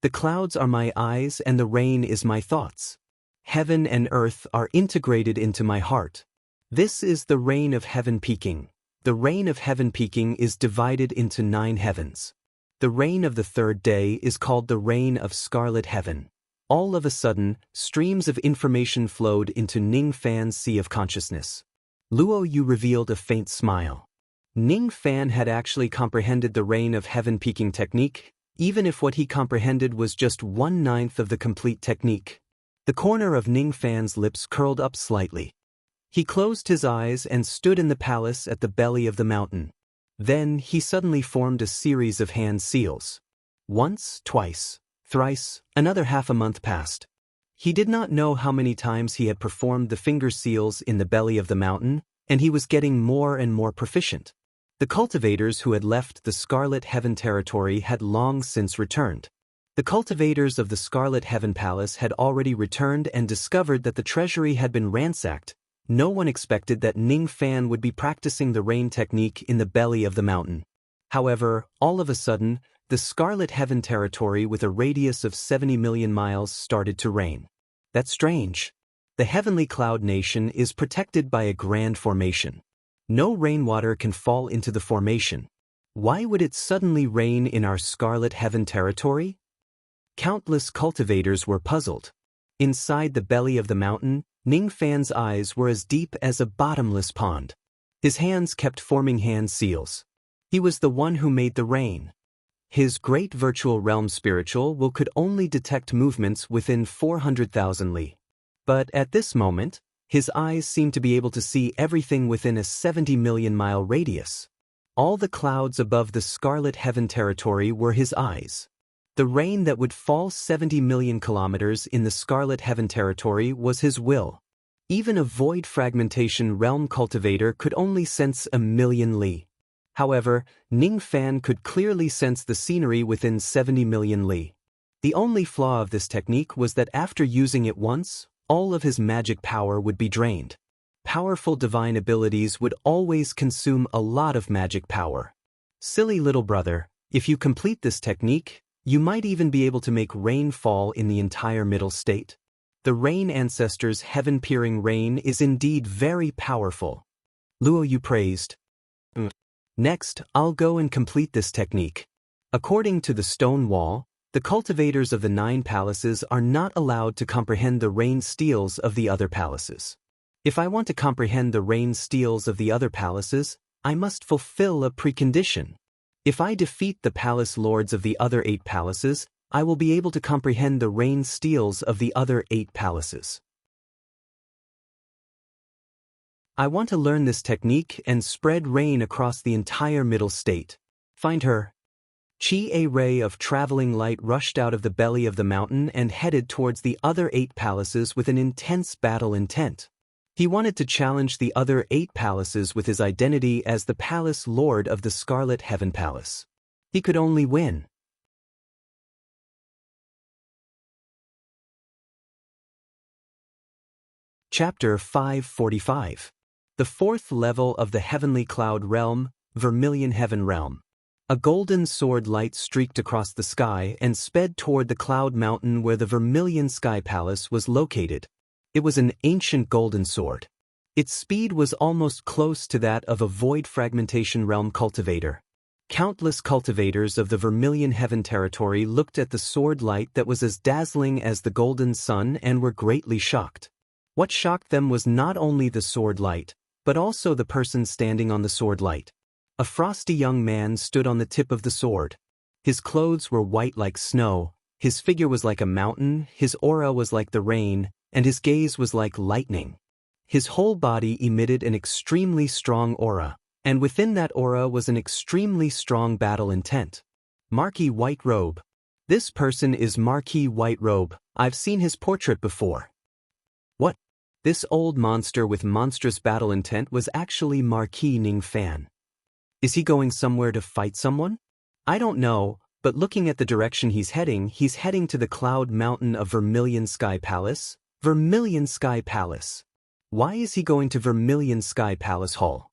The clouds are my eyes and the rain is my thoughts. Heaven and earth are integrated into my heart. This is the reign of heaven peaking. The reign of heaven peaking is divided into 9 heavens. The reign of the 3rd day is called the reign of scarlet heaven. All of a sudden, streams of information flowed into Ning Fan's sea of consciousness. Luo Yu revealed a faint smile. Ning Fan had actually comprehended the reign of heaven peaking technique, even if what he comprehended was just 1/9 of the complete technique. The corner of Ning Fan's lips curled up slightly. He closed his eyes and stood in the palace at the belly of the mountain. Then he suddenly formed a series of hand seals. Once, twice, thrice, another half a month passed. He did not know how many times he had performed the finger seals in the belly of the mountain, and he was getting more and more proficient. The cultivators who had left the Scarlet Heaven territory had long since returned. The cultivators of the Scarlet Heaven Palace had already returned and discovered that the treasury had been ransacked. No one expected that Ning Fan would be practicing the rain technique in the belly of the mountain. However, all of a sudden, the Scarlet Heaven territory with a radius of 70 million miles started to rain. That's strange. The Heavenly Cloud Nation is protected by a grand formation. No rainwater can fall into the formation. Why would it suddenly rain in our Scarlet Heaven territory? Countless cultivators were puzzled. Inside the belly of the mountain, Ning Fan's eyes were as deep as a bottomless pond. His hands kept forming hand seals. He was the one who made the rain. His great virtual realm spiritual will could only detect movements within 400,000 li. But at this moment, his eyes seemed to be able to see everything within a 70 million mile radius. All the clouds above the Scarlet Heaven territory were his eyes. The rain that would fall 70 million kilometers in the Scarlet Heaven territory was his will. Even a void fragmentation realm cultivator could only sense 1,000,000 li. However, Ning Fan could clearly sense the scenery within 70 million li. The only flaw of this technique was that after using it once, all of his magic power would be drained. Powerful divine abilities would always consume a lot of magic power. Silly little brother, if you complete this technique, you might even be able to make rain fall in the entire middle state. The rain ancestors' heaven-peering rain is indeed very powerful. Luo Yu praised. Next, I'll go and complete this technique. According to the stone wall, the cultivators of the 9 palaces are not allowed to comprehend the rain steels of the other palaces. If I want to comprehend the rain steels of the other palaces, I must fulfill a precondition. If I defeat the palace lords of the other 8 palaces, I will be able to comprehend the rain steels of the other 8 palaces. I want to learn this technique and spread rain across the entire middle state. Find her. A ray of traveling light rushed out of the belly of the mountain and headed towards the other 8 palaces with an intense battle intent. He wanted to challenge the other 8 palaces with his identity as the Palace Lord of the Scarlet Heaven Palace. He could only win. Chapter 545. The 4th level of the Heavenly Cloud Realm, Vermilion Heaven Realm. A golden sword light streaked across the sky and sped toward the cloud mountain where the Vermilion Sky Palace was located. It was an ancient golden sword. Its speed was almost close to that of a void fragmentation realm cultivator. Countless cultivators of the Vermilion Heaven territory looked at the sword light that was as dazzling as the golden sun and were greatly shocked. What shocked them was not only the sword light, but also the person standing on the sword light. A frosty young man stood on the tip of the sword. His clothes were white like snow, his figure was like a mountain, his aura was like the rain, and his gaze was like lightning. His whole body emitted an extremely strong aura. And within that aura was an extremely strong battle intent. Marquis White Robe. This person is Marquis White Robe. I've seen his portrait before. What? This old monster with monstrous battle intent was actually Marquis Ning Fan. Is he going somewhere to fight someone? I don't know, but looking at the direction he's heading to the Cloud Mountain of Vermilion Sky Palace. Vermilion Sky Palace. Why is he going to Vermilion Sky Palace Hall?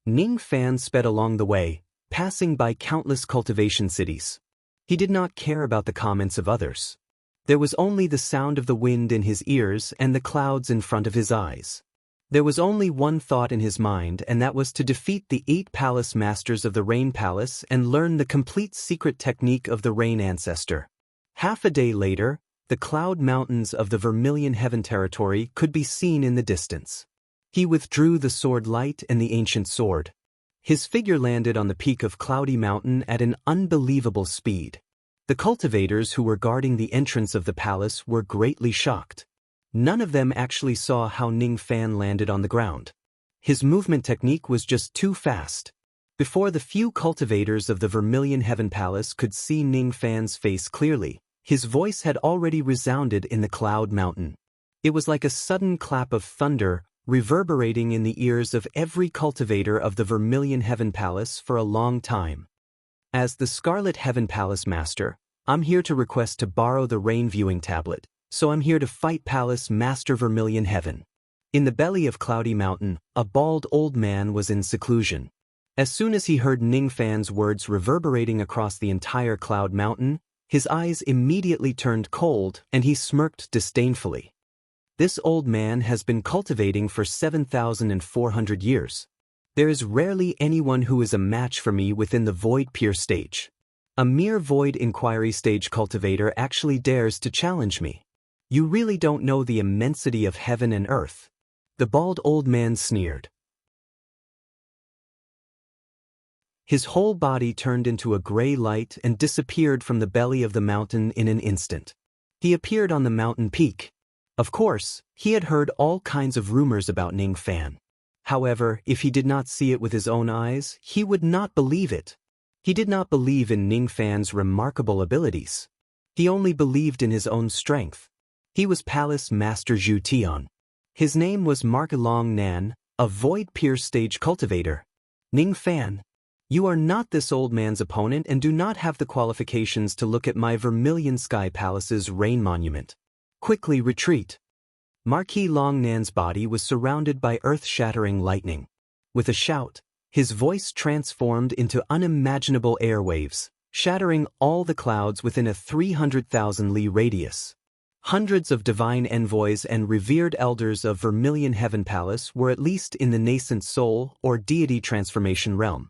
Ning Fan sped along the way, passing by countless cultivation cities. He did not care about the comments of others. There was only the sound of the wind in his ears and the clouds in front of his eyes. There was only one thought in his mind, and that was to defeat the 8 palace masters of the Rain Palace and learn the complete secret technique of the Rain Ancestor. Half a day later, the Cloud Mountains of the Vermilion Heaven territory could be seen in the distance. He withdrew the sword light and the ancient sword. His figure landed on the peak of Cloudy Mountain at an unbelievable speed. The cultivators who were guarding the entrance of the palace were greatly shocked. None of them actually saw how Ning Fan landed on the ground. His movement technique was just too fast. Before the few cultivators of the Vermilion Heaven Palace could see Ning Fan's face clearly, his voice had already resounded in the Cloud Mountain. It was like a sudden clap of thunder, reverberating in the ears of every cultivator of the Vermilion Heaven Palace for a long time. As the Scarlet Heaven Palace Master, I'm here to request to borrow the Rain Viewing Tablet, so I'm here to fight Palace Master Vermilion Heaven. In the belly of Cloudy Mountain, a bald old man was in seclusion. As soon as he heard Ning Fan's words reverberating across the entire Cloud Mountain, his eyes immediately turned cold and he smirked disdainfully. This old man has been cultivating for 7,400 years. There is rarely anyone who is a match for me within the Void Peer stage. A mere Void Inquiry stage cultivator actually dares to challenge me. You really don't know the immensity of heaven and earth. The bald old man sneered. His whole body turned into a gray light and disappeared from the belly of the mountain in an instant. He appeared on the mountain peak. Of course, he had heard all kinds of rumors about Ning Fan. However, if he did not see it with his own eyes, he would not believe it. He did not believe in Ning Fan's remarkable abilities. He only believed in his own strength. He was Palace Master Zhu Tian. His name was Mark Long Nan, a Void Peer stage cultivator. Ning Fan, you are not this old man's opponent and do not have the qualifications to look at my Vermilion Sky Palace's rain monument. Quickly retreat. Marquis Long Nan's body was surrounded by earth-shattering lightning. With a shout, his voice transformed into unimaginable airwaves, shattering all the clouds within a 300,000 li radius. Hundreds of divine envoys and revered elders of Vermilion Heaven Palace were at least in the nascent soul or deity transformation realm.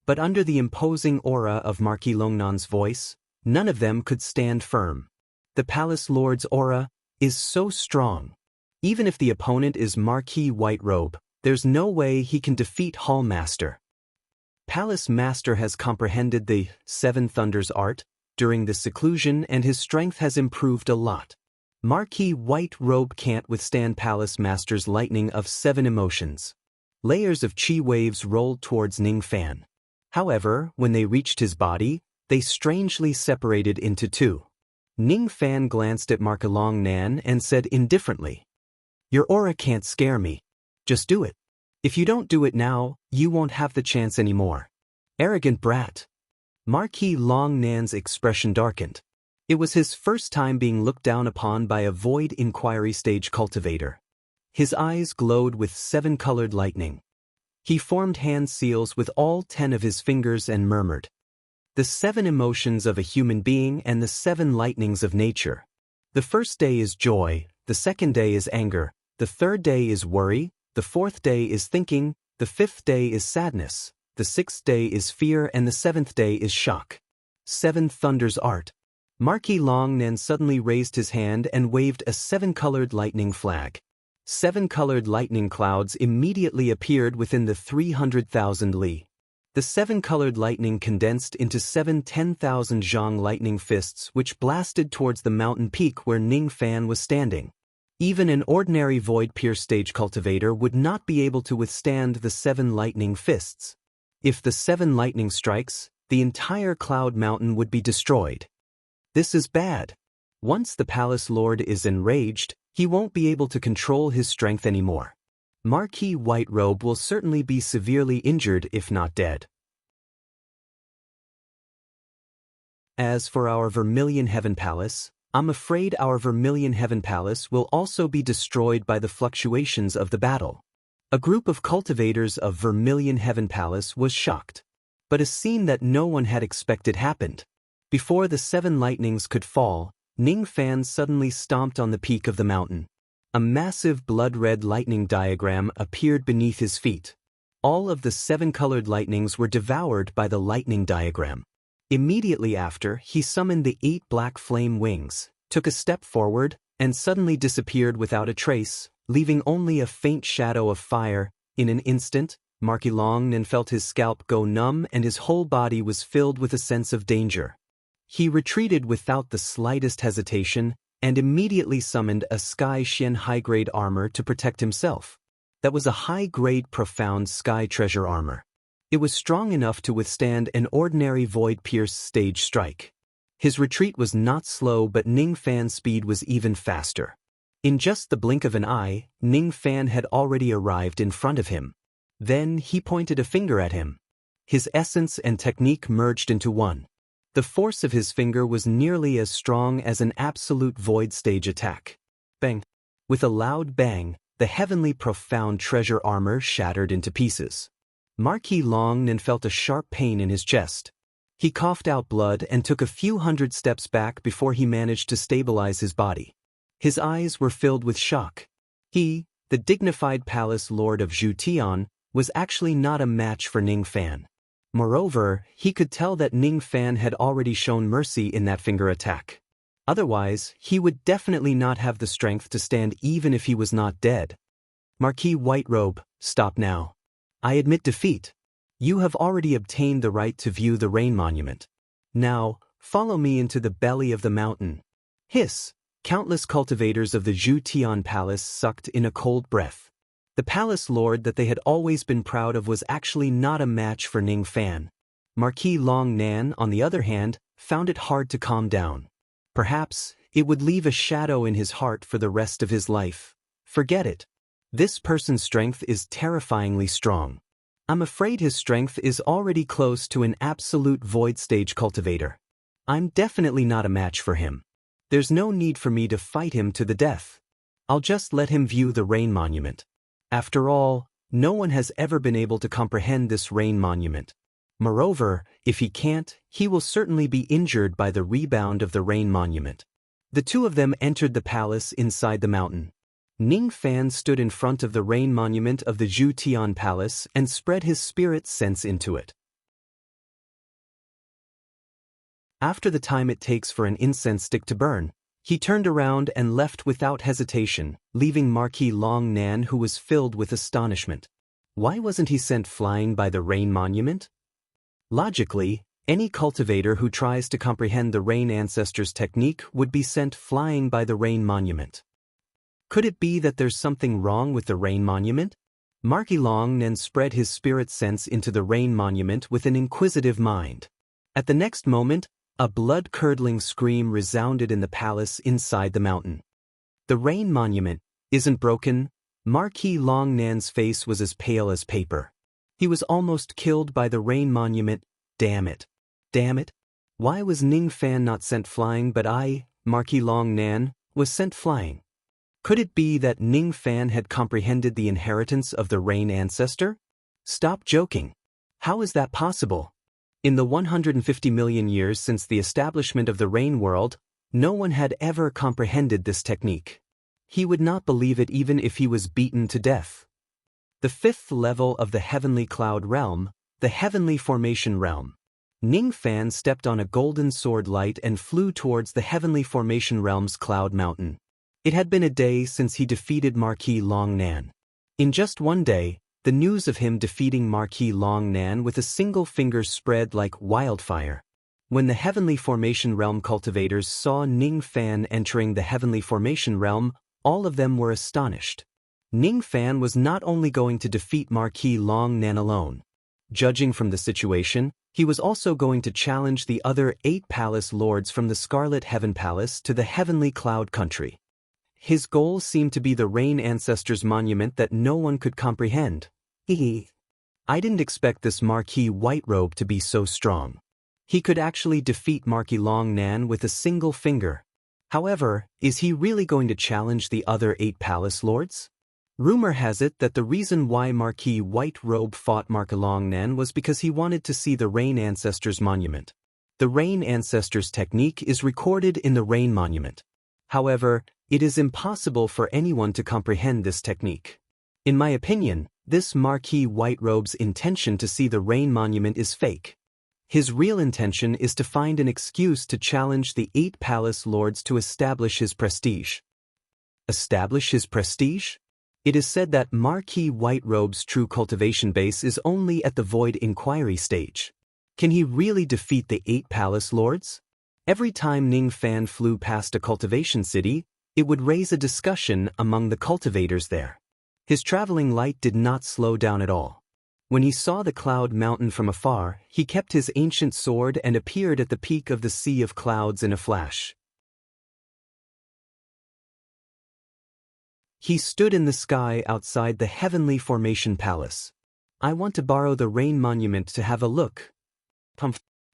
But under the imposing aura of Marquis Longnan's voice, none of them could stand firm. The Palace Lord's aura is so strong. Even if the opponent is Marquis White Robe, there's no way he can defeat Hall Master. Palace Master has comprehended the 7 Thunders art during this seclusion and his strength has improved a lot. Marquis White Robe can't withstand Palace Master's lightning of 7 emotions. Layers of chi waves rolled towards Ning Fan. However, when they reached his body, they strangely separated into 2. Ning Fan glanced at Marquis Long Nan and said indifferently, "Your aura can't scare me. Just do it. If you don't do it now, you won't have the chance anymore." Arrogant brat. Marquis Long Nan's expression darkened. It was his first time being looked down upon by a Void Inquiry stage cultivator. His eyes glowed with 7-colored lightning. He formed hand seals with all 10 of his fingers and murmured, "The 7 emotions of a human being and the 7 lightnings of nature. The first day is joy, the second day is anger, the third day is worry, the fourth day is thinking, the fifth day is sadness, the sixth day is fear and the 7th day is shock. 7 Thunders art." Marquis Long Nan suddenly raised his hand and waved a 7-colored lightning flag. 7-colored lightning clouds immediately appeared within the 300,000 li. The 7-colored lightning condensed into 7 10,000 zhang lightning fists which blasted towards the mountain peak where Ning Fan was standing. Even an ordinary Void Peer stage cultivator would not be able to withstand the 7 lightning fists. If the 7 lightning strikes, the entire cloud mountain would be destroyed. This is bad. Once the palace lord is enraged, he won't be able to control his strength anymore. Marquis Whiterobe will certainly be severely injured if not dead. As for our Vermilion Heaven Palace, I'm afraid our Vermilion Heaven Palace will also be destroyed by the fluctuations of the battle. A group of cultivators of Vermilion Heaven Palace was shocked. But a scene that no one had expected happened. Before the 7 lightnings could fall, Ning Fan suddenly stomped on the peak of the mountain. A massive blood-red lightning diagram appeared beneath his feet. All of the 7 colored lightnings were devoured by the lightning diagram. Immediately after, he summoned the 8 black flame wings, took a step forward, and suddenly disappeared without a trace, leaving only a faint shadow of fire. In an instant, Marquis Longnan felt his scalp go numb and his whole body was filled with a sense of danger. He retreated without the slightest hesitation and immediately summoned a Sky Shen high-grade armor to protect himself. That was a high-grade profound sky treasure armor. It was strong enough to withstand an ordinary Void Pierce stage strike. His retreat was not slow, but Ning Fan's speed was even faster. In just the blink of an eye, Ning Fan had already arrived in front of him. Then he pointed a finger at him. His essence and technique merged into one. The force of his finger was nearly as strong as an absolute void stage attack. Bang! With a loud bang, the heavenly profound treasure armor shattered into pieces. Marquis Longnan felt a sharp pain in his chest. He coughed out blood and took a few hundred steps back before he managed to stabilize his body. His eyes were filled with shock. He, the dignified palace lord of Zhutian, was actually not a match for Ning Fan. Moreover, he could tell that Ning Fan had already shown mercy in that finger attack. Otherwise, he would definitely not have the strength to stand even if he was not dead. Marquis Whiterobe, stop now. I admit defeat. You have already obtained the right to view the rain monument. Now, follow me into the belly of the mountain. Hiss! Countless cultivators of the Zhutian Palace sucked in a cold breath. The palace lord that they had always been proud of was actually not a match for Ning Fan. Marquis Longnan, on the other hand, found it hard to calm down. Perhaps, it would leave a shadow in his heart for the rest of his life. Forget it. This person's strength is terrifyingly strong. I'm afraid his strength is already close to an absolute void stage cultivator. I'm definitely not a match for him. There's no need for me to fight him to the death. I'll just let him view the rain monument. After all, no one has ever been able to comprehend this rain monument. Moreover, if he can't, he will certainly be injured by the rebound of the rain monument. The two of them entered the palace inside the mountain. Ning Fan stood in front of the rain monument of the Zhutian Palace and spread his spirit sense into it. After the time it takes for an incense stick to burn, he turned around and left without hesitation, leaving Marquis Longnan, who was filled with astonishment. Why wasn't he sent flying by the rain monument? Logically, any cultivator who tries to comprehend the rain ancestor's technique would be sent flying by the rain monument. Could it be that there's something wrong with the rain monument? Marquis Longnan spread his spirit sense into the rain monument with an inquisitive mind. At the next moment, a blood-curdling scream resounded in the palace inside the mountain. The rain monument isn't broken. Marquis Longnan's face was as pale as paper. He was almost killed by the rain monument. Damn it. Damn it. Why was Ning Fan not sent flying but I, Marquis Longnan, was sent flying? Could it be that Ning Fan had comprehended the inheritance of the rain ancestor? Stop joking. How is that possible? In the 150 million years since the establishment of the rain world, no one had ever comprehended this technique. He would not believe it even if he was beaten to death. The 5th level of the Heavenly Cloud Realm, the Heavenly Formation Realm. Ning Fan stepped on a golden sword light and flew towards the Heavenly Formation Realm's Cloud Mountain. It had been a day since he defeated Marquis Longnan. In just one day, the news of him defeating Marquis Longnan with a single finger spread like wildfire. When the Heavenly Formation Realm cultivators saw Ning Fan entering the Heavenly Formation Realm, all of them were astonished. Ning Fan was not only going to defeat Marquis Longnan alone. Judging from the situation, he was also going to challenge the other 8 palace lords from the Scarlet Heaven Palace to the Heavenly Cloud Country. His goal seemed to be the Rain Ancestors monument that no one could comprehend. I didn't expect this Marquis Whiterobe to be so strong. He could actually defeat Marquis Longnan with a single finger. However, is he really going to challenge the other 8 palace lords? Rumor has it that the reason why Marquis Whiterobe fought Marquis Longnan was because he wanted to see the Rain Ancestors monument. The Rain Ancestors technique is recorded in the Rain Monument. However, it is impossible for anyone to comprehend this technique. In my opinion, this Marquis Whiterobe's intention to see the Rain Monument is fake. His real intention is to find an excuse to challenge the 8 palace lords to establish his prestige. Establish his prestige? It is said that Marquis Whiterobe's true cultivation base is only at the Void Inquiry stage. Can he really defeat the 8 palace lords? Every time Ning Fan flew past a cultivation city, it would raise a discussion among the cultivators there. His traveling light did not slow down at all. When he saw the Cloud Mountain from afar, he kept his ancient sword and appeared at the peak of the Sea of Clouds in a flash. He stood in the sky outside the Heavenly Formation Palace. I want to borrow the Rain Monument to have a look.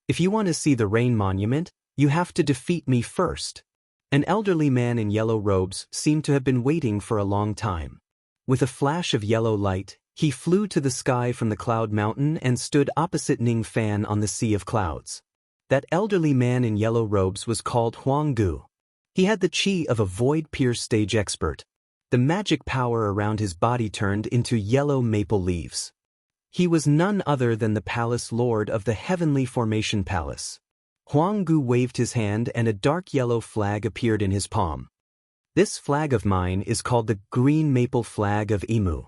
If you want to see the Rain Monument, you have to defeat me first. An elderly man in yellow robes seemed to have been waiting for a long time. With a flash of yellow light, he flew to the sky from the Cloud Mountain and stood opposite Ning Fan on the Sea of Clouds. That elderly man in yellow robes was called Huang Gu. He had the chi of a Void Pierce stage expert. The magic power around his body turned into yellow maple leaves. He was none other than the Palace Lord of the Heavenly Formation Palace. Huang Gu waved his hand and a dark yellow flag appeared in his palm. This flag of mine is called the Green Maple Flag of Emu.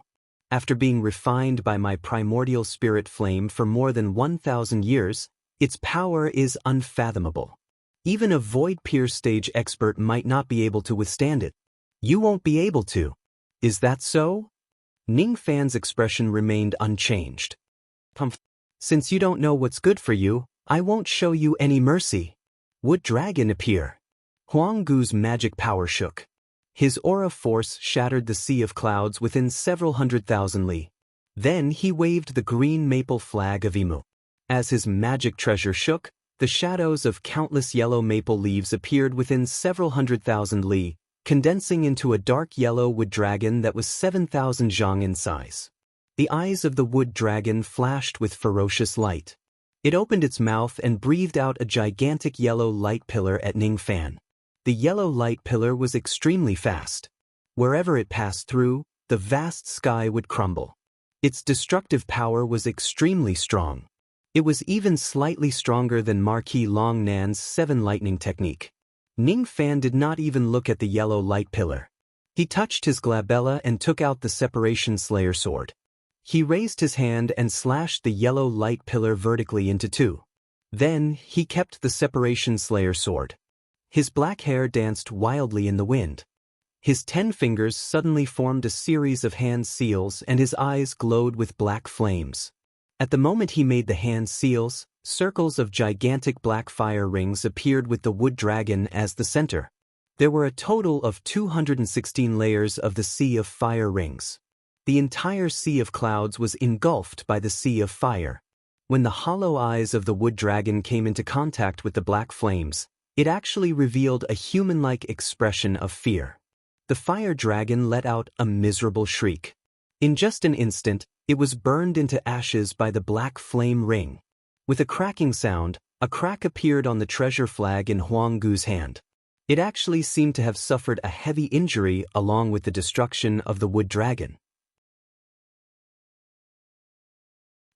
After being refined by my primordial spirit flame for more than 1,000 years, its power is unfathomable. Even a Void Pierce stage expert might not be able to withstand it. You won't be able to. Is that so? Ning Fan's expression remained unchanged. Since you don't know what's good for you, I won't show you any mercy. Would dragon appear? Huang Gu's magic power shook. His aura force shattered the Sea of Clouds within several 100,000 li. Then he waved the green maple flag of Emu. As his magic treasure shook, the shadows of countless yellow maple leaves appeared within several 100,000 li, condensing into a dark yellow wood dragon that was 7,000 zhang in size. The eyes of the wood dragon flashed with ferocious light. It opened its mouth and breathed out a gigantic yellow light pillar at Ning Fan. The yellow light pillar was extremely fast. Wherever it passed through, the vast sky would crumble. Its destructive power was extremely strong. It was even slightly stronger than Marquis Longnan's 7 lightning technique. Ning Fan did not even look at the yellow light pillar. He touched his glabella and took out the Separation Slayer sword. He raised his hand and slashed the yellow light pillar vertically into 2. Then, he kept the Separation Slayer sword. His black hair danced wildly in the wind. His 10 fingers suddenly formed a series of hand seals and his eyes glowed with black flames. At the moment he made the hand seals, circles of gigantic black fire rings appeared with the wood dragon as the center. There were a total of 216 layers of the Sea of Fire rings. The entire Sea of Clouds was engulfed by the Sea of Fire. When the hollow eyes of the wood dragon came into contact with the black flames, it actually revealed a human-like expression of fear. The fire dragon let out a miserable shriek. In just an instant, it was burned into ashes by the black flame ring. With a cracking sound, a crack appeared on the treasure flag in Huang Gu's hand. It actually seemed to have suffered a heavy injury along with the destruction of the wood dragon.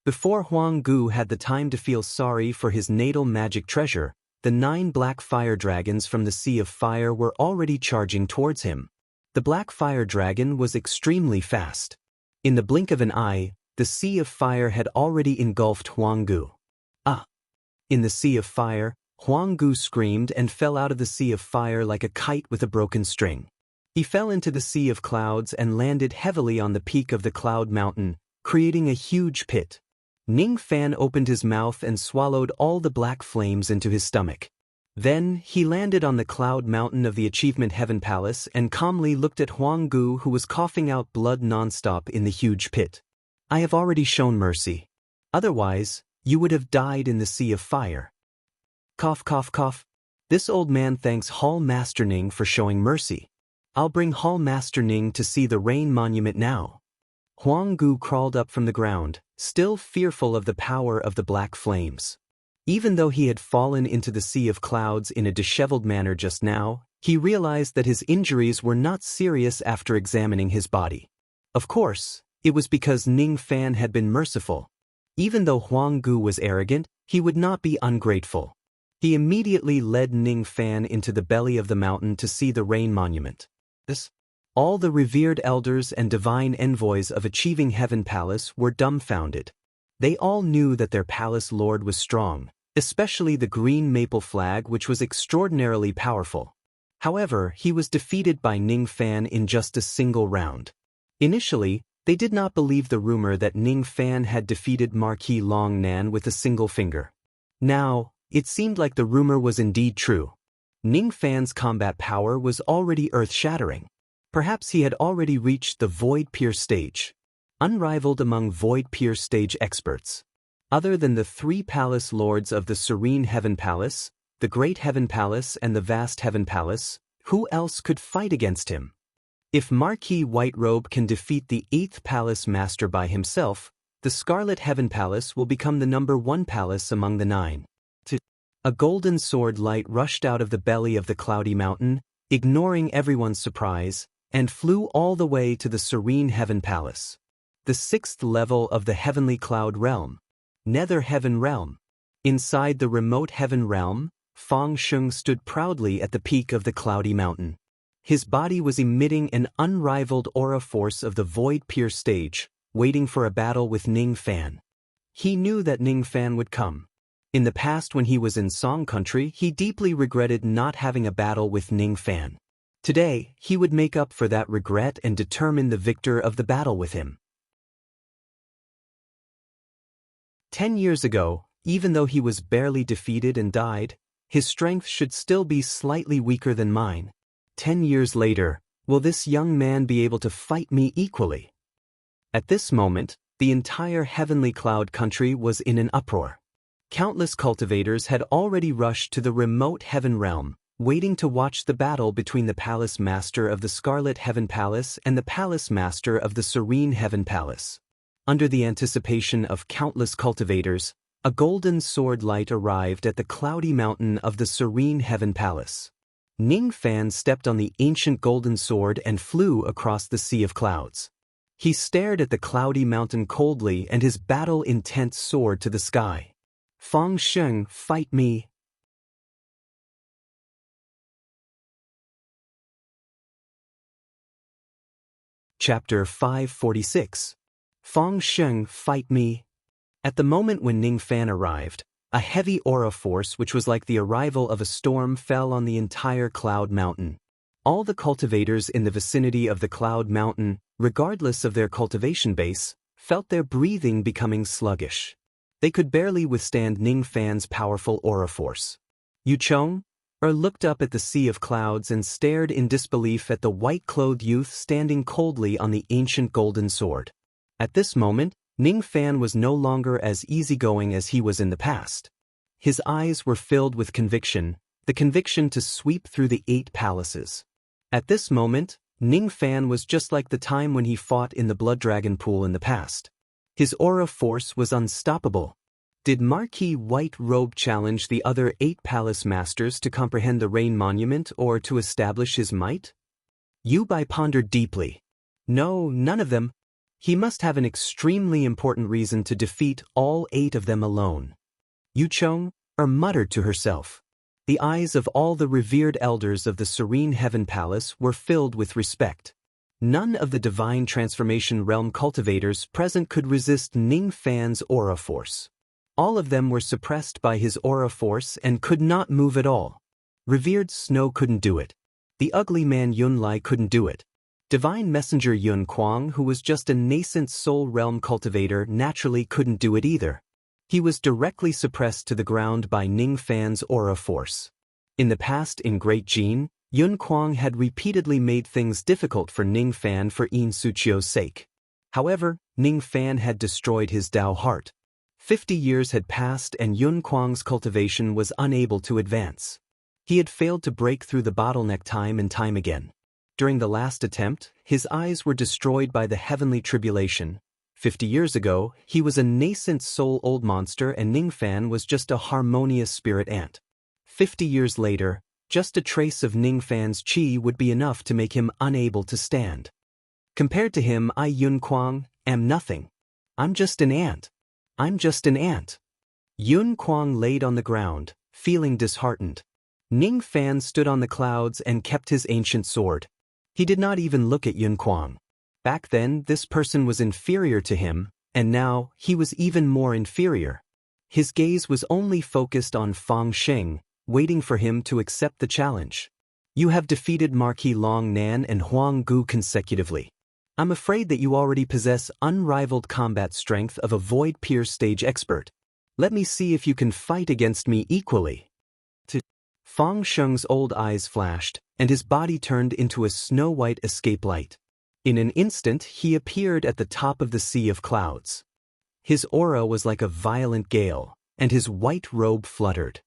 Before Huang Gu had the time to feel sorry for his natal magic treasure, the 9 black fire dragons from the Sea of Fire were already charging towards him. The black fire dragon was extremely fast. In the blink of an eye, the Sea of Fire had already engulfed Huang Gu. Ah! In the Sea of Fire, Huang Gu screamed and fell out of the Sea of Fire like a kite with a broken string. He fell into the Sea of Clouds and landed heavily on the peak of the Cloud Mountain, creating a huge pit. Ning Fan opened his mouth and swallowed all the black flames into his stomach. Then, he landed on the cloud mountain of the Achievement Heaven Palace and calmly looked at Huang Gu, who was coughing out blood nonstop in the huge pit. I have already shown mercy. Otherwise, you would have died in the sea of fire. Cough, cough, cough. This old man thanks Hall Master Ning for showing mercy. I'll bring Hall Master Ning to see the rain monument now. Huang Gu crawled up from the ground, still fearful of the power of the black flames. Even though he had fallen into the sea of clouds in a disheveled manner just now, he realized that his injuries were not serious after examining his body. Of course, it was because Ning Fan had been merciful. Even though Huang Gu was arrogant, he would not be ungrateful. He immediately led Ning Fan into the belly of the mountain to see the rain monument. All the revered elders and divine envoys of Achieving Heaven Palace were dumbfounded. They all knew that their palace lord was strong, especially the green maple flag, which was extraordinarily powerful. However, he was defeated by Ning Fan in just a single round. Initially, they did not believe the rumor that Ning Fan had defeated Marquis Long Nan with a single finger. Now, it seemed like the rumor was indeed true. Ning Fan's combat power was already earth-shattering. Perhaps he had already reached the Void Pierce stage, unrivaled among Void Pierce stage experts. Other than the three palace lords of the Serene Heaven Palace, the Great Heaven Palace and the Vast Heaven Palace, who else could fight against him? If Marquis Whiterobe can defeat the 8th Palace Master by himself, the Scarlet Heaven Palace will become the #1 palace among the 9. A golden sword light rushed out of the belly of the cloudy mountain, ignoring everyone's surprise, and flew all the way to the Serene Heaven Palace. The 6th level of the Heavenly Cloud Realm. Nether Heaven Realm. Inside the remote Heaven Realm, Fang Sheng stood proudly at the peak of the cloudy mountain. His body was emitting an unrivaled aura force of the Void Pierce stage, waiting for a battle with Ning Fan. He knew that Ning Fan would come. In the past, when he was in Song Country, he deeply regretted not having a battle with Ning Fan. Today, he would make up for that regret and determine the victor of the battle with him. 10 years ago, even though he was barely defeated and died, his strength should still be slightly weaker than mine. 10 years later, will this young man be able to fight me equally? At this moment, the entire Heavenly Cloud country was in an uproar. Countless cultivators had already rushed to the remote Heaven Realm, waiting to watch the battle between the Palace Master of the Scarlet Heaven Palace and the Palace Master of the Serene Heaven Palace. Under the anticipation of countless cultivators, a golden sword light arrived at the cloudy mountain of the Serene Heaven Palace. Ning Fan stepped on the ancient golden sword and flew across the sea of clouds. He stared at the cloudy mountain coldly, and his battle intent soared to the sky. Fang Sheng, fight me. Chapter 546. Fang Sheng, fight me. At the moment when Ning Fan arrived, a heavy aura force which was like the arrival of a storm fell on the entire Cloud Mountain. All the cultivators in the vicinity of the Cloud Mountain, regardless of their cultivation base, felt their breathing becoming sluggish. They could barely withstand Ning Fan's powerful aura force. Yu Chong looked up at the sea of clouds and stared in disbelief at the white-clothed youth standing coldly on the ancient golden sword. At this moment, Ning Fan was no longer as easygoing as he was in the past. His eyes were filled with conviction, the conviction to sweep through the 8 palaces. At this moment, Ning Fan was just like the time when he fought in the Blood Dragon Pool in the past. His aura force was unstoppable. Did Marquis Whiterobe challenge the other 8 palace masters to comprehend the Rain Monument or to establish his might? Yu Bai pondered deeply. No, none of them. He must have an extremely important reason to defeat all 8 of them alone. Yu Chong muttered to herself. The eyes of all the revered elders of the Serene Heaven Palace were filled with respect. None of the Divine Transformation Realm cultivators present could resist Ning Fan's aura force. All of them were suppressed by his aura force and could not move at all. Revered Snow couldn't do it. The ugly man Yunlai couldn't do it. Divine Messenger Yun Kuang, who was just a nascent soul realm cultivator, naturally couldn't do it either. He was directly suppressed to the ground by Ning Fan's aura force. In the past in Great Jin, Yun Kuang had repeatedly made things difficult for Ning Fan for Yin Suchio's sake. However, Ning Fan had destroyed his Dao heart. 50 years had passed and Yun Kuang's cultivation was unable to advance. He had failed to break through the bottleneck time and time again. During the last attempt, his eyes were destroyed by the heavenly tribulation. 50 years ago, he was a nascent soul old monster and Ning Fan was just a harmonious spirit ant. 50 years later, just a trace of Ning Fan's chi would be enough to make him unable to stand. Compared to him, I, Yun Kuang, am nothing. I'm just an ant. I'm just an ant. Yun Kuang laid on the ground, feeling disheartened. Ning Fan stood on the clouds and kept his ancient sword. He did not even look at Yun Kuang. Back then, this person was inferior to him, and now, he was even more inferior. His gaze was only focused on Fang Sheng, waiting for him to accept the challenge. You have defeated Marquis Long Nan and Huang Gu consecutively. I'm afraid that you already possess unrivaled combat strength of a Void Pierce stage expert. Let me see if you can fight against me equally. Fang Sheng's old eyes flashed, and his body turned into a snow-white escape light. In an instant, he appeared at the top of the sea of clouds. His aura was like a violent gale, and his white robe fluttered.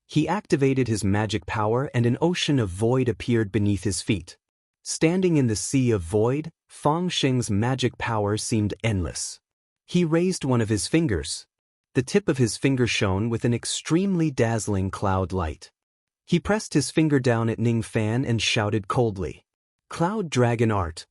He activated his magic power and an ocean of void appeared beneath his feet. Standing in the sea of void, Fang Sheng's magic power seemed endless. He raised one of his fingers. The tip of his finger shone with an extremely dazzling cloud light. He pressed his finger down at Ning Fan and shouted coldly, "Cloud Dragon Art."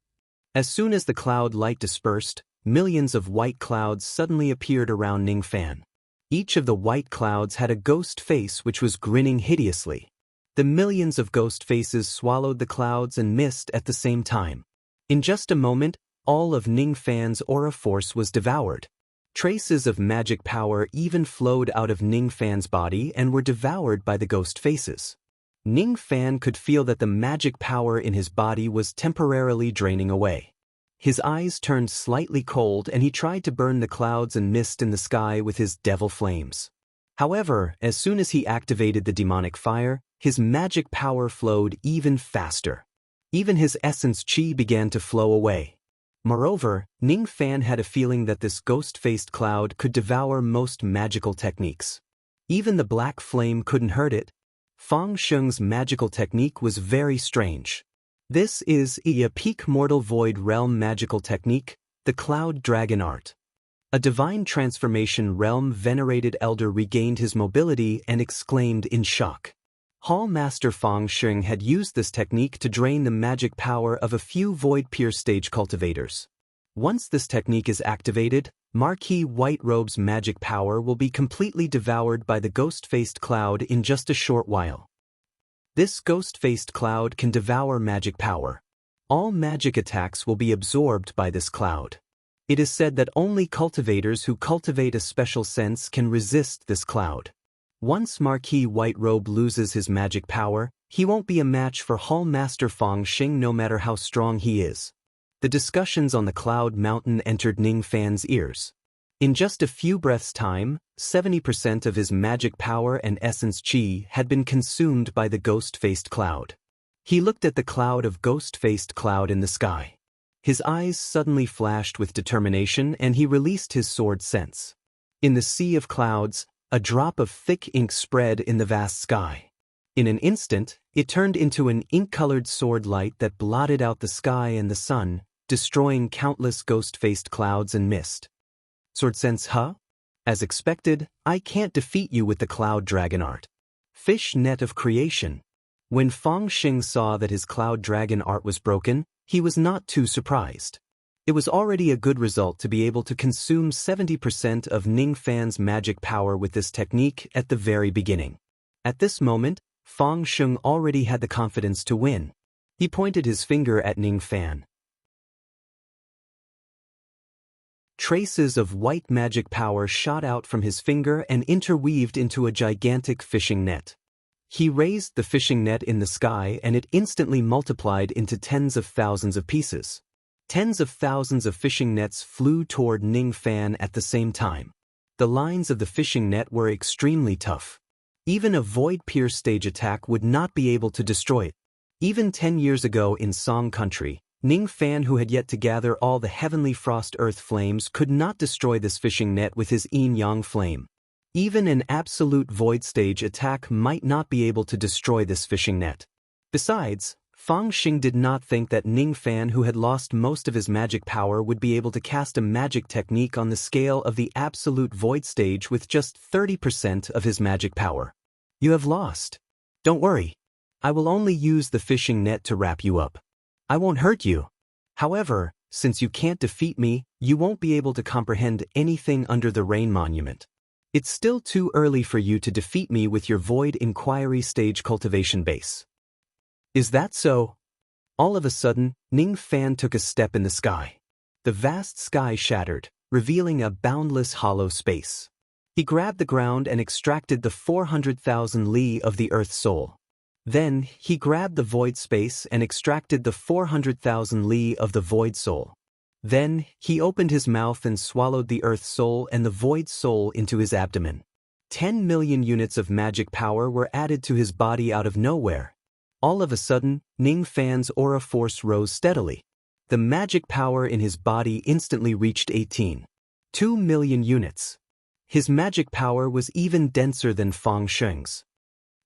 As soon as the cloud light dispersed, millions of white clouds suddenly appeared around Ning Fan. Each of the white clouds had a ghost face which was grinning hideously. The millions of ghost faces swallowed the clouds and mist at the same time. In just a moment, all of Ning Fan's aura force was devoured. Traces of magic power even flowed out of Ning Fan's body and were devoured by the ghost faces. Ning Fan could feel that the magic power in his body was temporarily draining away. His eyes turned slightly cold and he tried to burn the clouds and mist in the sky with his devil flames. However, as soon as he activated the demonic fire, his magic power flowed even faster. Even his essence chi began to flow away. Moreover, Ning Fan had a feeling that this ghost-faced cloud could devour most magical techniques. Even the black flame couldn't hurt it. Fang Sheng's magical technique was very strange. This is a peak mortal void realm magical technique, the Cloud Dragon Art. A divine transformation realm venerated elder regained his mobility and exclaimed in shock. Hall Master Fang Sheng had used this technique to drain the magic power of a few Void Pierce stage cultivators. Once this technique is activated, Marquis White Robe's magic power will be completely devoured by the ghost-faced cloud in just a short while. This ghost-faced cloud can devour magic power. All magic attacks will be absorbed by this cloud. It is said that only cultivators who cultivate a special sense can resist this cloud. Once Marquis White Robe loses his magic power, he won't be a match for Hall Master Fang Sheng no matter how strong he is. The discussions on the Cloud Mountain entered Ning Fan's ears. In just a few breaths' time, 70% of his magic power and essence chi had been consumed by the ghost-faced cloud. He looked at the cloud of ghost-faced cloud in the sky. His eyes suddenly flashed with determination and he released his sword sense. In the sea of clouds, a drop of thick ink spread in the vast sky. In an instant, it turned into an ink-colored sword light that blotted out the sky and the sun, destroying countless ghost-faced clouds and mist. Sword sense, huh? As expected, I can't defeat you with the Cloud Dragon Art. Fish net of creation. When Fang Sheng saw that his Cloud Dragon Art was broken, he was not too surprised. It was already a good result to be able to consume 70% of Ning Fan's magic power with this technique at the very beginning. At this moment, Fang Sheng already had the confidence to win. He pointed his finger at Ning Fan. Traces of white magic power shot out from his finger and interweaved into a gigantic fishing net. He raised the fishing net in the sky and it instantly multiplied into tens of thousands of pieces. Tens of thousands of fishing nets flew toward Ning Fan at the same time. The lines of the fishing net were extremely tough. Even a void-pierce stage attack would not be able to destroy it. Even 10 years ago in Song Country, Ning Fan, who had yet to gather all the heavenly frost earth flames, could not destroy this fishing net with his yin-yang flame. Even an absolute void stage attack might not be able to destroy this fishing net. Besides, Fang Xing did not think that Ning Fan, who had lost most of his magic power, would be able to cast a magic technique on the scale of the absolute void stage with just 30% of his magic power. You have lost. Don't worry. I will only use the fishing net to wrap you up. I won't hurt you. However, since you can't defeat me, you won't be able to comprehend anything under the Rain Monument. It's still too early for you to defeat me with your Void Inquiry stage cultivation base. Is that so? All of a sudden, Ning Fan took a step in the sky. The vast sky shattered, revealing a boundless hollow space. He grabbed the ground and extracted the 400,000 li of the Earth Soul. Then, he grabbed the void space and extracted the 400,000 li of the Void Soul. Then, he opened his mouth and swallowed the Earth Soul and the Void Soul into his abdomen. 10 million units of magic power were added to his body out of nowhere. All of a sudden, Ning Fan's aura force rose steadily. The magic power in his body instantly reached 18.2 million units. His magic power was even denser than Fang Xing's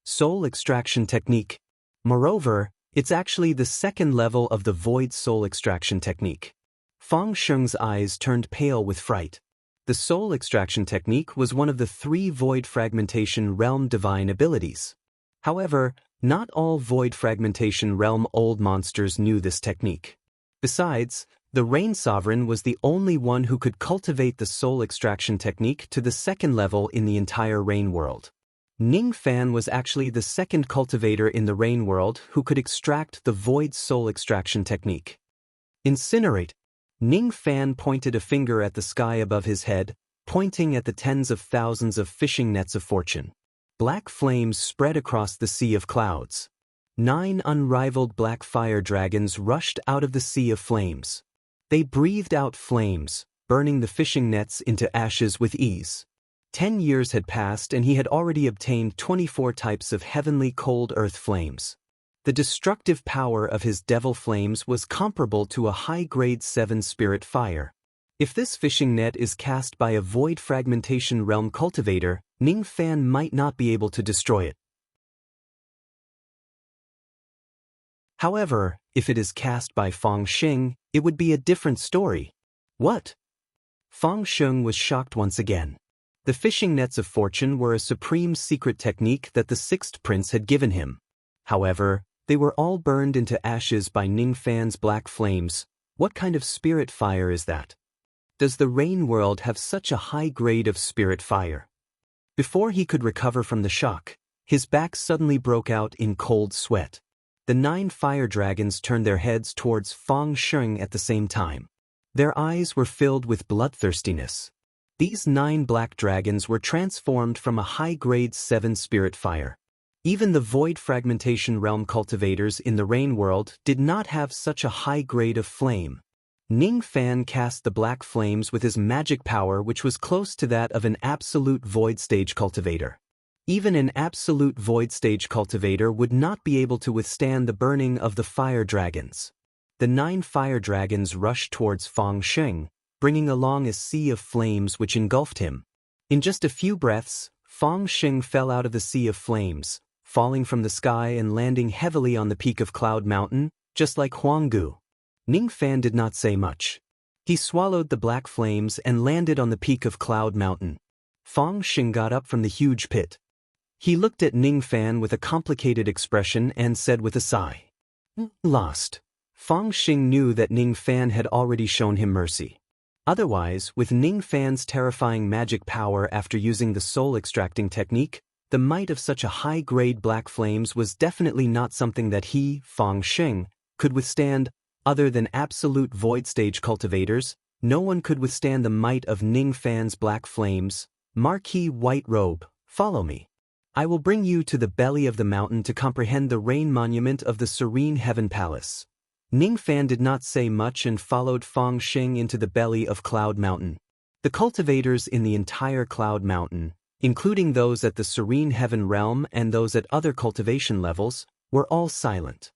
soul extraction technique. Moreover, it's actually the second level of the void soul extraction technique. Fang Xing's eyes turned pale with fright. The soul extraction technique was one of the 3 void fragmentation realm divine abilities. However, not all void fragmentation realm old monsters knew this technique. Besides, the Rain Sovereign was the only one who could cultivate the soul extraction technique to the second level in the entire Rain world. Ning Fan was actually the second cultivator in the Rain world who could extract the void soul extraction technique. Incinerate. Ning Fan pointed a finger at the sky above his head, pointing at the tens of thousands of fishing nets of fortune. Black flames spread across the sea of clouds. 9 unrivaled black fire dragons rushed out of the sea of flames. They breathed out flames, burning the fishing nets into ashes with ease. 10 years had passed and he had already obtained 24 types of heavenly cold earth flames. The destructive power of his devil flames was comparable to a high-grade 7 spirit fire. If this fishing net is cast by a void fragmentation realm cultivator, Ning Fan might not be able to destroy it. However, if it is cast by Fang Xing, it would be a different story. What? Fang Xing was shocked once again. The fishing nets of fortune were a supreme secret technique that the 6th prince had given him. However, they were all burned into ashes by Ning Fan's black flames. What kind of spirit fire is that? Does the Rain world have such a high grade of spirit fire? Before he could recover from the shock, his back suddenly broke out in cold sweat. The 9 fire dragons turned their heads towards Fang Xing at the same time. Their eyes were filled with bloodthirstiness. These 9 black dragons were transformed from a high-grade 7 spirit fire. Even the void fragmentation realm cultivators in the Rain world did not have such a high grade of flame. Ning Fan cast the black flames with his magic power, which was close to that of an absolute void stage cultivator. Even an absolute void stage cultivator would not be able to withstand the burning of the fire dragons. The 9 fire dragons rushed towards Fang Xing, bringing along a sea of flames which engulfed him. In just a few breaths, Fang Xing fell out of the sea of flames, falling from the sky and landing heavily on the peak of Cloud Mountain, just like Huanggu. Ning Fan did not say much. He swallowed the black flames and landed on the peak of Cloud Mountain. Fang Xing got up from the huge pit. He looked at Ning Fan with a complicated expression and said with a sigh, "Lost." Fang Xing knew that Ning Fan had already shown him mercy. Otherwise, with Ning Fan's terrifying magic power after using the soul extracting technique, the might of such a high-grade black flames was definitely not something that he, Fang Xing, could withstand. Other than absolute void stage cultivators, no one could withstand the might of Ning Fan's black flames. Marquis White Robe, follow me. I will bring you to the belly of the mountain to comprehend the rain monument of the serene heaven palace. Ning Fan did not say much and followed Fang Xing into the belly of Cloud Mountain. The cultivators in the entire Cloud Mountain, including those at the serene heaven realm and those at other cultivation levels, were all silent.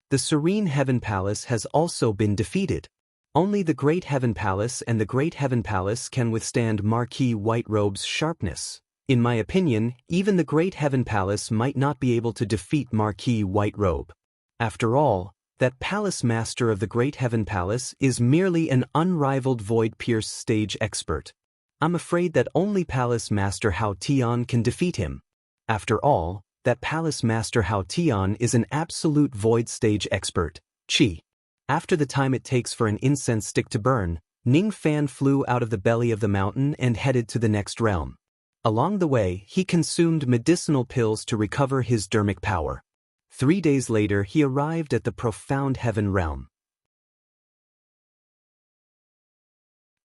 The serene heaven palace has also been defeated. Only the Great Heaven Palace and the Great Heaven Palace can withstand Marquis White Robe's sharpness. In my opinion, even the Great Heaven Palace might not be able to defeat Marquis White Robe. After all, that Palace Master of the Great Heaven Palace is merely an unrivaled Void Pierce stage expert. I'm afraid that only Palace Master Hao Tian can defeat him. After all, that Palace Master Hao Tian is an absolute Void stage expert. Chi. After the time it takes for an incense stick to burn, Ning Fan flew out of the belly of the mountain and headed to the next realm. Along the way, he consumed medicinal pills to recover his dermic power. 3 days later, he arrived at the profound heaven realm.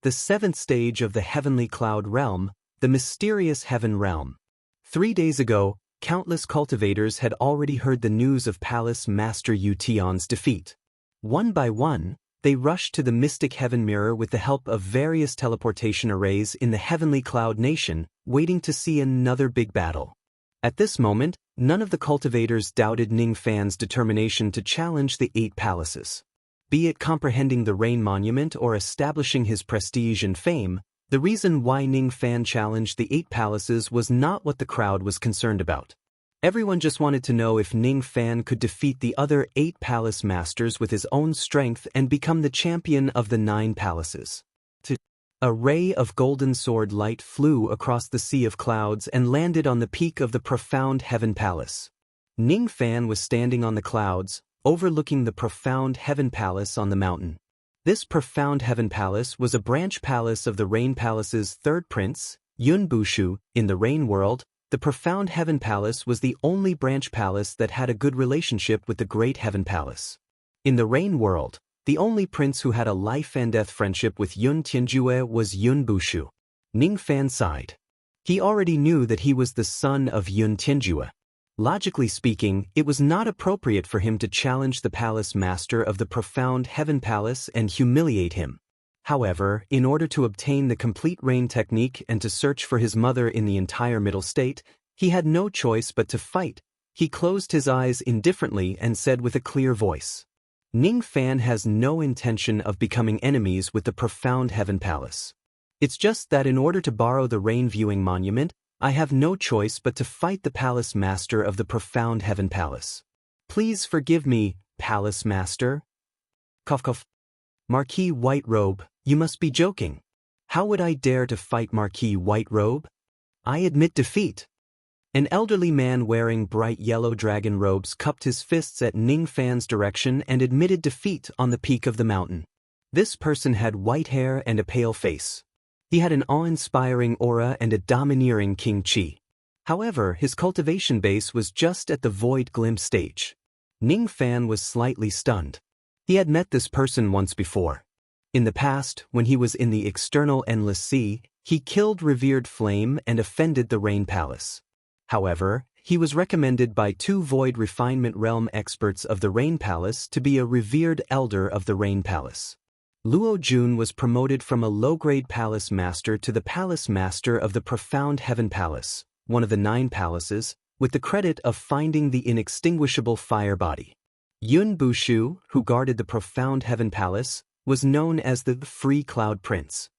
The 7th stage of the heavenly cloud realm, the mysterious heaven realm. 3 days ago, countless cultivators had already heard the news of Palace Master Yu Tian's defeat. One by one, they rushed to the mystic heaven mirror with the help of various teleportation arrays in the heavenly cloud nation, waiting to see another big battle. At this moment, none of the cultivators doubted Ning Fan's determination to challenge the 8 palaces. Be it comprehending the rain monument or establishing his prestige and fame, the reason why Ning Fan challenged the 8 palaces was not what the crowd was concerned about. Everyone just wanted to know if Ning Fan could defeat the other 8 palace masters with his own strength and become the champion of the 9 palaces. A ray of golden sword light flew across the sea of clouds and landed on the peak of the profound heaven palace. Ning Fan was standing on the clouds, overlooking the profound heaven palace on the mountain. This profound heaven palace was a branch palace of the Rain Palace's 3rd prince, Yun Bushu. In the Rain world, the profound heaven palace was the only branch palace that had a good relationship with the Great Heaven Palace. In the Rain world, the only prince who had a life-and-death friendship with Yun Tianjue was Yun Bushu. Ning Fan sighed. He already knew that he was the son of Yun Tianjue. Logically speaking, it was not appropriate for him to challenge the palace master of the profound heaven palace and humiliate him. However, in order to obtain the complete rain technique and to search for his mother in the entire middle state, he had no choice but to fight. He closed his eyes indifferently and said with a clear voice, Ning Fan has no intention of becoming enemies with the profound heaven palace. It's just that in order to borrow the rain viewing monument, I have no choice but to fight the palace master of the profound heaven palace. Please forgive me, palace master. Cough cough. Marquis White Robe, you must be joking. How would I dare to fight Marquis White Robe? I admit defeat. An elderly man wearing bright yellow dragon robes cupped his fists at Ning Fan's direction and admitted defeat on the peak of the mountain. This person had white hair and a pale face. He had an awe-inspiring aura and a domineering king chi. However, his cultivation base was just at the void glimpse stage. Ning Fan was slightly stunned. He had met this person once before. In the past, when he was in the external endless sea, he killed revered flame and offended the Rain Palace. However, he was recommended by 2 void refinement realm experts of the Rain Palace to be a revered elder of the Rain Palace. Luo Jun was promoted from a low-grade palace master to the palace master of the profound heaven palace, one of the 9 palaces, with the credit of finding the inextinguishable fire body. Yun Bushu, who guarded the profound heaven palace, was known as the Free Cloud Prince.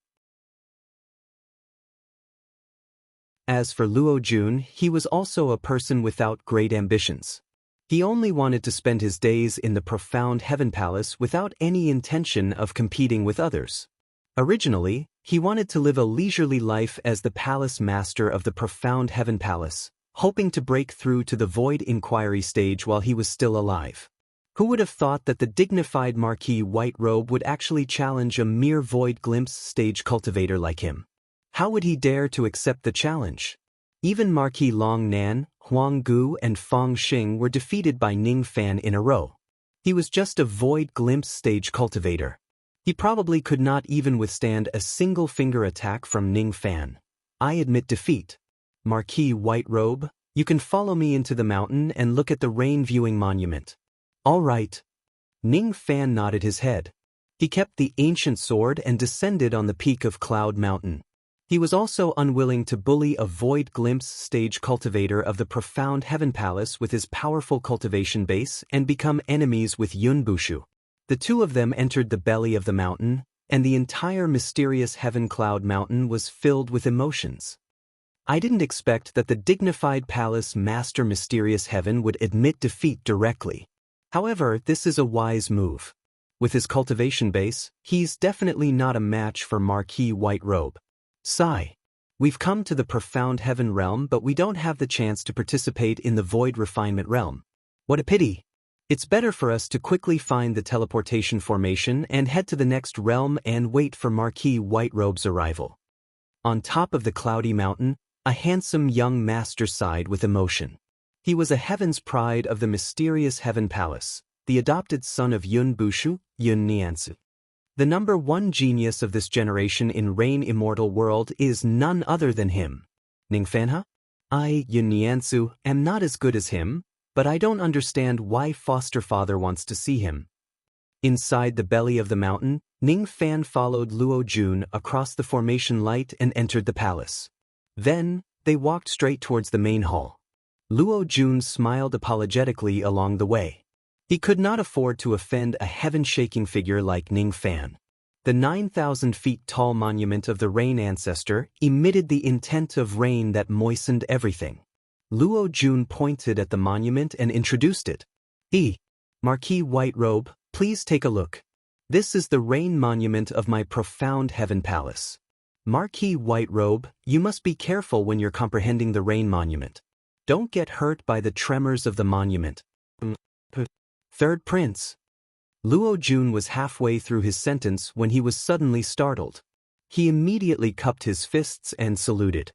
As for Luo Jun, he was also a person without great ambitions. He only wanted to spend his days in the profound heaven palace without any intention of competing with others. Originally, he wanted to live a leisurely life as the palace master of the profound heaven palace, hoping to break through to the void inquiry stage while he was still alive. Who would have thought that the dignified Marquis White Robe would actually challenge a mere void glimpse stage cultivator like him? How would he dare to accept the challenge? Even Marquis Long Nan, Huang Gu and Fang Xing were defeated by Ning Fan in a row. He was just a void glimpse stage cultivator. He probably could not even withstand a single finger attack from Ning Fan. I admit defeat. Marquis White Robe, You can follow me into the mountain and look at the rain viewing monument. All right. Ning Fan nodded his head. He kept the ancient sword and descended on the peak of Cloud Mountain. He was also unwilling to bully a Void Glimpse stage cultivator of the profound Heaven Palace with his powerful cultivation base and become enemies with Yun Bushu. The two of them entered the belly of the mountain, and the entire mysterious Heaven Cloud Mountain was filled with emotions. I didn't expect that the dignified palace master Mysterious Heaven would admit defeat directly. However, this is a wise move. With his cultivation base, he's definitely not a match for Marquis White Robe. Sigh. We've come to the profound Heaven realm, but we don't have the chance to participate in the Void Refinement realm. What a pity. It's better for us to quickly find the teleportation formation and head to the next realm and wait for Marquis White Robe's arrival. On top of the cloudy mountain, a handsome young master sighed with emotion. He was a heaven's pride of the mysterious Heaven Palace, the adopted son of Yun Bushu, Yun Niansu. The number one genius of this generation in Rain Immortal World is none other than him. Ningfanha? I, Yun Niansu, am not as good as him, but I don't understand why foster father wants to see him. Inside the belly of the mountain, Ning Fan followed Luo Jun across the formation light and entered the palace. Then, they walked straight towards the main hall. Luo Jun smiled apologetically along the way. He could not afford to offend a heaven-shaking figure like Ning Fan. The 9,000 feet tall monument of the Rain Ancestor emitted the intent of rain that moistened everything. Luo Jun pointed at the monument and introduced it. Marquis White Robe, please take a look. This is the rain monument of my profound Heaven Palace. Marquis White Robe, you must be careful when you're comprehending the rain monument. Don't get hurt by the tremors of the monument. Third Prince. Luo Jun was halfway through his sentence when he was suddenly startled. He immediately cupped his fists and saluted.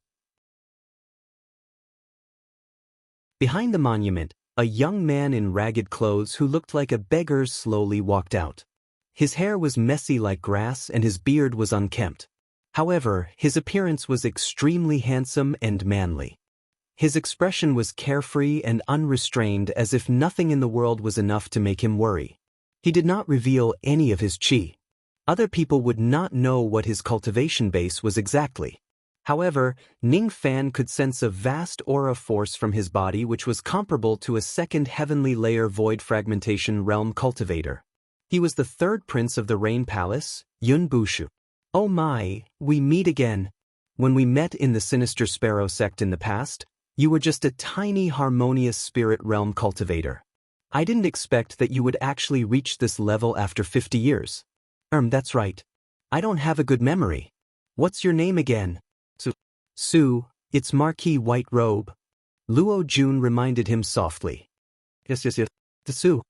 Behind the monument, a young man in ragged clothes who looked like a beggar slowly walked out. His hair was messy like grass and his beard was unkempt. However, his appearance was extremely handsome and manly. His expression was carefree and unrestrained, as if nothing in the world was enough to make him worry. He did not reveal any of his chi. Other people would not know what his cultivation base was exactly. However, Ning Fan could sense a vast aura force from his body which was comparable to a second heavenly layer void fragmentation realm cultivator. He was the third prince of the Rain Palace, Yun Bushu. Oh my, we meet again. When we met in the Sinister Sparrow sect in the past, you were just a tiny harmonious spirit realm cultivator. I didn't expect that you would actually reach this level after 50 years. That's right. I don't have a good memory. What's your name again? Su, it's Marquis White Robe. Luo Jun reminded him softly. Yes. The Su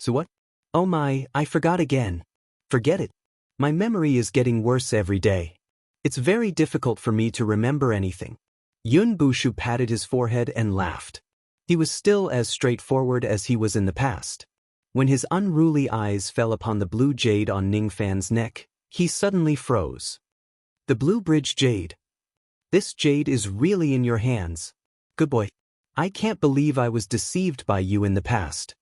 what? Oh my, I forgot again. Forget it. My memory is getting worse every day. It's very difficult for me to remember anything. Yun Bushu patted his forehead and laughed. He was still as straightforward as he was in the past. When his unruly eyes fell upon the blue jade on Ning Fan's neck, he suddenly froze. The blue bridge jade. This jade is really in your hands. Good boy. I can't believe I was deceived by you in the past.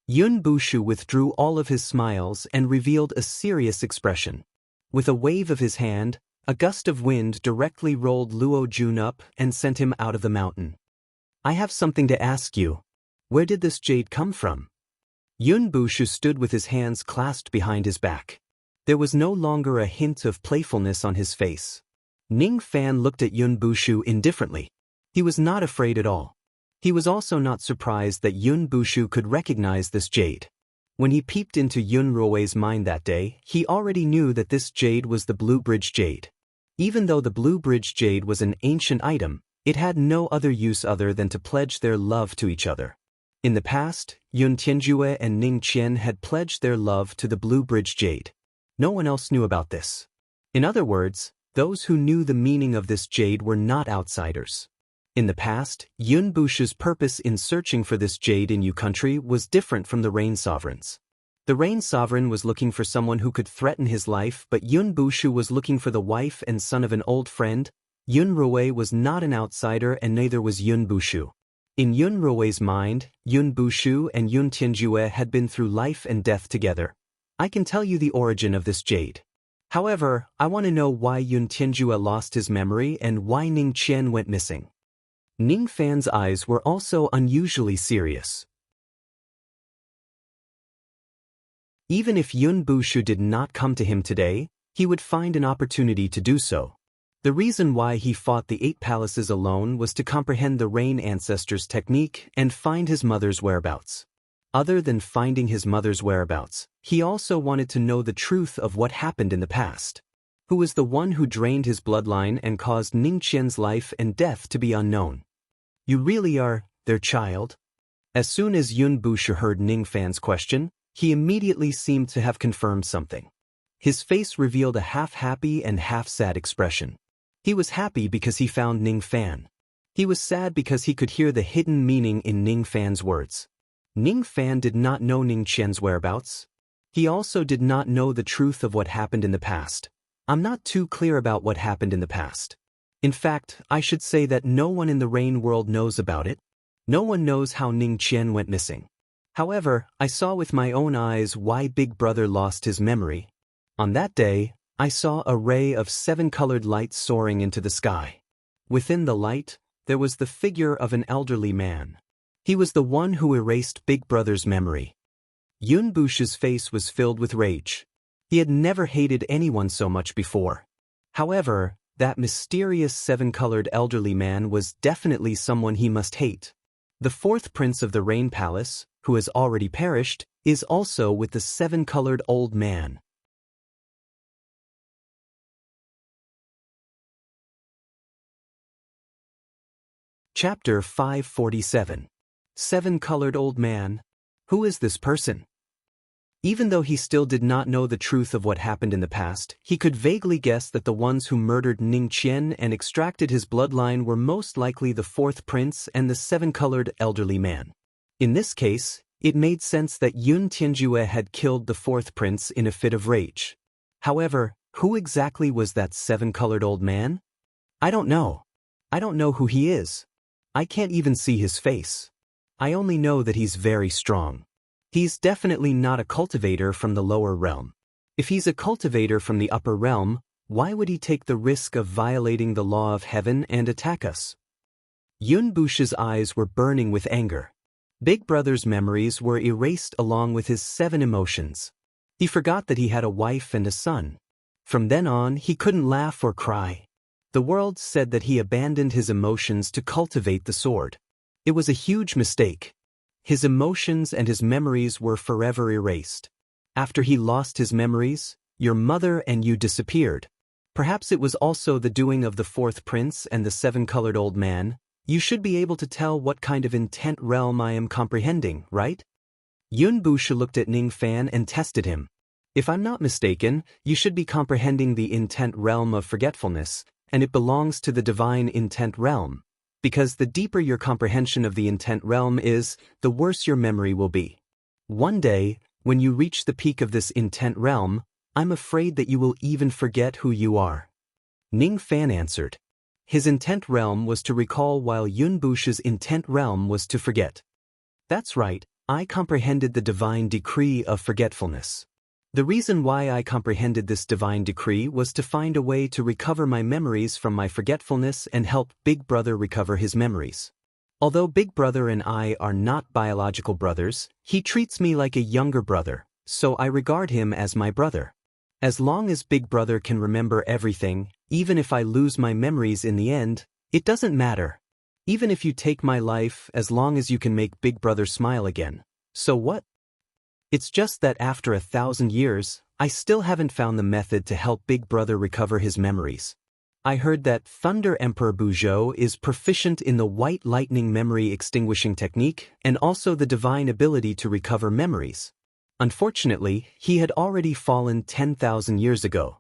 Yun Bushu withdrew all of his smiles and revealed a serious expression. With a wave of his hand, a gust of wind directly rolled Luo Jun up and sent him out of the mountain. I have something to ask you. Where did this jade come from? Yun Bushu stood with his hands clasped behind his back. There was no longer a hint of playfulness on his face. Ning Fan looked at Yun Bushu indifferently. He was not afraid at all. He was also not surprised that Yun Bushu could recognize this jade. When he peeped into Yun Ruo's mind that day, he already knew that this jade was the Blue Bridge Jade. Even though the Blue Bridge Jade was an ancient item, it had no other use other than to pledge their love to each other. In the past, Yun Tianjue and Ning Qian had pledged their love to the Blue Bridge Jade. No one else knew about this. In other words, those who knew the meaning of this jade were not outsiders. In the past, Yun Bushu's purpose in searching for this jade in Yu country was different from the Rain Sovereign's. The Rain Sovereign was looking for someone who could threaten his life, but Yun Bushu was looking for the wife and son of an old friend, Yun Ruwei was not an outsider and neither was Yun Bushu. In Yun Ruwei's mind, Yun Bushu and Yun Tianjue had been through life and death together. I can tell you the origin of this jade. However, I want to know why Yun Tianjue lost his memory and why Ning Qian went missing. Ning Fan's eyes were also unusually serious. Even if Yun Bushu did not come to him today, he would find an opportunity to do so. The reason why he fought the 8 palaces alone was to comprehend the Rain Ancestor's technique and find his mother's whereabouts. Other than finding his mother's whereabouts, he also wanted to know the truth of what happened in the past. Who was the one who drained his bloodline and caused Ning Qian's life and death to be unknown? You really are their child? As soon as Yun Bushu heard Ning Fan's question, he immediately seemed to have confirmed something. His face revealed a half-happy and half-sad expression. He was happy because he found Ning Fan. He was sad because he could hear the hidden meaning in Ning Fan's words. Ning Fan did not know Ning Qian's whereabouts. He also did not know the truth of what happened in the past. I'm not too clear about what happened in the past. In fact, I should say that no one in the Rain world knows about it. No one knows how Ning Qian went missing. However, I saw with my own eyes why Big Brother lost his memory. On that day, I saw a ray of 7-colored light soaring into the sky. Within the light, there was the figure of an elderly man. He was the one who erased Big Brother's memory. Yun Bushu's face was filled with rage. He had never hated anyone so much before. However, that mysterious 7-colored elderly man was definitely someone he must hate. The 4th prince of the Rain Palace, who has already perished, is also with the 7-colored old man. Chapter 547. 7-colored old man. Who is this person? Even though he still did not know the truth of what happened in the past, he could vaguely guess that the ones who murdered Ning Qian and extracted his bloodline were most likely the 4th prince and the 7-colored elderly man. In this case, it made sense that Yun Tianjue had killed the 4th prince in a fit of rage. However, who exactly was that 7-colored old man? I don't know. I don't know who he is. I can't even see his face. I only know that he's very strong. He's definitely not a cultivator from the lower realm. If he's a cultivator from the upper realm, why would he take the risk of violating the law of heaven and attack us? Yun Bushu's eyes were burning with anger. Big Brother's memories were erased along with his 7 emotions. He forgot that he had a wife and a son. From then on, he couldn't laugh or cry. The world said that he abandoned his emotions to cultivate the sword. It was a huge mistake. His emotions and his memories were forever erased. After he lost his memories, your mother and you disappeared. Perhaps it was also the doing of the 4th prince and the 7-colored old man. You should be able to tell what kind of intent realm I am comprehending, right? Yun Bushu looked at Ning Fan and tested him. If I'm not mistaken, you should be comprehending the intent realm of forgetfulness, and it belongs to the divine intent realm. Because the deeper your comprehension of the intent realm is, the worse your memory will be. One day, when you reach the peak of this intent realm, I'm afraid that you will even forget who you are. Ning Fan answered. His intent realm was to recall while Yun Bushu's intent realm was to forget. That's right, I comprehended the divine decree of forgetfulness. The reason why I comprehended this divine decree was to find a way to recover my memories from my forgetfulness and help Big Brother recover his memories. Although Big Brother and I are not biological brothers, he treats me like a younger brother, so I regard him as my brother. As long as Big Brother can remember everything, even if I lose my memories in the end, it doesn't matter. Even if you take my life, as long as you can make Big Brother smile again. So what? It's just that after 1,000 years, I still haven't found the method to help Big Brother recover his memories. I heard that Thunder Emperor Buzhou is proficient in the White Lightning memory extinguishing technique and also the divine ability to recover memories. Unfortunately, he had already fallen 10,000 years ago.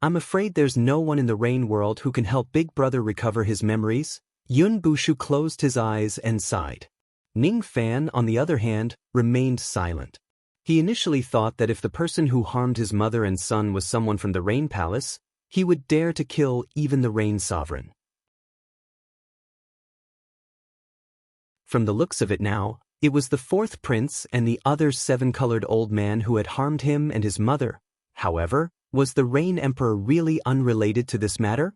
I'm afraid there's no one in the Rain world who can help Big Brother recover his memories. Yun Bushu closed his eyes and sighed. Ning Fan, on the other hand, remained silent. He initially thought that if the person who harmed his mother and son was someone from the Rain Palace, he would dare to kill even the Rain Sovereign. From the looks of it now, it was the fourth prince and the other seven-colored old man who had harmed him and his mother. However, was the Rain Emperor really unrelated to this matter?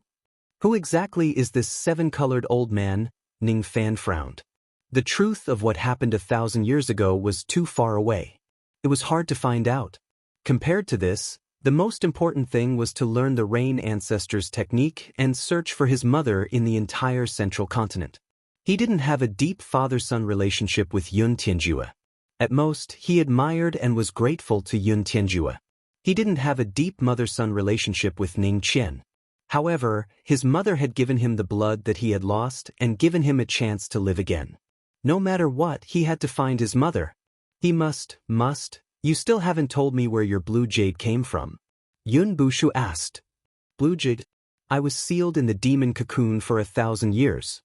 Who exactly is this seven-colored old man? Ning Fan frowned. The truth of what happened 1,000 years ago was too far away. It was hard to find out. Compared to this, the most important thing was to learn the Rain ancestors' technique and search for his mother in the entire central continent. He didn't have a deep father-son relationship with Yun Tianjue. At most, he admired and was grateful to Yun Tianjue. He didn't have a deep mother-son relationship with Ning Qian. However, his mother had given him the blood that he had lost and given him a chance to live again. No matter what, he had to find his mother. He must. You still haven't told me where your blue jade came from. Yun Bushu asked. Blue jade? I was sealed in the demon cocoon for 1,000 years.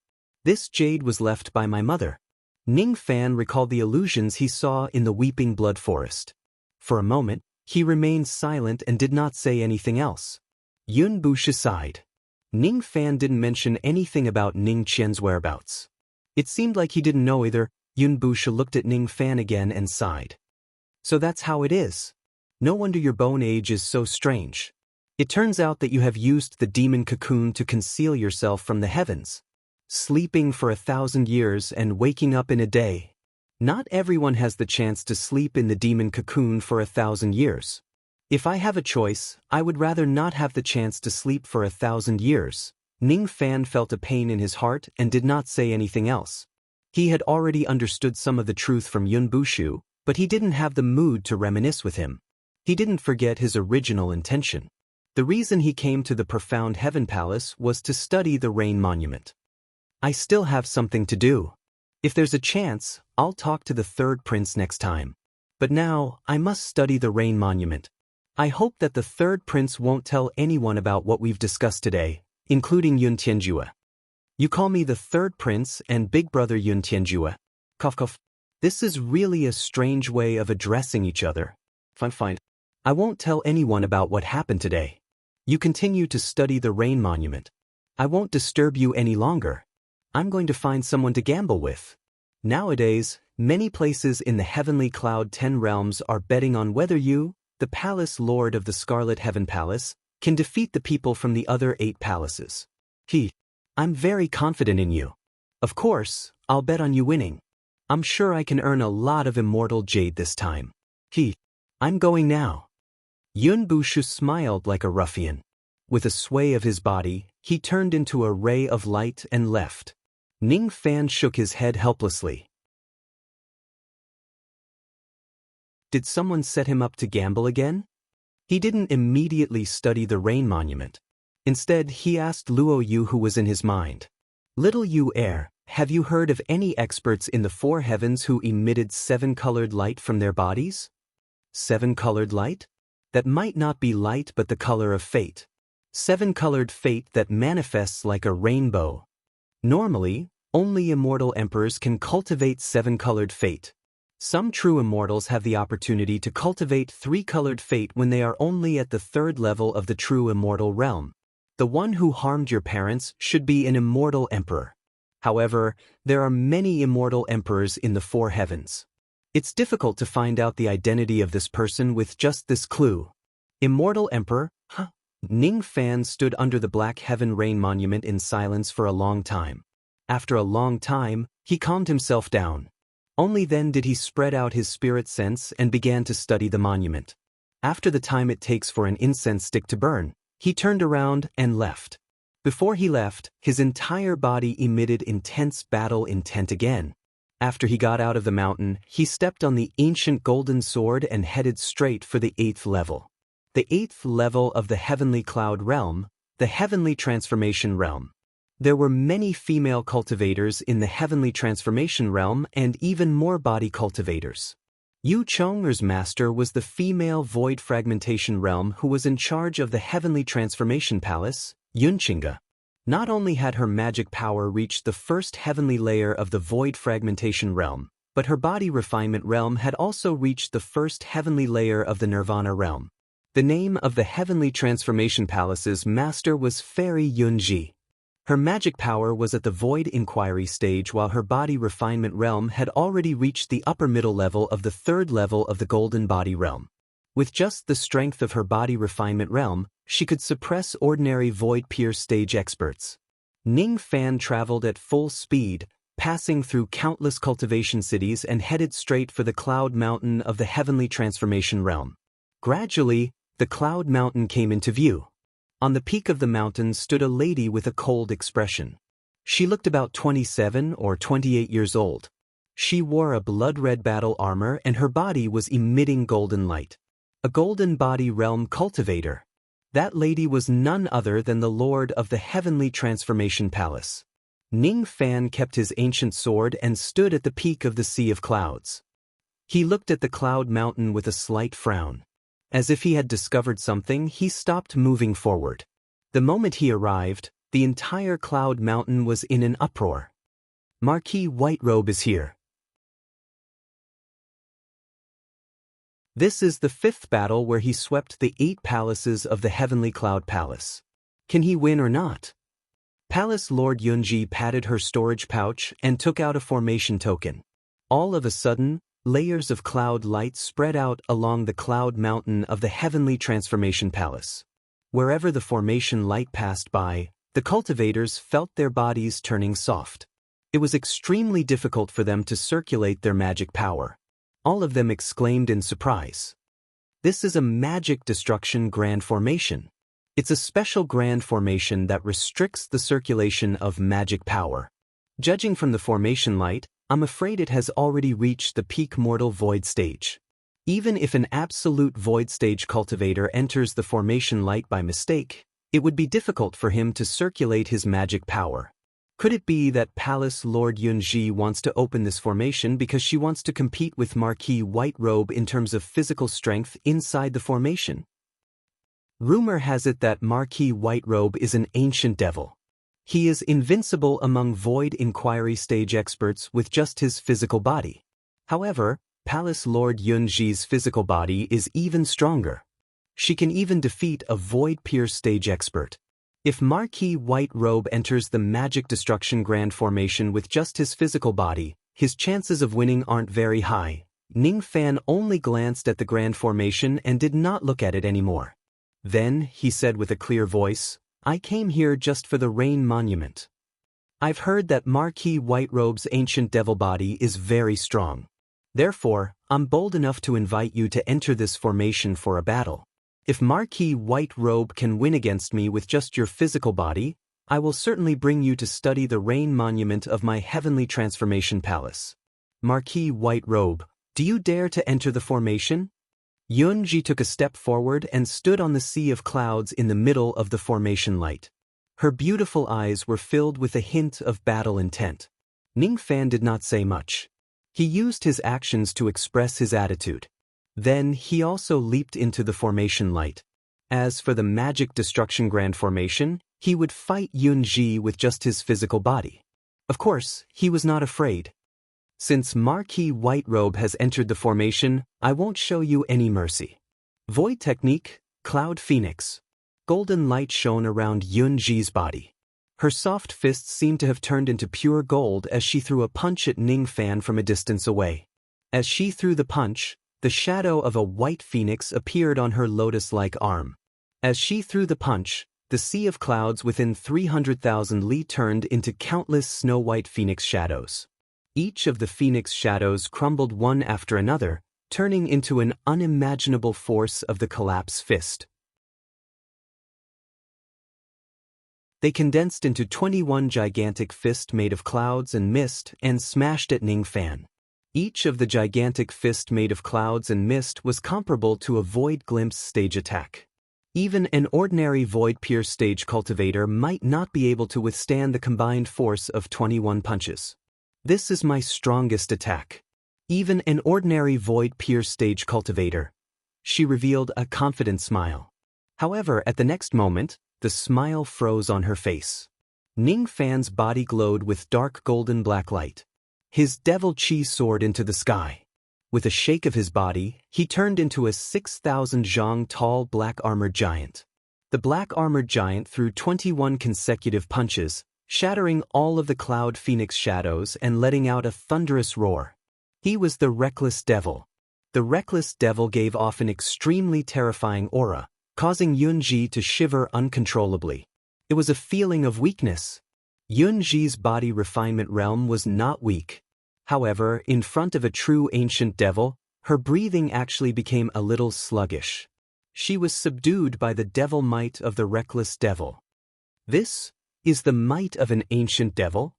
This jade was left by my mother. Ning Fan recalled the illusions he saw in the Weeping Blood Forest. For a moment, he remained silent and did not say anything else. Yun Bushu sighed. Ning Fan didn't mention anything about Ning Qian's whereabouts. It seemed like he didn't know either. Yun Bushu looked at Ning Fan again and sighed. So that's how it is. No wonder your bone age is so strange. It turns out that you have used the demon cocoon to conceal yourself from the heavens. Sleeping for 1,000 years and waking up in a day. Not everyone has the chance to sleep in the demon cocoon for 1,000 years. If I have a choice, I would rather not have the chance to sleep for 1,000 years. Ning Fan felt a pain in his heart and did not say anything else. He had already understood some of the truth from Yun Bushu, but he didn't have the mood to reminisce with him. He didn't forget his original intention. The reason he came to the Profound Heaven Palace was to study the Rain Monument. I still have something to do. If there's a chance, I'll talk to the third prince next time. But now, I must study the Rain Monument. I hope that the third prince won't tell anyone about what we've discussed today, including Yun Tianjue. You call me the third prince and big brother Yun Tianjue. Cough cough. This is really a strange way of addressing each other. Fine. I won't tell anyone about what happened today. You continue to study the Rain Monument. I won't disturb you any longer. I'm going to find someone to gamble with. Nowadays, many places in the Heavenly Cloud 10 realms are betting on whether you, the Palace Lord of the Scarlet Heaven Palace, can defeat the people from the other 8 palaces. I'm very confident in you. Of course, I'll bet on you winning. I'm sure I can earn a lot of immortal jade this time. I'm going now. Yun Bushu smiled like a ruffian. With a sway of his body, he turned into a ray of light and left. Ning Fan shook his head helplessly. Did someone set him up to gamble again? He didn't immediately study the Rain Monument. Instead, he asked Luo Yu who was in his mind. Little Yu Air, have you heard of any experts in the 4 heavens who emitted 7-colored light from their bodies? 7-colored light? That might not be light but the color of fate. 7-colored fate that manifests like a rainbow. Normally, only immortal emperors can cultivate 7-colored fate. Some true immortals have the opportunity to cultivate 3-colored fate when they are only at the 3rd level of the true immortal realm. The one who harmed your parents should be an immortal emperor. However, there are many immortal emperors in the 4 heavens. It's difficult to find out the identity of this person with just this clue. Immortal emperor? Ning Fan stood under the Black Heaven Rain Monument in silence for a long time. After a long time, he calmed himself down. Only then did he spread out his spirit sense and began to study the monument. After the time it takes for an incense stick to burn, he turned around and left. Before he left, his entire body emitted intense battle intent again. After he got out of the mountain, he stepped on the ancient golden sword and headed straight for the 8th level. The 8th level of the Heavenly Cloud Realm, the Heavenly Transformation Realm. There were many female cultivators in the Heavenly Transformation Realm and even more body cultivators. Yu Chonger's master was the female Void Fragmentation Realm who was in charge of the Heavenly Transformation Palace, Yunchinga. Not only had her magic power reached the first heavenly layer of the Void Fragmentation Realm, but her body refinement realm had also reached the first heavenly layer of the Nirvana Realm. The name of the Heavenly Transformation Palace's master was Fairy Yunji. Her magic power was at the void inquiry stage while her body refinement realm had already reached the upper middle level of the third level of the golden body realm. With just the strength of her body refinement realm, she could suppress ordinary void pierce stage experts. Ning Fan traveled at full speed, passing through countless cultivation cities and headed straight for the Cloud Mountain of the Heavenly Transformation Realm. Gradually, the Cloud Mountain came into view. On the peak of the mountain stood a lady with a cold expression. She looked about 27 or 28 years old. She wore a blood-red battle armor and her body was emitting golden light. A golden body realm cultivator. That lady was none other than the Lord of the Heavenly Transformation Palace. Ning Fan kept his ancient sword and stood at the peak of the Sea of Clouds. He looked at the Cloud Mountain with a slight frown. As if he had discovered something, he stopped moving forward. The moment he arrived, the entire Cloud Mountain was in an uproar. Marquis Whiterobe is here. This is the 5th battle where he swept the 8 palaces of the Heavenly Cloud Palace. Can he win or not? Palace Lord Yunji patted her storage pouch and took out a formation token. All of a sudden, layers of cloud light spread out along the Cloud Mountain of the Heavenly Transformation Palace. Wherever the formation light passed by, the cultivators felt their bodies turning soft. It was extremely difficult for them to circulate their magic power. All of them exclaimed in surprise. This is a magic destruction grand formation. It's a special grand formation that restricts the circulation of magic power. Judging from the formation light, I'm afraid it has already reached the peak mortal void stage. Even if an absolute void stage cultivator enters the formation light by mistake, it would be difficult for him to circulate his magic power. Could it be that Palace Lord Yunji wants to open this formation because she wants to compete with Marquis Whiterobe in terms of physical strength inside the formation? Rumor has it that Marquis Whiterobe is an ancient devil. He is invincible among void inquiry stage experts with just his physical body. However, Palace Lord Yunji's physical body is even stronger. She can even defeat a void pierce stage expert. If Marquis Whiterobe enters the Magic Destruction Grand Formation with just his physical body, his chances of winning aren't very high. Ning Fan only glanced at the Grand Formation and did not look at it anymore. Then, he said with a clear voice, I came here just for the Rain Monument. I've heard that Marquis Whiterobe's ancient devil body is very strong. Therefore, I'm bold enough to invite you to enter this formation for a battle. If Marquis Whiterobe can win against me with just your physical body, I will certainly bring you to study the Rain Monument of my Heavenly Transformation Palace. Marquis Whiterobe, do you dare to enter the formation? Yunji took a step forward and stood on the sea of clouds in the middle of the formation light. Her beautiful eyes were filled with a hint of battle intent. Ning Fan did not say much. He used his actions to express his attitude. Then he also leaped into the formation light. As for the Magic Destruction Grand Formation, he would fight Yunji with just his physical body. Of course, he was not afraid. Since Marquis Whiterobe has entered the formation, I won't show you any mercy. Void Technique, Cloud Phoenix. Golden light shone around Yunji's body. Her soft fists seemed to have turned into pure gold as she threw a punch at Ning Fan from a distance away. As she threw the punch, the shadow of a white phoenix appeared on her lotus-like arm. As she threw the punch, the sea of clouds within 300,000 li turned into countless snow-white phoenix shadows. Each of the phoenix shadows crumbled one after another, turning into an unimaginable force of the collapse fist. They condensed into 21 gigantic fists made of clouds and mist and smashed at Ning Fan. Each of the gigantic fists made of clouds and mist was comparable to a Void Glimpse stage attack. Even an ordinary Void Pierce stage cultivator might not be able to withstand the combined force of 21 punches. This is my strongest attack. Even an ordinary Void Pierce stage cultivator. She revealed a confident smile. However, at the next moment, the smile froze on her face. Ning Fan's body glowed with dark golden black light. His devil chi soared into the sky. With a shake of his body, he turned into a 6,000 zhang tall black armored giant. The black armored giant threw 21 consecutive punches, shattering all of the Cloud Phoenix shadows and letting out a thunderous roar. He was the Reckless Devil. The Reckless Devil gave off an extremely terrifying aura, causing Yunji to shiver uncontrollably. It was a feeling of weakness. Yunji's body refinement realm was not weak. However, in front of a true ancient devil, her breathing actually became a little sluggish. She was subdued by the devil might of the Reckless Devil. This is the might of an ancient devil?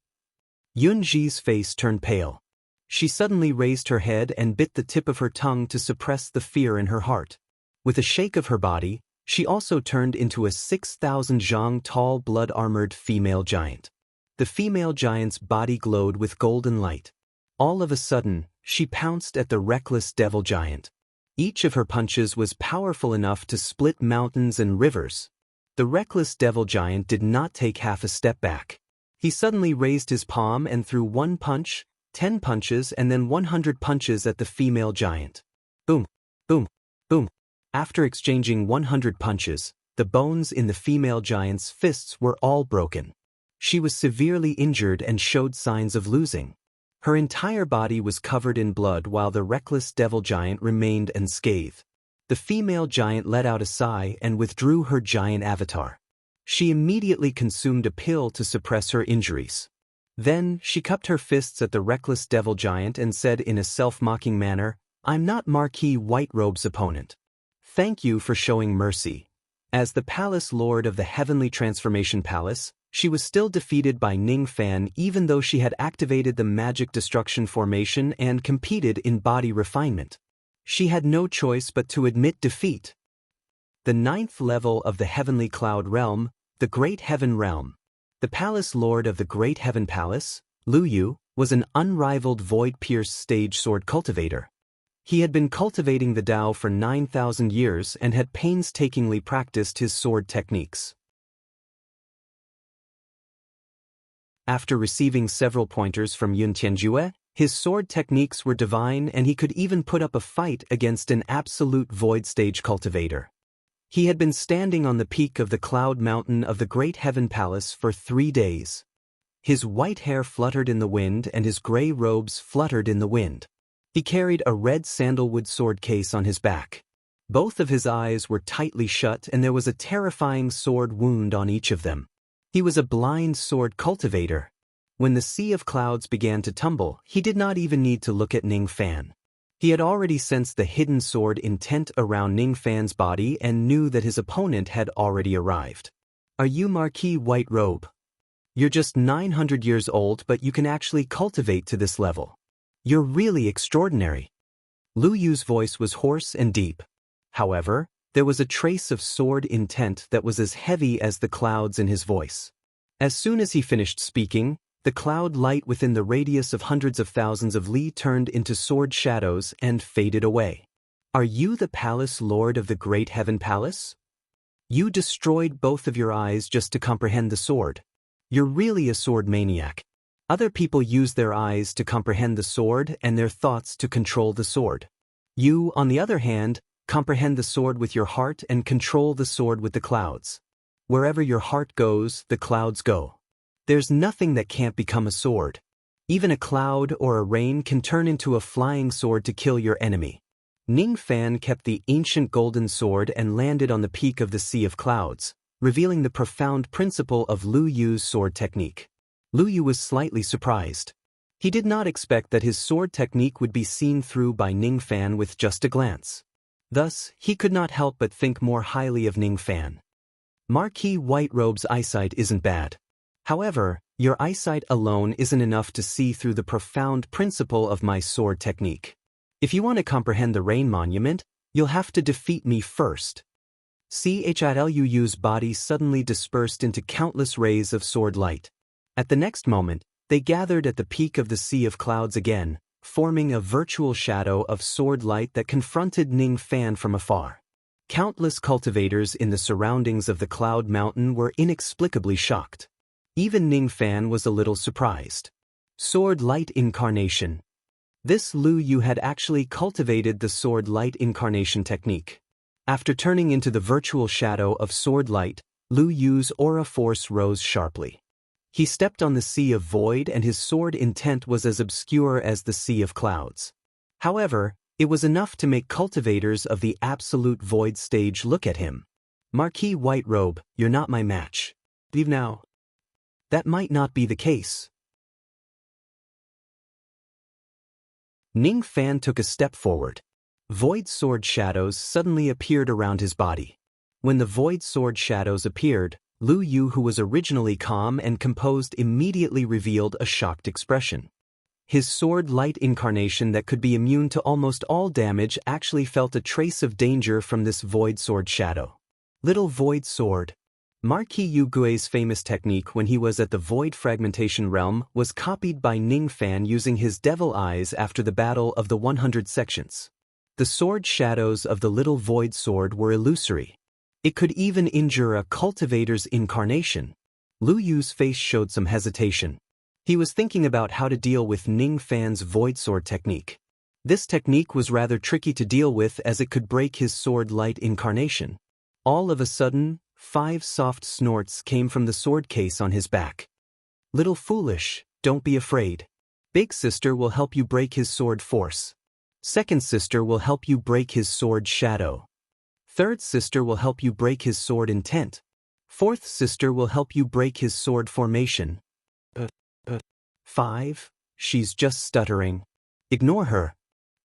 Yunji's face turned pale. She suddenly raised her head and bit the tip of her tongue to suppress the fear in her heart. With a shake of her body, she also turned into a 6,000 zhang tall blood-armored female giant. The female giant's body glowed with golden light. All of a sudden, she pounced at the Reckless Devil giant. Each of her punches was powerful enough to split mountains and rivers. The Reckless Devil giant did not take half a step back. He suddenly raised his palm and threw 1 punch, 10 punches and then 100 punches at the female giant. Boom, boom, boom. After exchanging 100 punches, the bones in the female giant's fists were all broken. She was severely injured and showed signs of losing. Her entire body was covered in blood while the Reckless Devil giant remained unscathed. The female giant let out a sigh and withdrew her giant avatar. She immediately consumed a pill to suppress her injuries. Then, she cupped her fists at the Reckless Devil giant and said in a self-mocking manner, "I'm not Marquis Whiterobe's opponent. Thank you for showing mercy." As the Palace Lord of the Heavenly Transformation Palace, she was still defeated by Ning Fan even though she had activated the Magic Destruction Formation and competed in body refinement. She had no choice but to admit defeat. The 9th level of the Heavenly Cloud Realm, the Great Heaven Realm. The Palace Lord of the Great Heaven Palace, Lu Yu, was an unrivaled void-pierced stage sword cultivator. He had been cultivating the Tao for 9,000 years and had painstakingly practiced his sword techniques. After receiving several pointers from Yun Tianjue, his sword techniques were divine and he could even put up a fight against an absolute void stage cultivator. He had been standing on the peak of the Cloud Mountain of the Great Heaven Palace for 3 days. His white hair fluttered in the wind and his gray robes fluttered in the wind. He carried a red sandalwood sword case on his back. Both of his eyes were tightly shut and there was a terrifying sword wound on each of them. He was a blind sword cultivator. When the sea of clouds began to tumble, he did not even need to look at Ning Fan. He had already sensed the hidden sword intent around Ning Fan's body and knew that his opponent had already arrived. "Are you Marquis Whiterobe? You're just 900 years old but you can actually cultivate to this level. You're really extraordinary." Lu Yu's voice was hoarse and deep. However, there was a trace of sword intent that was as heavy as the clouds in his voice. As soon as he finished speaking, the cloud light within the radius of hundreds of thousands of li turned into sword shadows and faded away. "Are you the Palace Lord of the Great Heaven Palace? You destroyed both of your eyes just to comprehend the sword. You're really a sword maniac. Other people use their eyes to comprehend the sword and their thoughts to control the sword. You, on the other hand, comprehend the sword with your heart and control the sword with the clouds. Wherever your heart goes, the clouds go. There's nothing that can't become a sword. Even a cloud or a rain can turn into a flying sword to kill your enemy." Ning Fan kept the ancient golden sword and landed on the peak of the Sea of Clouds, revealing the profound principle of Lu Yu's sword technique. Lu Yu was slightly surprised. He did not expect that his sword technique would be seen through by Ning Fan with just a glance. Thus, he could not help but think more highly of Ning Fan. "Marquis Whiterobe's eyesight isn't bad. However, your eyesight alone isn't enough to see through the profound principle of my sword technique. If you want to comprehend the Rain Monument, you'll have to defeat me first." Lu Yu's body suddenly dispersed into countless rays of sword light. At the next moment, they gathered at the peak of the Sea of Clouds again, forming a virtual shadow of sword light that confronted Ning Fan from afar. Countless cultivators in the surroundings of the Cloud Mountain were inexplicably shocked. Even Ning Fan was a little surprised. Sword Light Incarnation. This Lu Yu had actually cultivated the Sword Light Incarnation technique. After turning into the virtual shadow of Sword Light, Lu Yu's aura force rose sharply. He stepped on the sea of void and his sword intent was as obscure as the sea of clouds. However, it was enough to make cultivators of the absolute void stage look at him. Marquis Whiterobe, you're not my match. Leave now. That might not be the case. Ning Fan took a step forward. Void sword shadows suddenly appeared around his body. When the void sword shadows appeared, Lu Yu, who was originally calm and composed, immediately revealed a shocked expression. His sword light incarnation that could be immune to almost all damage actually felt a trace of danger from this void sword shadow. Little void sword. Marquis Yu Gui's famous technique when he was at the void fragmentation realm was copied by Ning Fan using his devil eyes after the battle of the 100 sections. The sword shadows of the little void sword were illusory. It could even injure a cultivator's incarnation. Lu Yu's face showed some hesitation. He was thinking about how to deal with Ning Fan's void sword technique. This technique was rather tricky to deal with as it could break his sword light incarnation. All of a sudden, 5 soft snorts came from the sword case on his back. Little foolish, don't be afraid. Big sister will help you break his sword force. Second sister will help you break his sword shadow. Third sister will help you break his sword intent. Fourth sister will help you break his sword formation. 5? She's just stuttering. Ignore her.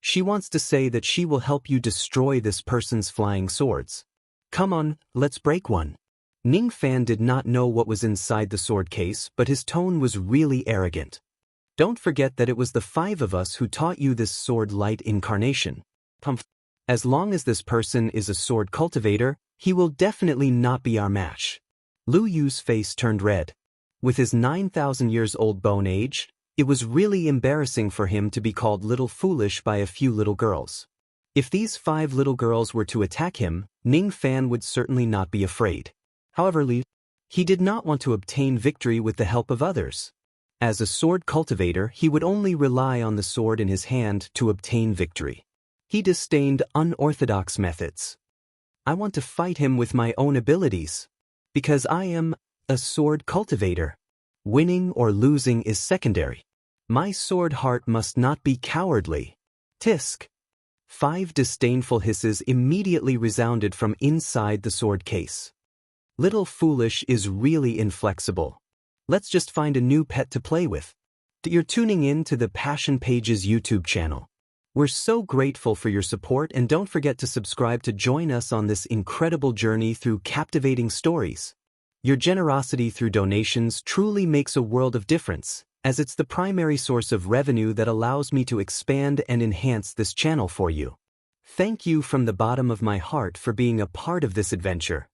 She wants to say that she will help you destroy this person's flying swords. Come on, let's break one. Ning Fan did not know what was inside the sword case, but his tone was really arrogant. Don't forget that it was the 5 of us who taught you this sword light incarnation. As long as this person is a sword cultivator, he will definitely not be our match. Lu Yu's face turned red. With his 9,000 years old bone age, it was really embarrassing for him to be called little foolish by a few little girls. If these 5 little girls were to attack him, Ning Fan would certainly not be afraid. However, he did not want to obtain victory with the help of others. As a sword cultivator, he would only rely on the sword in his hand to obtain victory. He disdained unorthodox methods. I want to fight him with my own abilities. Because I am a sword cultivator. Winning or losing is secondary. My sword heart must not be cowardly. Tisk. 5 disdainful hisses immediately resounded from inside the sword case. Little foolish is really inflexible. Let's just find a new pet to play with. You're tuning in to the Passion Pages YouTube channel. We're so grateful for your support and don't forget to subscribe to join us on this incredible journey through captivating stories. Your generosity through donations truly makes a world of difference, as it's the primary source of revenue that allows me to expand and enhance this channel for you. Thank you from the bottom of my heart for being a part of this adventure.